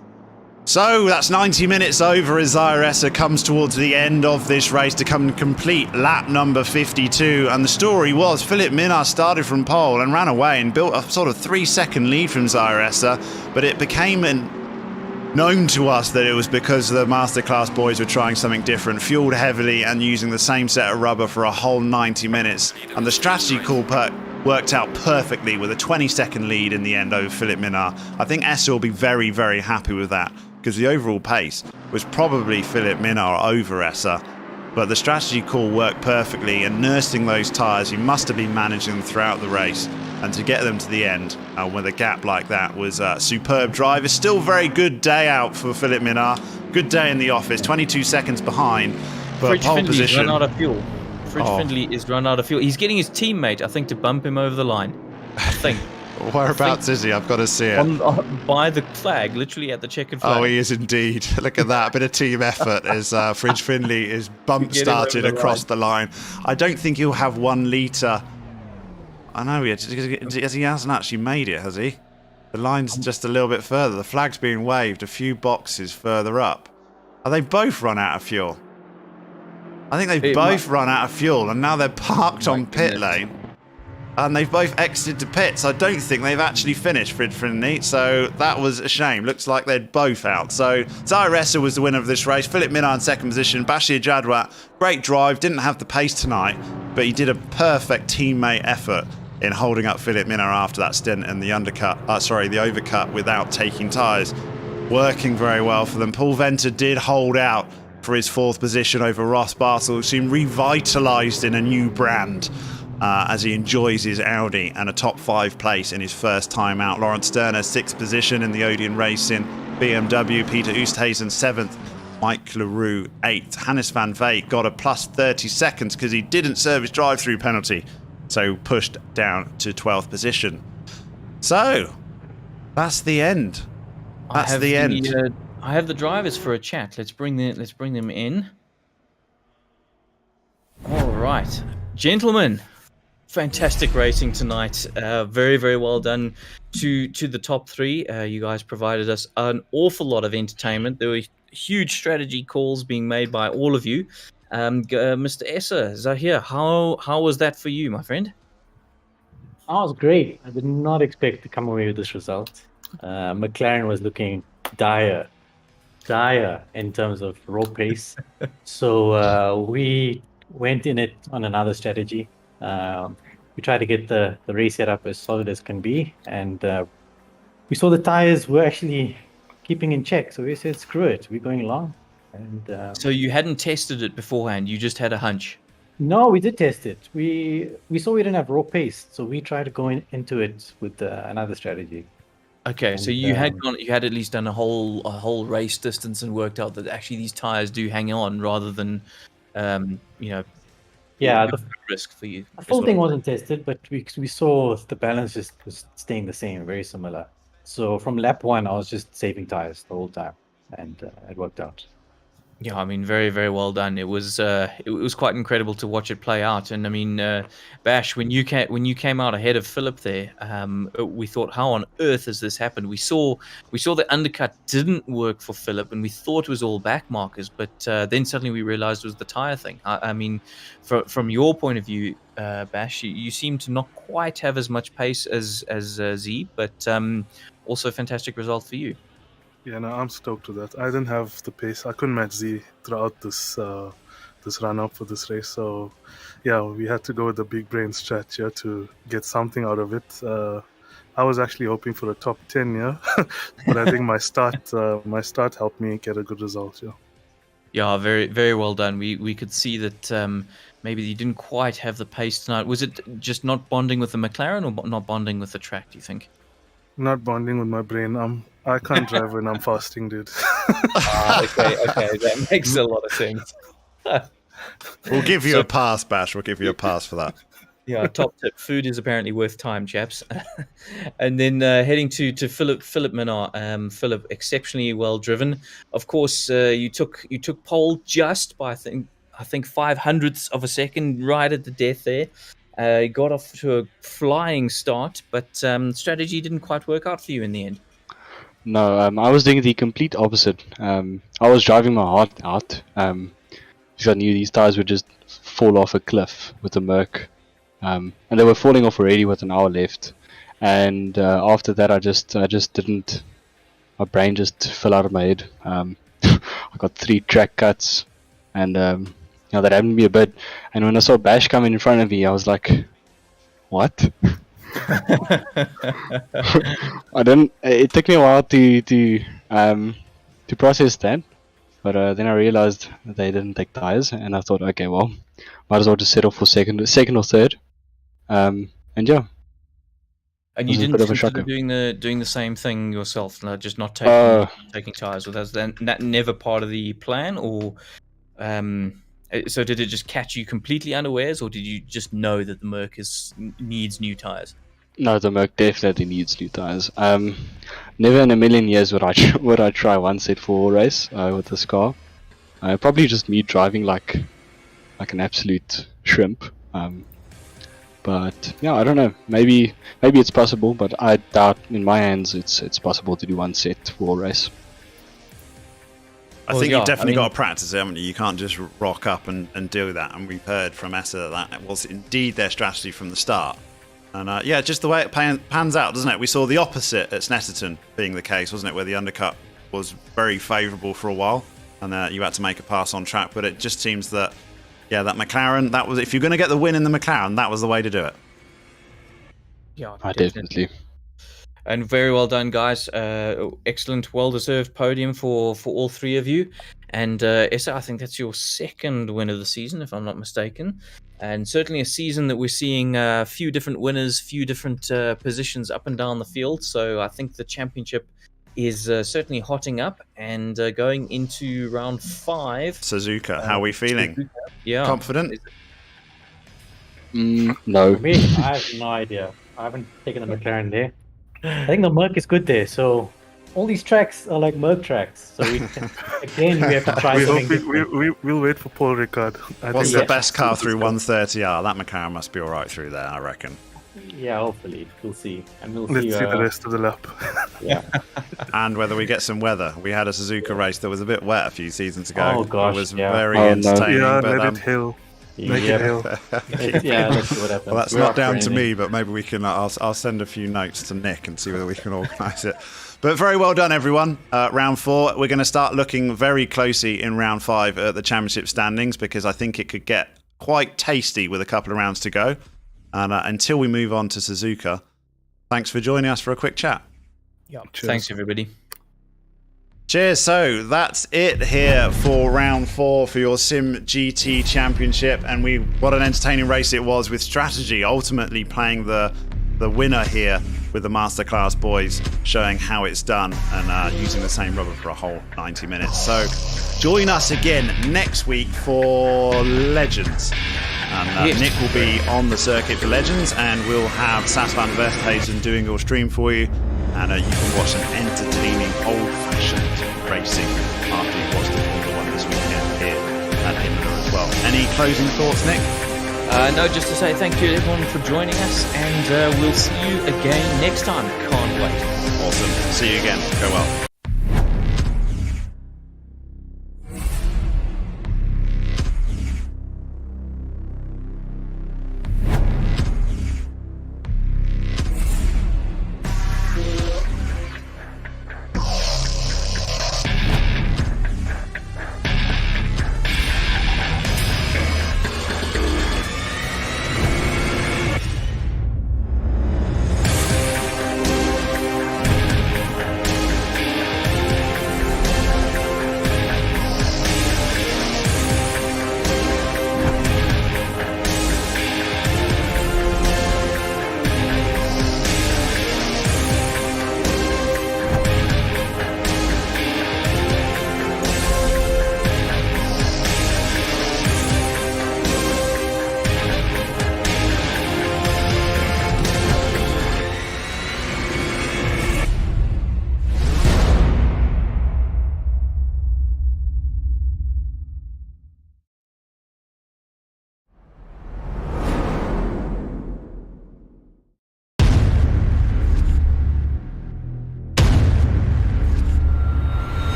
So that's 90 minutes over as Essa comes towards the end of this race to come and complete lap number 52. And the story was Philippe Minard started from pole and ran away and built a sort of 3-second lead from Essa, but it became known to us that it was because the Masterclass boys were trying something different, fueled heavily and using the same set of rubber for a whole 90 minutes. And the strategy call worked out perfectly with a 20-second lead in the end over Philippe Minard. I think Essa will be very, very happy with that, because the overall pace was probably Philippe Minard over Essa, but the strategy call worked perfectly, and nursing those tyres, he must have been managing them throughout the race, and to get them to the end with a gap like that was a superb drive. It's still a very good day out for Philippe Minard. Good day in the office, 22 seconds behind, but Fridge pole Findley's position. run out of fuel. Findley is run out of fuel. He's getting his teammate, I think, to bump him over the line. I think. Whereabouts is he? I've got to see it. By the flag, literally at the checkered flag. Oh, he is indeed. Look at that. A bit of team effort as Fridge Findley is bump-started across the line. I don't think he'll have 1 litre. I know he hasn't actually made it, has he? The line's just a little bit further. The flag's being waved a few boxes further up. Are they both run out of fuel? I think they've both run out of fuel, and now they're parked on pit lane. And they've both exited the pits. I don't think they've actually finished Fridge Findley, so that was a shame. Looks like they're both out. So Essa was the winner of this race. Philippe Minard in 2nd position. Bashir Jadwat, great drive. Didn't have the pace tonight, but he did a perfect teammate effort in holding up Philippe Minard after that stint in the the overcut without taking tyres. Working very well for them. Paul Venter did hold out for his 4th position over Ross Bartle, who seemed revitalised in a new brand. As he enjoys his Audi and a top 5 place in his first time out. Lawrence Sterner, 6th position in the Odeon Racing BMW. Peter Oosthuizen, 7th. Mike LaRue, 8th. Hannes van Wijk got a plus 30 seconds because he didn't serve his drive-through penalty, so pushed down to 12th position. So, that's the end. That's the end. I have the drivers for a chat. Let's bring them in. All right, gentlemen. Fantastic racing tonight. Very, very well done to the top 3. You guys provided us an awful lot of entertainment. There were huge strategy calls being made by all of you. Mr. Essa, Zahir, how was that for you, my friend? That was great. I did not expect to come away with this result. McLaren was looking dire in terms of raw pace. So we went in it on another strategy. We tried to get the race set up as solid as can be, and we saw the tires were actually keeping in check. So we said, screw it, we're going along. And so you hadn't tested it beforehand, you just had a hunch? No, we did test it. We saw we didn't have raw pace, so we tried to go into it with another strategy. Okay, and so you had at least done a whole race distance and worked out that actually these tires do hang on rather than Yeah, the risk for you. The full thing wasn't tested, but we saw the balance just was staying the same, very similar. So from lap 1, I was just saving tires the whole time, and it worked out. Yeah, I mean, very, very well done. It was quite incredible to watch it play out. And I mean, Bash, when you came out ahead of Philip there, we thought, how on earth has this happened? We saw the undercut didn't work for Philip, and we thought it was all back markers. But then suddenly we realized it was the tire thing. I mean, from your point of view, Bash, you seem to not quite have as much pace as Z, but also a fantastic result for you. Yeah, no, I'm stoked with that. I didn't have the pace. I couldn't match Z throughout this run up for this race. So, yeah, we had to go with the big brain stretch here to get something out of it. I was actually hoping for a top 10 here, but I think my start helped me get a good result. Yeah. Yeah, very, very well done. We could see that maybe you didn't quite have the pace tonight. Was it just not bonding with the McLaren or not bonding with the track, do you think? Not bonding with my brain. I can't drive when I'm fasting, dude. Okay, that makes a lot of sense. We'll give you a pass, Bash. We'll give you a pass for that. Yeah, top tip. Food is apparently worth time, chaps. And then heading to Philip Minard. Philip, exceptionally well driven. Of course, you took pole just by I think 500ths of a second, right at the death there. Got off to a flying start, but strategy didn't quite work out for you in the end. No, I was doing the complete opposite. I was driving my heart out because I knew these tires would just fall off a cliff with the Merc. And they were falling off already with an hour left. And after that, I just didn't. My brain just fell out of my head. I got 3 track cuts, and that happened to me a bit. And when I saw Bash coming in front of me, I was like, "What?" I didn't. It took me a while to process that, but then I realized that they didn't take tires, and I thought, okay, well, might as well just settle for second or third, and yeah. And you didn't consider doing the same thing yourself, just not taking tires with us. Then that never part of the plan, or so did it just catch you completely unawares, or did you just know that the Merc needs new tires? No, the Merc definitely needs new tires. Never in a million years would I try one set for a race with this car. Probably just me driving like an absolute shrimp. But yeah, I don't know. Maybe it's possible, but I doubt in my hands it's possible to do one set for a race. I think you've definitely got to practice it, haven't you? You can't just rock up and do that. And we've heard from Essa that was indeed their strategy from the start. And just the way it pans out, doesn't it? We saw the opposite at Snetterton being the case, wasn't it? Where the undercut was very favourable for a while, and you had to make a pass on track. But it just seems that, that McLaren, that was, if you're going to get the win in the McLaren, that was the way to do it. Yeah, definitely. And very well done, guys. Excellent, well-deserved podium for all 3 of you. And Essa, I think that's your second win of the season, if I'm not mistaken. And certainly a season that we're seeing a few different winners, few different positions up and down the field. So I think the championship is certainly hotting up and going into round 5. Suzuka, how are we feeling? Suzuka. Yeah. Confident? No. For me, I have no idea. I haven't taken the McLaren there. I think the Merc is good there. So all these tracks are like Merc tracks. So we have to try something. We'll wait for Paul Ricard. What's the best car through 130R? That McLaren must be all right through there, I reckon. Yeah, hopefully. We'll see. And Let's see the rest of the lap. Yeah. And whether we get some weather. We had a Suzuka race that was a bit wet a few seasons ago. Oh, gosh. It was very entertaining. Yeah, but, let it hail. Make it hail. Let's see what happens. Well, that's not down to me, but maybe we can. I'll send a few notes to Nick and see whether we can organise it. But very well done, everyone. Round 4. We're going to start looking very closely in round 5 at the championship standings, because I think it could get quite tasty with a couple of rounds to go. And until we move on to Suzuka, thanks for joining us for a quick chat. Yeah. Thanks, everybody. Cheers. So that's it here for round 4 for your simGT Championship. And what an entertaining race it was, with strategy ultimately playing the winner here, with the Masterclass boys showing how it's done and using the same rubber for a whole 90 minutes. So join us again next week for Legends. And Yes. Nick will be on the circuit for Legends, and we'll have Sas van Westhuizen doing your stream for you. And you can watch some entertaining, old-fashioned racing after you've watched the Formula 1 this weekend here at Imola as well. Any closing thoughts, Nick? No, just to say thank you everyone for joining us, and we'll see you again next time. Can't wait. Awesome. See you again. Go well.